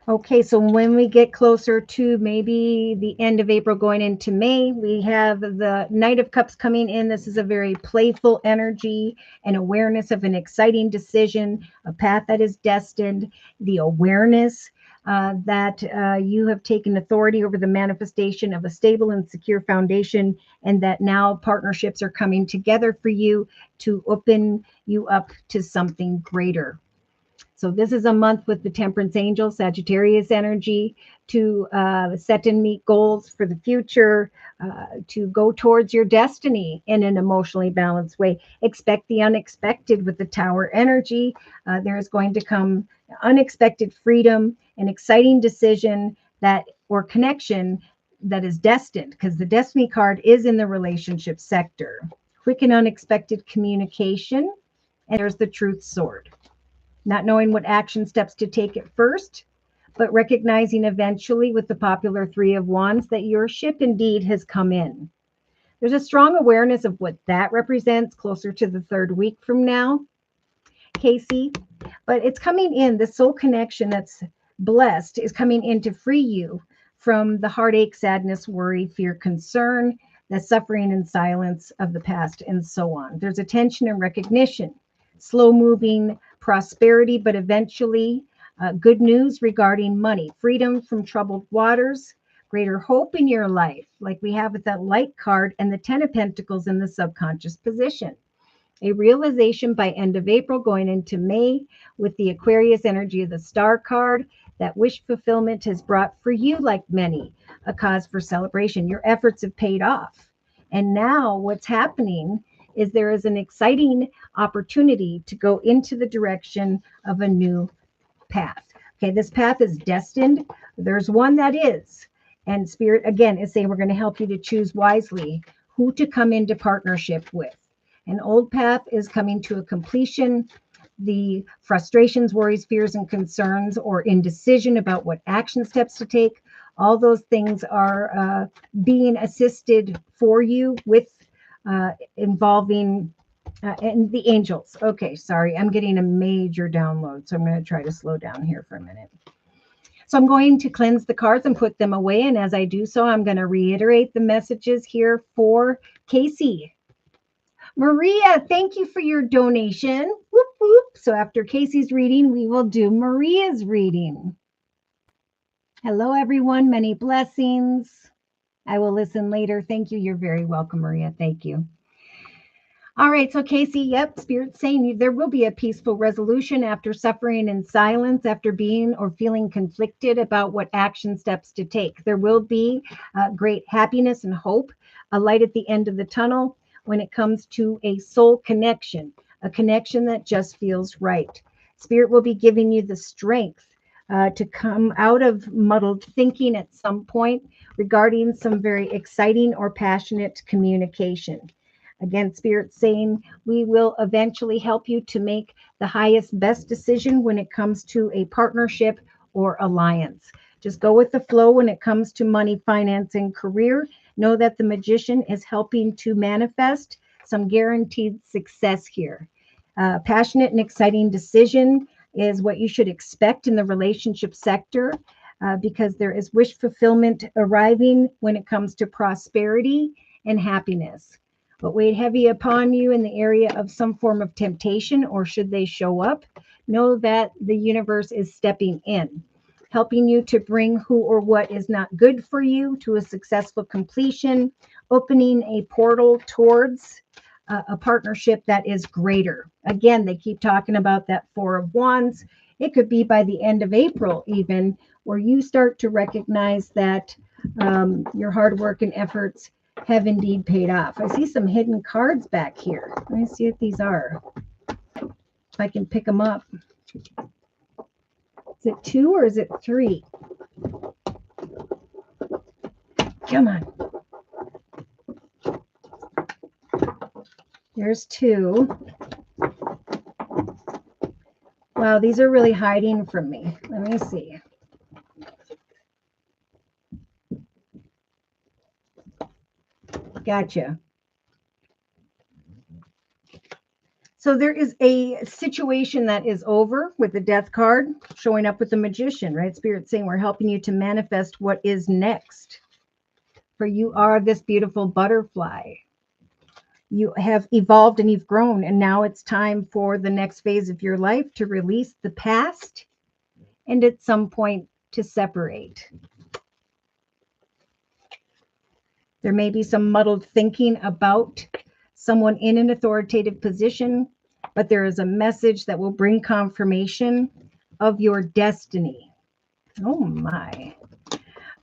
Okay, so when we get closer to maybe the end of April going into May, we have the Knight of Cups coming in. This is a very playful energy and awareness of an exciting decision, a path that is destined, the awareness that you have taken authority over the manifestation of a stable and secure foundation, and that now partnerships are coming together for you to open you up to something greater. So this is a month with the Temperance Angel, Sagittarius energy, to set and meet goals for the future, to go towards your destiny in an emotionally balanced way. Expect the unexpected with the Tower energy. There is going to come unexpected freedom, an exciting decision that or connection that is destined, because the Destiny card is in the relationship sector. Quick and unexpected communication, and there's the Truth sword. Not knowing what action steps to take at first, but recognizing eventually with the popular Three of Wands that your ship indeed has come in. There's a strong awareness of what that represents closer to the third week from now, Casey, but it's coming in. The soul connection that's blessed is coming in to free you from the heartache, sadness, worry, fear, concern, the suffering and silence of the past, and so on. There's attention and recognition, slow moving prosperity, but eventually good news regarding money, freedom from troubled waters, greater hope in your life, like we have with that Light card and the Ten of Pentacles in the subconscious position. A realization by end of April going into May with the Aquarius energy of the Star card that wish fulfillment has brought for you, like many, a cause for celebration. Your efforts have paid off. And now what's happening is there is an exciting opportunity to go into the direction of a new path. Okay, this path is destined. There's one that is. And Spirit, again, is saying we're going to help you to choose wisely who to come into partnership with. An old path is coming to a completion. The frustrations, worries, fears, and concerns, or indecision about what action steps to take, all those things are being assisted for you with involving and the angels. Okay, sorry, I'm getting a major download, so I'm going to try to slow down here for a minute. So I'm going to cleanse the cards and put them away, and as I do so, I'm going to reiterate the messages here for Casey. Maria, thank you for your donation. Whoop, whoop. So after Casey's reading, we will do Maria's reading. Hello, everyone. Many blessings. I will listen later. Thank you. You're very welcome, Maria. Thank you. All right. So Casey, yep, Spirit's saying there will be a peaceful resolution after suffering in silence, after being or feeling conflicted about what action steps to take. There will be great happiness and hope, a light at the end of the tunnel when it comes to a soul connection, a connection that just feels right. Spirit will be giving you the strength to come out of muddled thinking at some point regarding some very exciting or passionate communication. Again, Spirit saying we will eventually help you to make the highest, best decision when it comes to a partnership or alliance. Just go with the flow when it comes to money, finance, and career. Know that the Magician is helping to manifest some guaranteed success here. Passionate and exciting decision is what you should expect in the relationship sector because there is wish fulfillment arriving when it comes to prosperity and happiness. But weighed heavy upon you in the area of some form of temptation, or should they show up, know that the universe is stepping in, helping you to bring who or what is not good for you to a successful completion, opening a portal towards a partnership that is greater. Again, they keep talking about that Four of Wands. It could be by the end of April even, where you start to recognize that your hard work and efforts have indeed paid off. I see some hidden cards back here. Let me see what these are. If I can pick them up. Is it 2 or is it 3? Come on. There's 2. Wow, these are really hiding from me. Let me see. Gotcha. So there is a situation that is over with the Death card showing up with the Magician, right? Spirit saying we're helping you to manifest what is next. For you are this beautiful butterfly. You have evolved and you've grown, and now it's time for the next phase of your life to release the past and at some point to separate. There may be some muddled thinking about someone in an authoritative position, but there is a message that will bring confirmation of your destiny. Oh my.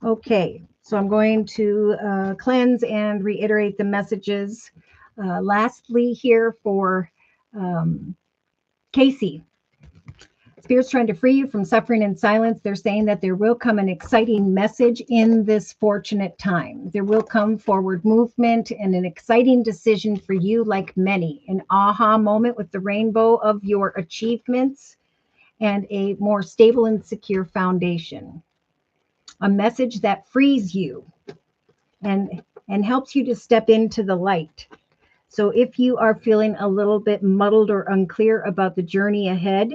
Okay, so I'm going to cleanse and reiterate the messages. Lastly, here for Casey. Spirit's trying to free you from suffering and silence. They're saying that there will come an exciting message in this fortunate time. There will come forward movement and an exciting decision for you, like many. An aha moment with the rainbow of your achievements and a more stable and secure foundation. A message that frees you and helps you to step into the light. So if you are feeling a little bit muddled or unclear about the journey ahead,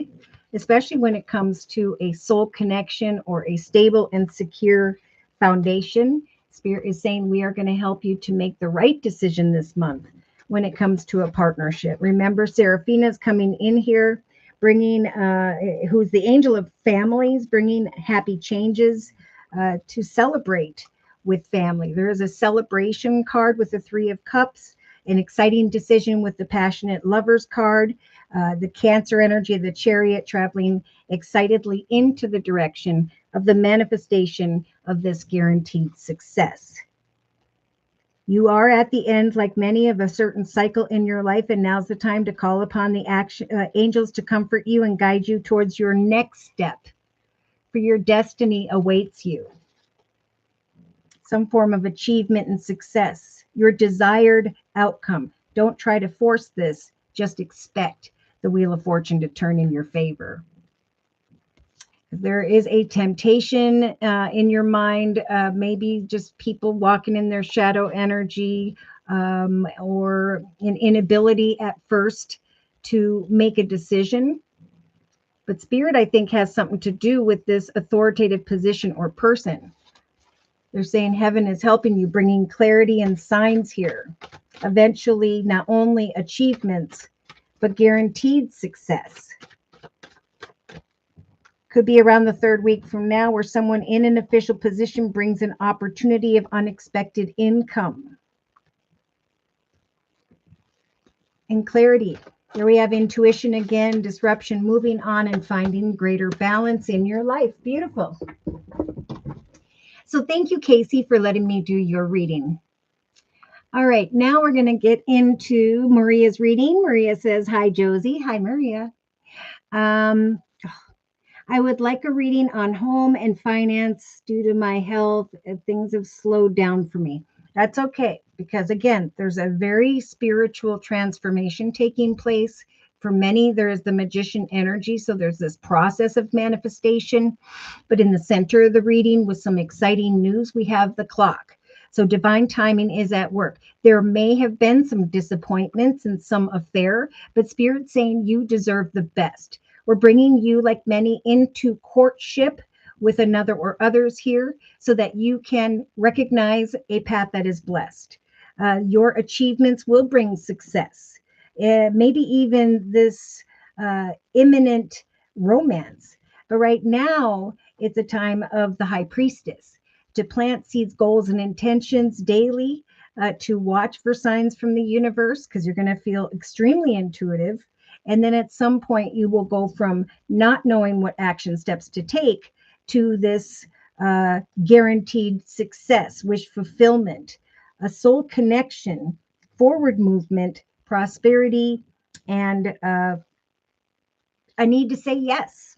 especially when it comes to a soul connection or a stable and secure foundation, Spirit is saying we are going to help you to make the right decision this month when it comes to a partnership. Remember, Seraphina's coming in here, bringing, who's the angel of families, bringing happy changes to celebrate with family. There is a celebration card with the 3 of Cups, an exciting decision with the passionate lovers card, the Cancer energy of the Chariot traveling excitedly into the direction of the manifestation of this guaranteed success. You are at the end, like many, of a certain cycle in your life, and now's the time to call upon the angels to comfort you and guide you towards your next step, for your destiny awaits you. Some form of achievement and success, your desired outcome. Don't try to force this, just expect the Wheel of Fortune to turn in your favor. There is a temptation in your mind, maybe just people walking in their shadow energy, or an inability at first to make a decision. But Spirit, I think, has something to do with this authoritative position or person. They're saying heaven is helping you, bringing clarity and signs here. Eventually, not only achievements, but guaranteed success. Could be around the 3rd week from now, where someone in an official position brings an opportunity of unexpected income. And clarity. Here we have intuition again, disruption, moving on and finding greater balance in your life. Beautiful. So thank you, Casey, for letting me do your reading. All right, now we're going to get into Maria's reading. Maria says, hi, Josie. Hi, Maria. Um, I would like a reading on home and finance due to my health. Things have slowed down for me. That's okay because, again, there's a very spiritual transformation taking place. For many, there is the magician energy. So there's this process of manifestation. But in the center of the reading, with some exciting news, we have the clock. So divine timing is at work. There may have been some disappointments in some affair, but Spirit's saying you deserve the best. We're bringing you, like many, into courtship with another or others here so that you can recognize a path that is blessed. Your achievements will bring success. Maybe even this imminent romance. But right now, it's a time of the high priestess to plant seeds, goals, and intentions daily, to watch for signs from the universe because you're going to feel extremely intuitive. And then at some point, you will go from not knowing what action steps to take to this guaranteed success, wish fulfillment, a soul connection, forward movement, prosperity, and a need to say yes.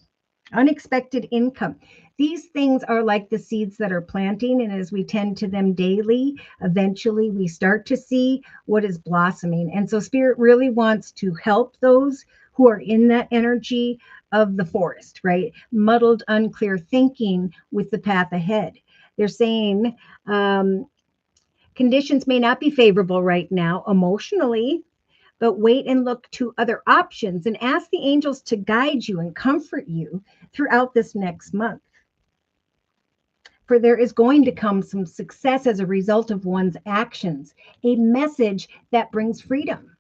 Unexpected income. These things are like the seeds that are planting, and as we tend to them daily, eventually we start to see what is blossoming. And so Spirit really wants to help those who are in that energy of the forest, right? Muddled, unclear thinking with the path ahead. They're saying conditions may not be favorable right now emotionally, but wait and look to other options and ask the angels to guide you and comfort you throughout this next month. For there is going to come some success as a result of one's actions, a message that brings freedom.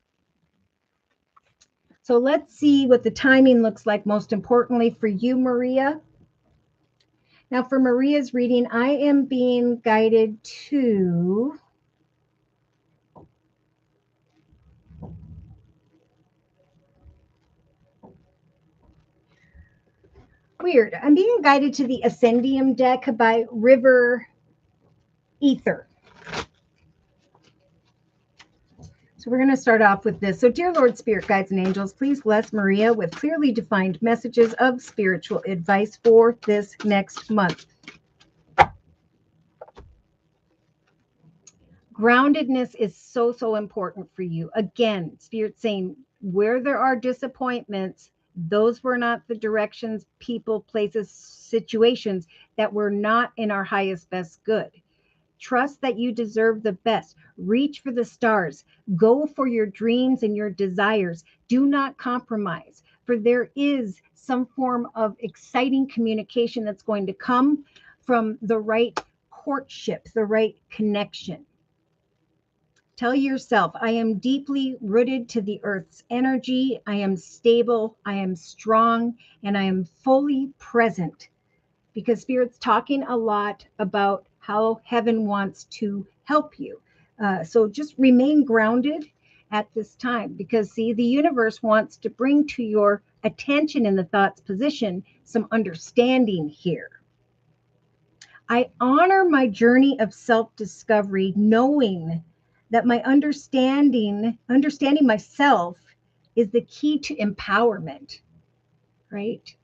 So let's see what the timing looks like, most importantly for you, Maria. Now, for Maria's reading, I am being guided to weird. I'm being guided to the Ascendium deck by River Ether. So we're going to start off with this. So, dear Lord, Spirit, Guides, and Angels, please bless Maria with clearly defined messages of spiritual advice for this next month. Groundedness is so, so important for you. Again, Spirit saying where there are disappointments, those were not the directions, people, places, situations that were not in our highest, best good. Trust that you deserve the best. Reach for the stars. Go for your dreams and your desires. Do not compromise, for there is some form of exciting communication that's going to come from the right courtship, the right connection. Tell yourself, I am deeply rooted to the earth's energy. I am stable. I am strong, and I am fully present, because Spirit's talking a lot about how heaven wants to help you. So just remain grounded at this time, because see, the universe wants to bring to your attention in the thoughts position some understanding here. I honor my journey of self-discovery, knowing that my understanding myself is the key to empowerment, right?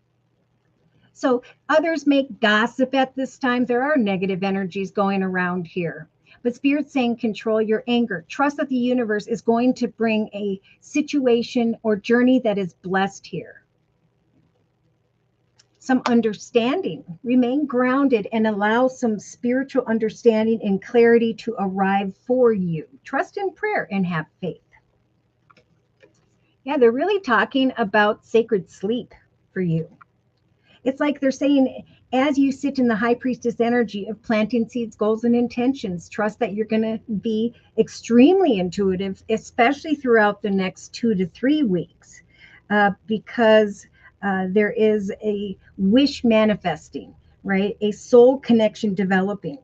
So others make gossip at this time. There are negative energies going around here. But Spirit's saying control your anger. Trust that the universe is going to bring a situation or journey that is blessed here. Some understanding. Remain grounded and allow some spiritual understanding and clarity to arrive for you. Trust in prayer and have faith. Yeah, they're really talking about sacred sleep for you. It's like they're saying, as you sit in the high priestess energy of planting seeds, goals, and intentions, trust that you're going to be extremely intuitive, especially throughout the next 2 to 3 weeks, because there is a wish manifesting, right? A soul connection developing.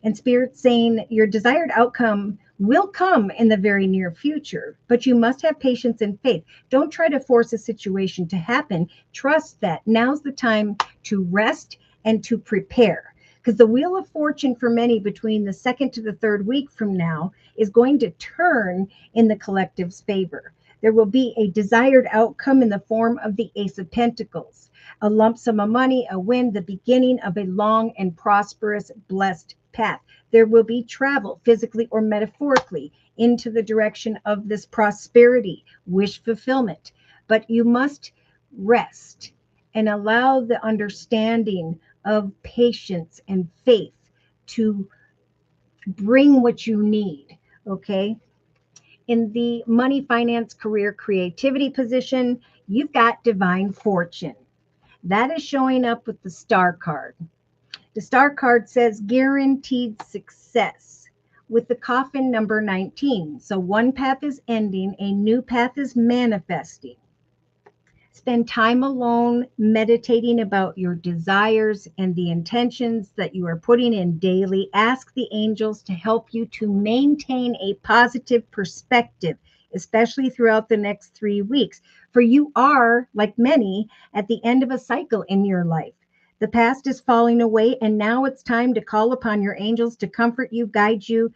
And Spirit saying your desired outcome will come in the very near future, but you must have patience and faith. Don't try to force a situation to happen. Trust that now's the time to rest and to prepare, because the wheel of fortune for many between the 2nd to the 3rd week from now is going to turn in the collective's favor. There will be a desired outcome in the form of the Ace of Pentacles, a lump sum of money, a win, the beginning of a long and prosperous, blessed path. There will be travel, physically or metaphorically, into the direction of this prosperity, wish fulfillment. But you must rest and allow the understanding of patience and faith to bring what you need. Okay. In the money, finance, career, creativity position, you've got divine fortune. That is showing up with the star card. The star card says guaranteed success with the coffin number 19. So one path is ending, a new path is manifesting. Spend time alone meditating about your desires and the intentions that you are putting in daily. Ask the angels to help you to maintain a positive perspective, especially throughout the next 3 weeks. For you are, like many, at the end of a cycle in your life. The past is falling away, and now it's time to call upon your angels to comfort you, guide you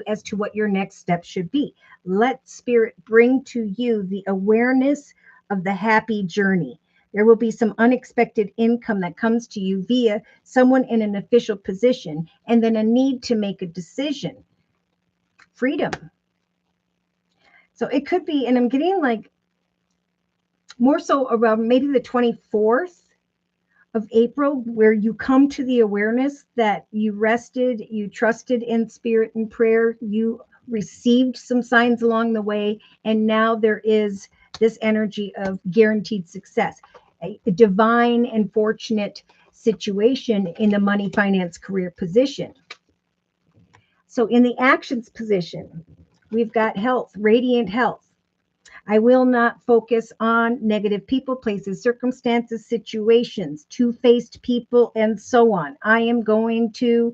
as to what your next step should be. Let Spirit bring to you the awareness of the happy journey. There will be some unexpected income that comes to you via someone in an official position, and then a need to make a decision. Freedom. So it could be, and I'm getting like more so around maybe the 24th of April, where you come to the awareness that you rested, you trusted in spirit and prayer, you received some signs along the way, and now there is this energy of guaranteed success, a divine and fortunate situation in the money, finance, career position. So in the actions position, we've got health, radiant health. I will not focus on negative people, places, circumstances, situations, two-faced people, and so on. I am going to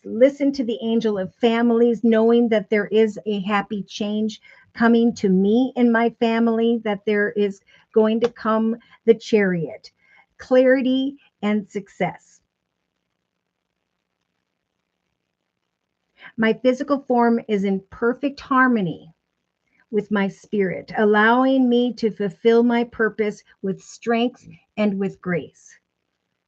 listen to the angel of families, knowing that there is a happy change coming to me in my family, that there is going to come the Chariot, clarity and success. My physical form is in perfect harmony with my spirit, allowing me to fulfill my purpose with strength and with grace.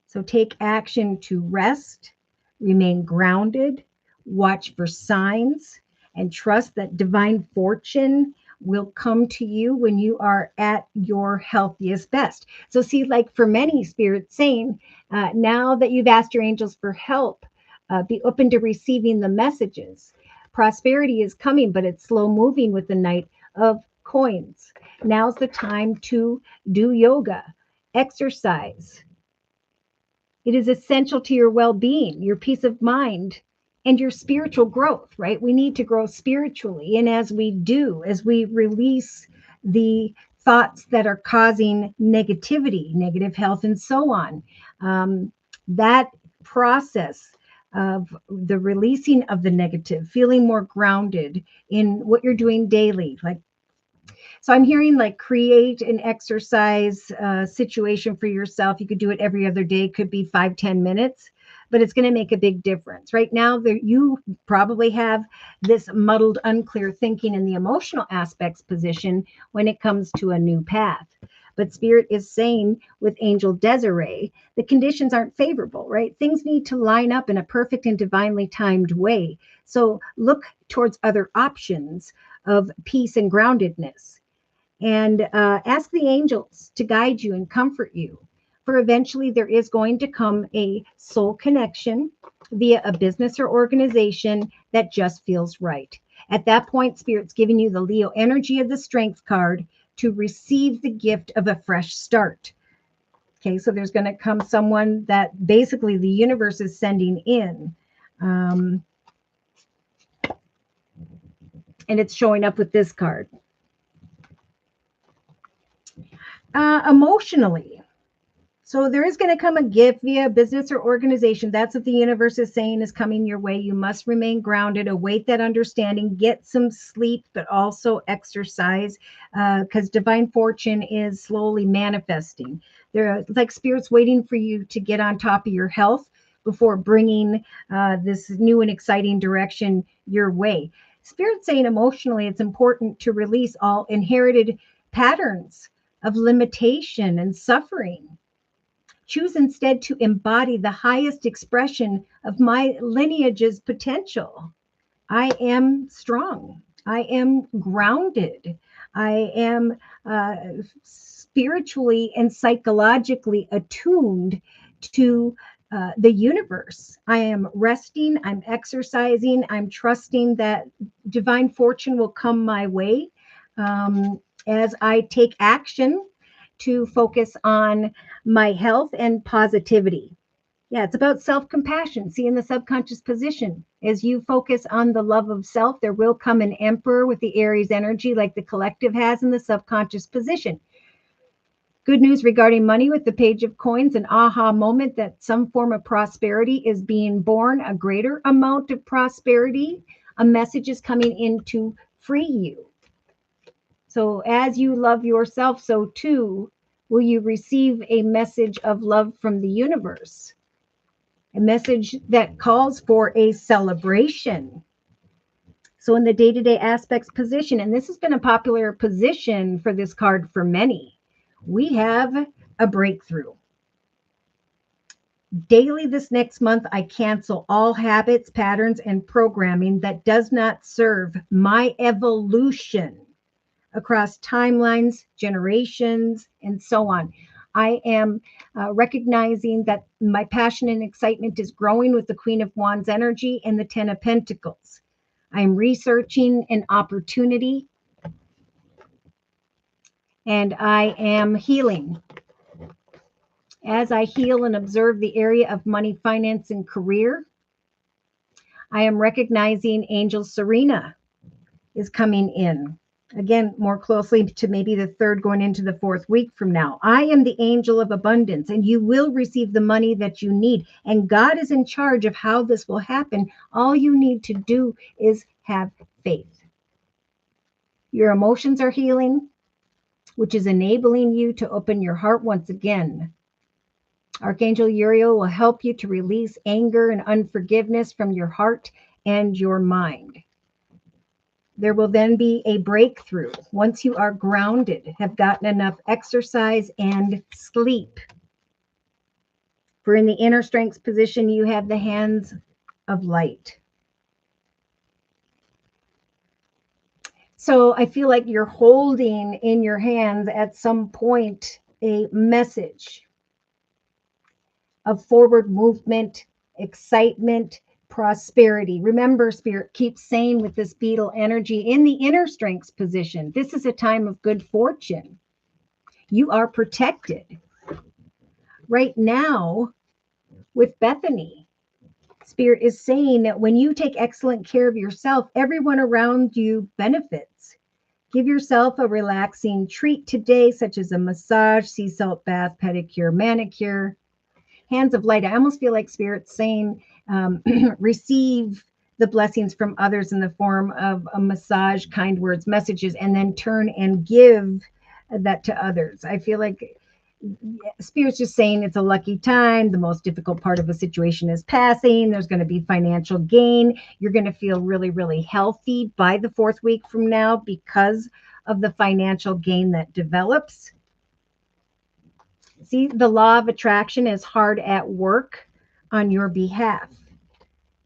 So take action to rest, remain grounded, watch for signs, and trust that divine fortune will come to you when you are at your healthiest best. So see, like for many, Spirit's saying, now that you've asked your angels for help, be open to receiving the messages. Prosperity is coming, but it's slow moving with the Knight of Coins. Now's the time to do yoga, exercise. It is essential to your well-being, your peace of mind, and your spiritual growth, right? We need to grow spiritually. And as we do, as we release the thoughts that are causing negativity, negative health, and so on, that process of the releasing of the negative, feeling more grounded in what you're doing daily. Like, so I'm hearing like create an exercise situation for yourself. You could do it every other day, could be 5-10 minutes, but it's going to make a big difference. Right now, you probably have this muddled, unclear thinking in the emotional aspects position when it comes to a new path. But Spirit is saying with Angel Desiree, the conditions aren't favorable, right? Things need to line up in a perfect and divinely timed way. So look towards other options of peace and groundedness. And ask the angels to guide you and comfort you. For eventually there is going to come a soul connection via a business or organization that just feels right. At that point, Spirit's giving you the Leo energy of the Strength card to receive the gift of a fresh start. Okay, so there's going to come someone that basically the universe is sending in. And it's showing up with this card. Emotionally. So there is going to come a gift via business or organization. That's what the universe is saying is coming your way. You must remain grounded, await that understanding, get some sleep, but also exercise, because divine fortune is slowly manifesting. There, like Spirit's waiting for you to get on top of your health before bringing this new and exciting direction your way. Spirit's saying emotionally, it's important to release all inherited patterns of limitation and suffering. Choose instead to embody the highest expression of my lineage's potential. I am strong. I am grounded. I am spiritually and psychologically attuned to the universe. I am resting. I'm exercising. I'm trusting that divine fortune will come my way as I take action to focus on my health and positivity. Yeah, it's about self-compassion. See, in the subconscious position, as you focus on the love of self, there will come an emperor with the Aries energy like the collective has in the subconscious position. Good news regarding money with the Page of Coins, an aha moment that some form of prosperity is being born, a greater amount of prosperity. A message is coming in to free you. So as you love yourself, so too will you receive a message of love from the universe. A message that calls for a celebration. So in the day-to-day aspects position, and this has been a popular position for this card for many, we have a breakthrough. Daily this next month, I cancel all habits, patterns, and programming that does not serve my evolution across timelines, generations, and so on. I am recognizing that my passion and excitement is growing with the Queen of Wands energy and the Ten of Pentacles. I'm researching an opportunity and I am healing. As I heal and observe the area of money, finance, and career, I am recognizing Angel Serena is coming in. Again, more closely to maybe the third going into the fourth week from now. I am the angel of abundance, and you will receive the money that you need. And God is in charge of how this will happen. All you need to do is have faith. Your emotions are healing, which is enabling you to open your heart once again. Archangel Uriel will help you to release anger and unforgiveness from your heart and your mind. There will then be a breakthrough once you are grounded, have gotten enough exercise and sleep. For in the inner strength position, you have the hands of light. So I feel like you're holding in your hands at some point a message of forward movement, excitement, prosperity. Remember, Spirit keeps saying with this beetle energy in the inner strengths position, this is a time of good fortune. You are protected. Right now, with Bethany, Spirit is saying that when you take excellent care of yourself, everyone around you benefits. Give yourself a relaxing treat today, such as a massage, sea salt bath, pedicure, manicure. Hands of light. I almost feel like Spirit's saying, receive the blessings from others in the form of a massage, kind words, messages, and then turn and give that to others. I feel like Spirit's just saying it's a lucky time. The most difficult part of a situation is passing. There's going to be financial gain. You're going to feel really, really healthy by the fourth week from now because of the financial gain that develops. See, the law of attraction is hard at work on your behalf.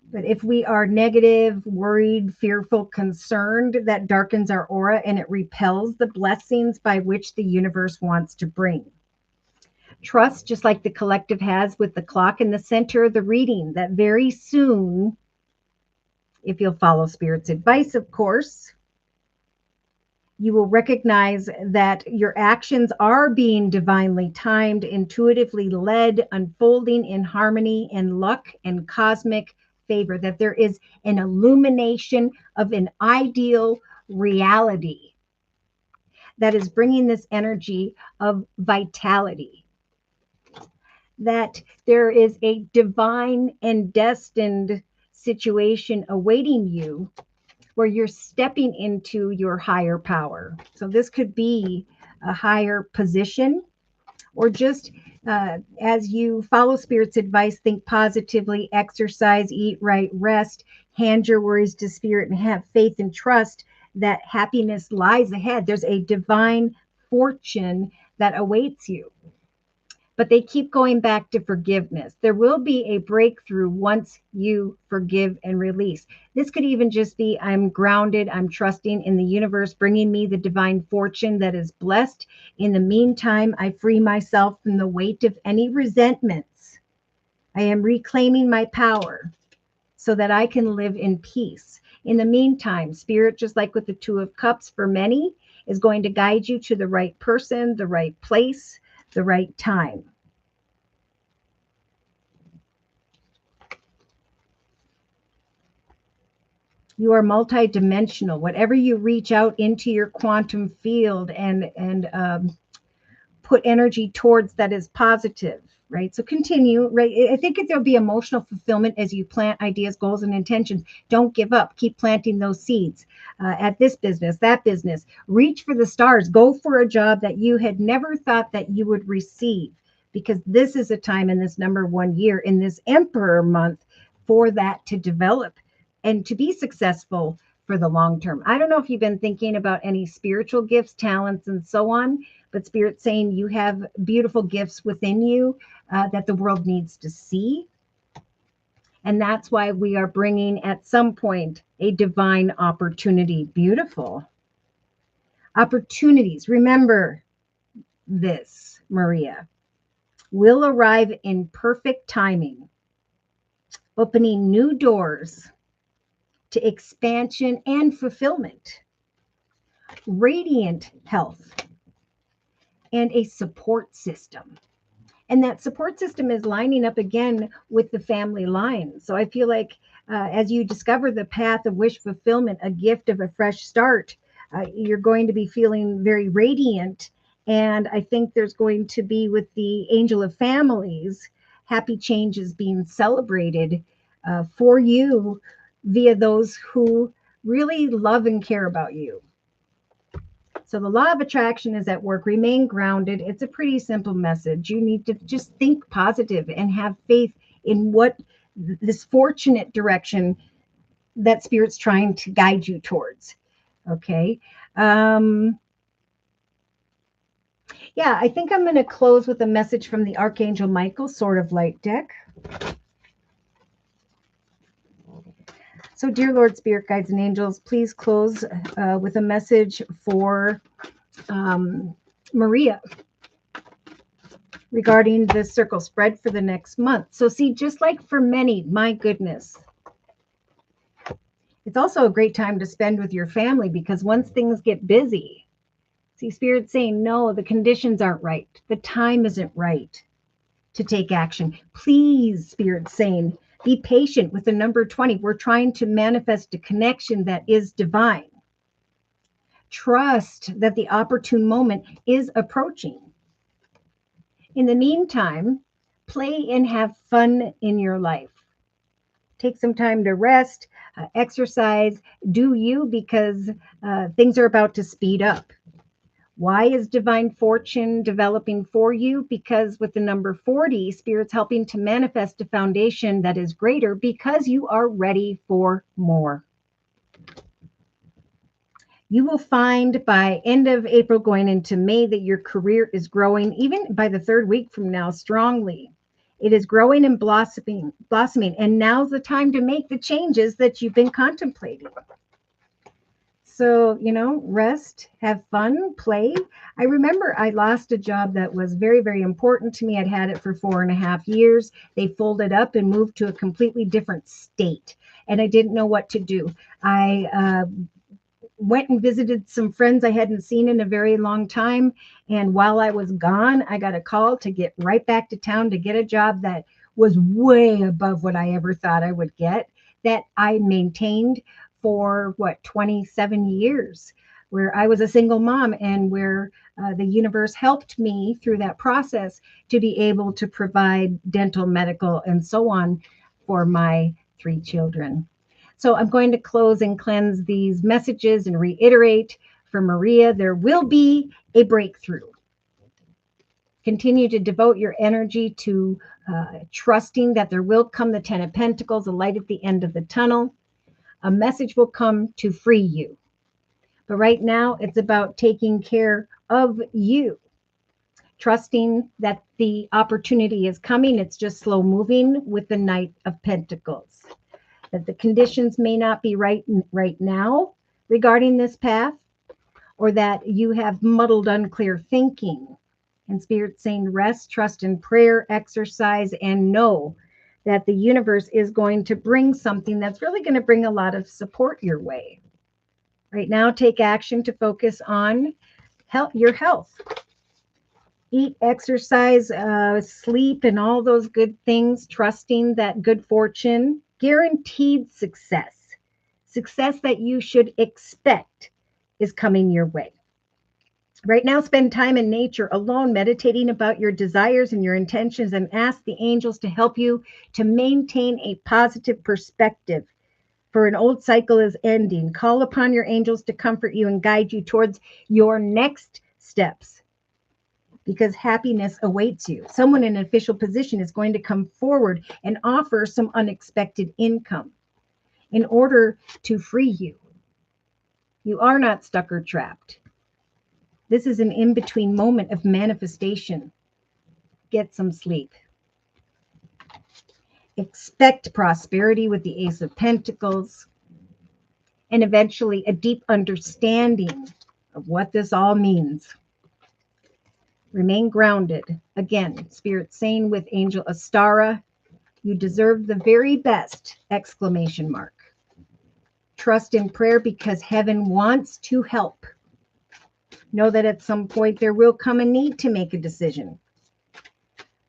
But if we are negative, worried, fearful, concerned, that darkens our aura and it repels the blessings by which the universe wants to bring. Trust, just like the collective has with the clock in the center of the reading, that very soon, if you'll follow Spirit's advice, of course, you will recognize that your actions are being divinely timed, intuitively led, unfolding in harmony and luck and cosmic favor, that there is an illumination of an ideal reality that is bringing this energy of vitality, that there is a divine and destined situation awaiting you where you're stepping into your higher power. So this could be a higher position, or just as you follow Spirit's advice, think positively, exercise, eat right, rest. Hand your worries to spirit and have faith and trust that happiness lies ahead. There's a divine fortune that awaits you. But they keep going back to forgiveness. There will be a breakthrough once you forgive and release. This could even just be I'm grounded, I'm trusting in the universe bringing me the divine fortune that is blessed. In the meantime, I free myself from the weight of any resentments. I am reclaiming my power so that I can live in peace. In the meantime, spirit, just like with the Two of Cups for many, is going to guide you to the right person, the right place, the right time. You are multidimensional. Whatever you reach out into your quantum field and put energy towards that is positive, right? So continue, right? I think there'll be emotional fulfillment as you plant ideas, goals, and intentions. Don't give up. Keep planting those seeds at this business, that business. Reach for the stars. Go for a job that you had never thought that you would receive, because this is a time in this number 1 year, in this Emperor month, for that to develop and to be successful for the long term. I don't know if you've been thinking about any spiritual gifts, talents, and so on, but Spirit's saying you have beautiful gifts within you that the world needs to see. And that's why we are bringing at some point a divine opportunity. Beautiful. Opportunities. Remember this, Maria, will arrive in perfect timing, opening new doors to expansion and fulfillment, radiant health, and a support system. And that support system is lining up again with the family line. So I feel like as you discover the path of wish fulfillment, a gift of a fresh start, you're going to be feeling very radiant. And I think there's going to be, with the angel of families, happy changes being celebrated for you via those who really love and care about you. So the law of attraction is at work. Remain grounded. It's a pretty simple message. You need to just think positive and have faith in what this fortunate direction that Spirit's trying to guide you towards. Okay. Yeah, I think I'm going to close with a message from the Archangel Michael, Sword of Light deck. So, dear Lord, Spirit, guides, and angels, please close with a message for Maria regarding the circle spread for the next month. So see, just like for many, my goodness, it's also a great time to spend with your family, because once things get busy, see, Spirit's saying, no, the conditions aren't right. The time isn't right to take action. Please, Spirit's saying, be patient with the number 20. We're trying to manifest a connection that is divine. Trust that the opportune moment is approaching. In the meantime, play and have fun in your life. Take some time to rest, exercise, do you, because things are about to speed up. Why is divine fortune developing for you? Because with the number 40, Spirit's helping to manifest a foundation that is greater, because you are ready for more. You will find by end of April going into May that your career is growing, even by the 3rd week from now, strongly. It is growing and blossoming, and now's the time to make the changes that you've been contemplating. So, rest, have fun, play. I remember I lost a job that was very, very important to me. I'd had it for 4.5 years. They folded up and moved to a completely different state, and I didn't know what to do. I went and visited some friends I hadn't seen in a very long time. And while I was gone, I got a call to get right back to town to get a job that was way above what I ever thought I would get, that I maintained for 27 years, where I was a single mom, and where the universe helped me through that process to be able to provide dental, medical, and so on for my 3 children. So I'm going to close and cleanse these messages and reiterate for Maria, there will be a breakthrough. Continue to devote your energy to trusting that there will come the 10 of Pentacles, a light at the end of the tunnel. A message will come to free you. But right now, it's about taking care of you, trusting that the opportunity is coming. It's just slow moving with the Knight of Pentacles. That the conditions may not be right now regarding this path, or that you have muddled, unclear thinking. And Spirit saying rest, trust in prayer, exercise, and know that the universe is going to bring something that's really going to bring a lot of support your way. Right now, take action to focus on your health. Eat, exercise, sleep, and all those good things, trusting that good fortune, guaranteed success that you should expect is coming your way. Right now, spend time in nature alone, meditating about your desires and your intentions, and ask the angels to help you to maintain a positive perspective. For an old cycle is ending. Call upon your angels to comfort you and guide you towards your next steps, because happiness awaits you. Someone in an official position is going to come forward and offer some unexpected income in order to free you. You are not stuck or trapped. This is an in-between moment of manifestation. Get some sleep. Expect prosperity with the Ace of Pentacles, and eventually a deep understanding of what this all means. Remain grounded. Again, Spirit saying with Angel Astara, you deserve the very best! Exclamation mark. Trust in prayer because heaven wants to help. Know that at some point there will come a need to make a decision.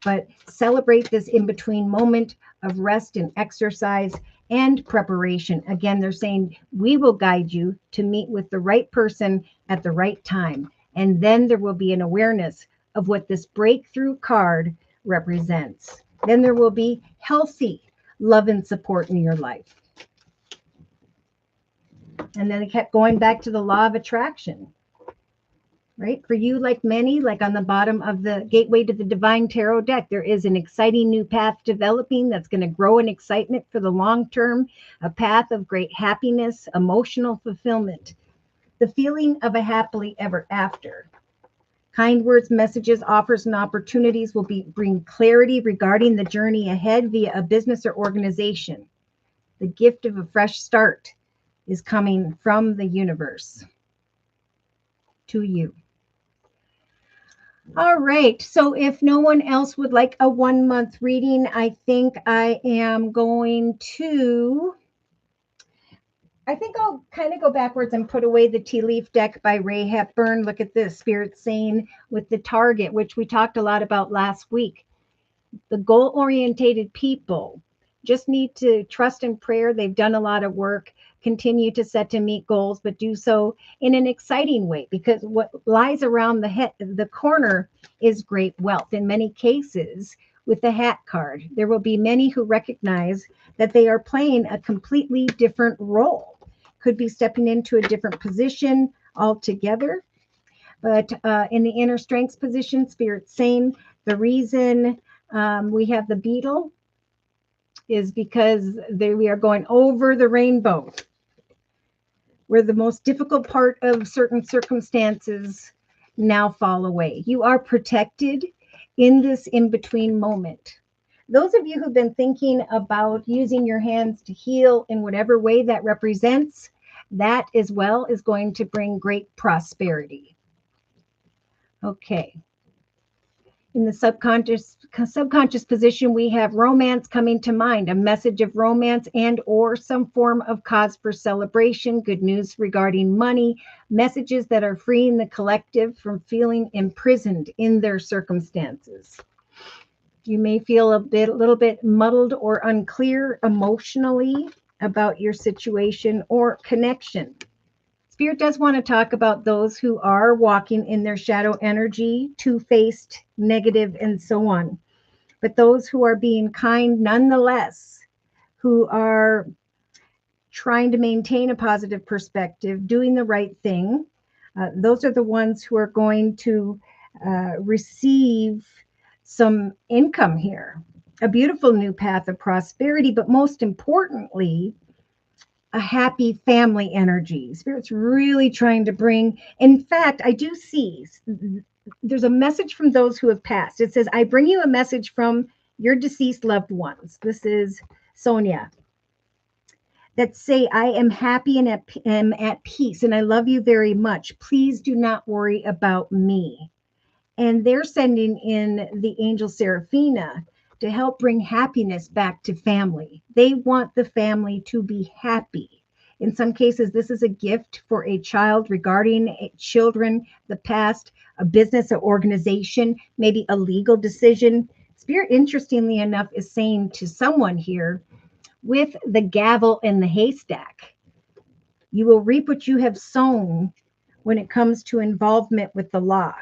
But celebrate this in-between moment of rest and exercise and preparation. Again, they're saying we will guide you to meet with the right person at the right time. And then there will be an awareness of what this breakthrough card represents. Then there will be healthy love and support in your life. And then it kept going back to the law of attraction. Right? For you, like many, like on the bottom of the Gateway to the Divine Tarot deck, there is an exciting new path developing that's going to grow in excitement for the long term, a path of great happiness, emotional fulfillment, the feeling of a happily ever after. Kind words, messages, offers, and opportunities will bring clarity regarding the journey ahead via a business or organization. The gift of a fresh start is coming from the universe to you. All right. So if no one else would like a 1 month reading, I think I'll kind of go backwards and put away the Tea Leaf deck by Ray Hepburn. Look at this, Spirit saying with the target, which we talked a lot about last week. The goal-orientated people just need to trust in prayer. They've done a lot of work, continue to set to meet goals, but do so in an exciting way, because what lies around the corner is great wealth. In many cases, with the Hat card, there will be many who recognize that they are playing a completely different role. Could be stepping into a different position altogether. But in the inner strengths position, Spirit saying the reason we have the beetle is because we are going over the rainbow, where the most difficult part of certain circumstances now fall away. You are protected in this in-between moment. Those of you who've been thinking about using your hands to heal in whatever way that represents, that as well is going to bring great prosperity. Okay. In the subconscious position, we have romance coming to mind, a message of romance and or some form of cause for celebration, good news regarding money, messages that are freeing the collective from feeling imprisoned in their circumstances. You may feel a little bit muddled or unclear emotionally about your situation or connection. Spirit does want to talk about those who are walking in their shadow energy, two-faced, negative, and so on. But those who are being kind nonetheless, who are trying to maintain a positive perspective, doing the right thing, those are the ones who are going to receive some income here. A beautiful new path of prosperity, but most importantly, a happy family energy. Spirit's really trying to bring, in fact, I do see there's a message from those who have passed. It says, I bring you a message from your deceased loved ones. This is Sonia. That say, I am happy and am at peace, and I love you very much. Please do not worry about me. And they're sending in the angel Seraphina to help bring happiness back to family. They want the family to be happy. In some cases, this is a gift for a child regarding children, the past, a business or organization, maybe a legal decision. Spirit, interestingly enough, is saying to someone here, with the gavel in the haystack, you will reap what you have sown when it comes to involvement with the law,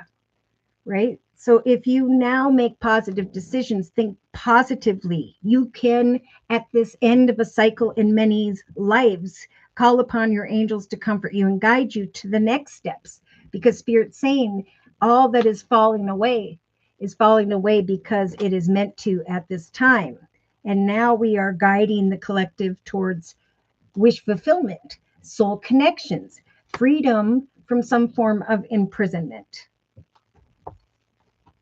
right? So if you now make positive decisions, think positively, you can, at this end of a cycle in many's lives, call upon your angels to comfort you and guide you to the next steps, because Spirit's saying all that is falling away because it is meant to at this time. And now we are guiding the collective towards wish fulfillment, soul connections, freedom from some form of imprisonment.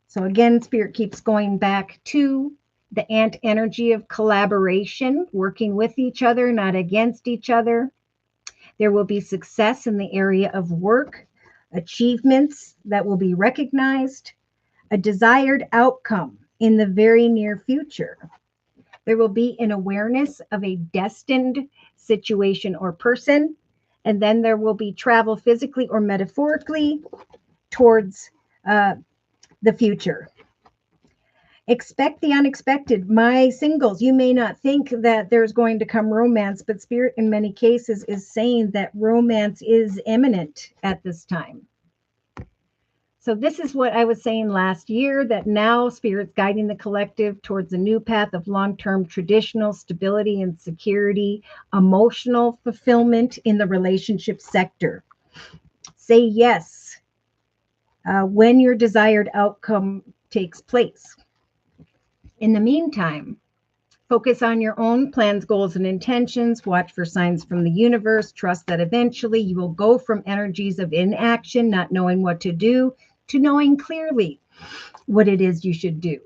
So again, Spirit keeps going back to the ant energy of collaboration, working with each other, not against each other. There will be success in the area of work, achievements that will be recognized, a desired outcome in the very near future. There will be an awareness of a destined situation or person, and then there will be travel physically or metaphorically towards the future. Expect the unexpected. My singles, you may not think that there's going to come romance, but Spirit in many cases is saying that romance is imminent at this time. So this is what I was saying last year, that now Spirit's guiding the collective towards a new path of long-term traditional stability and security, emotional fulfillment in the relationship sector. Say yes when your desired outcome takes place. In the meantime, focus on your own plans, goals, and intentions. Watch for signs from the universe. Trust that eventually you will go from energies of inaction, not knowing what to do, to knowing clearly what it is you should do.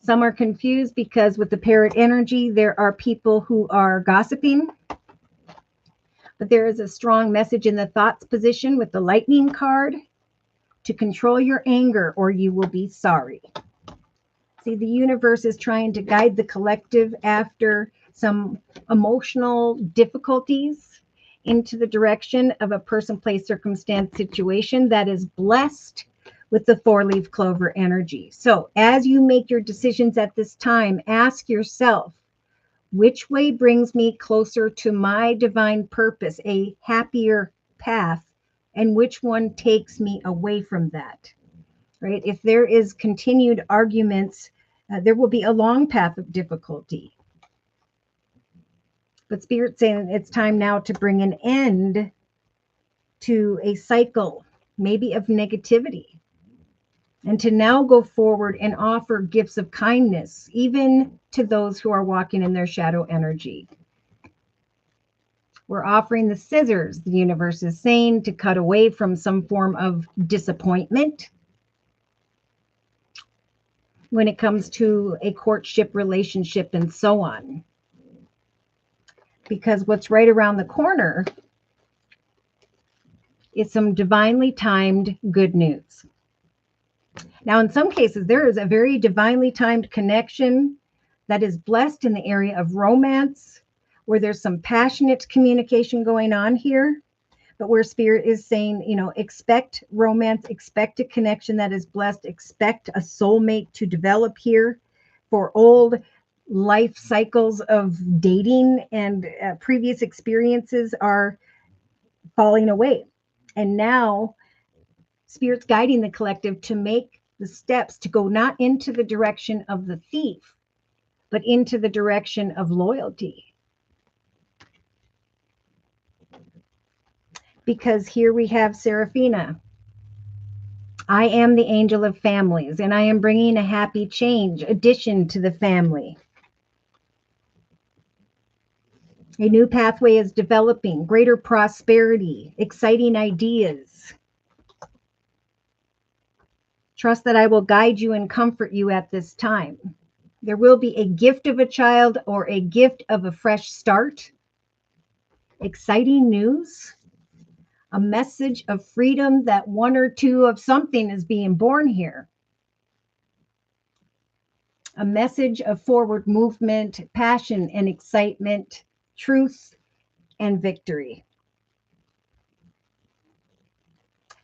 Some are confused because with the parrot energy, there are people who are gossiping, but there is a strong message in the thoughts position with the lightning card to control your anger or you will be sorry. See, the universe is trying to guide the collective after some emotional difficulties into the direction of a person, place, circumstance, situation that is blessed with the 4-leaf clover energy. So as you make your decisions at this time, ask yourself, which way brings me closer to my divine purpose, a happier path, and which one takes me away from that, right? If there is continued arguments, there will be a long path of difficulty. But Spirit's saying it's time now to bring an end to a cycle, maybe of negativity, and to now go forward and offer gifts of kindness, even to those who are walking in their shadow energy. We're offering the scissors, the universe is saying, to cut away from some form of disappointment when it comes to a courtship relationship and so on. Because what's right around the corner is some divinely timed good news. Now, in some cases, there is a very divinely timed connection that is blessed in the area of romance, where there's some passionate communication going on here, but where Spirit is saying, expect romance, expect a connection that is blessed, expect a soulmate to develop here. For old life cycles of dating and previous experiences are falling away. And now Spirit's guiding the collective to make the steps to go not into the direction of the thief, but into the direction of loyalty. Because here we have Seraphina. I am the angel of families, and I am bringing a happy change, addition to the family. A new pathway is developing, greater prosperity, exciting ideas. Trust that I will guide you and comfort you at this time. There will be a gift of a child or a gift of a fresh start. Exciting news. A message of freedom that one or two of something is being born here. A message of forward movement, passion and excitement, truth and victory.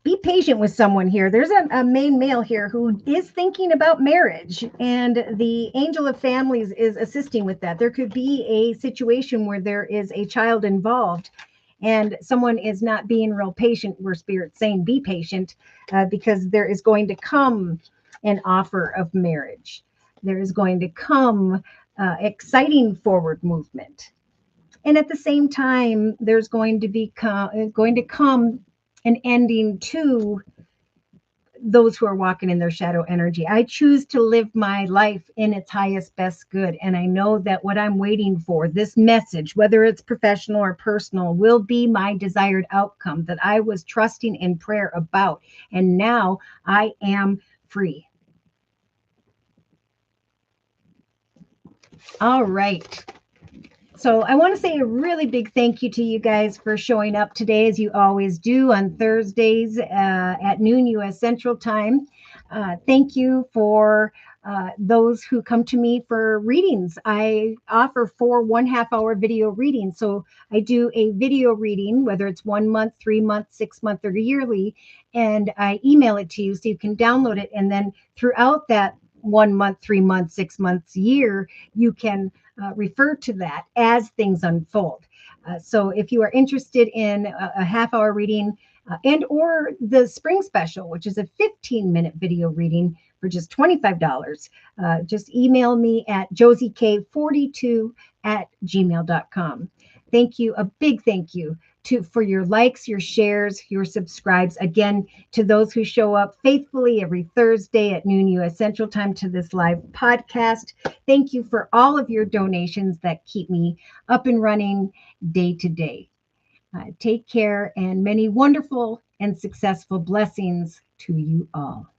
Be patient with someone here. There's a main male here who is thinking about marriage, and the angel of families is assisting with that. There could be a situation where there is a child involved and someone is not being real patient, where Spirit's saying be patient, because there is going to come an offer of marriage. There is going to come exciting forward movement. And at the same time, there's going to come an ending to those who are walking in their shadow energy. I choose to live my life in its highest, best good. And I know that what I'm waiting for, this message, whether it's professional or personal, will be my desired outcome that I was trusting in prayer about. And now I am free. All right. So I want to say a really big thank you to you guys for showing up today, as you always do on Thursdays at noon U.S. Central Time. Thank you for those who come to me for readings. I offer 4 1/2-hour video readings. So I do a video reading, whether it's 1 month, 3 months, 6 month, or yearly, and I email it to you so you can download it. And then throughout that 1 month, 3 months, 6 months, year, you can refer to that as things unfold. So if you are interested in a half-hour reading and or the spring special, which is a 15-minute video reading for just $25, just email me at JosieK42@gmail.com. Thank you. A big thank you for your likes, your shares, your subscribes. Again, to those who show up faithfully every Thursday at noon U.S. Central Time to this live podcast. Thank you for all of your donations that keep me up and running day to day. Take care, and many wonderful and successful blessings to you all.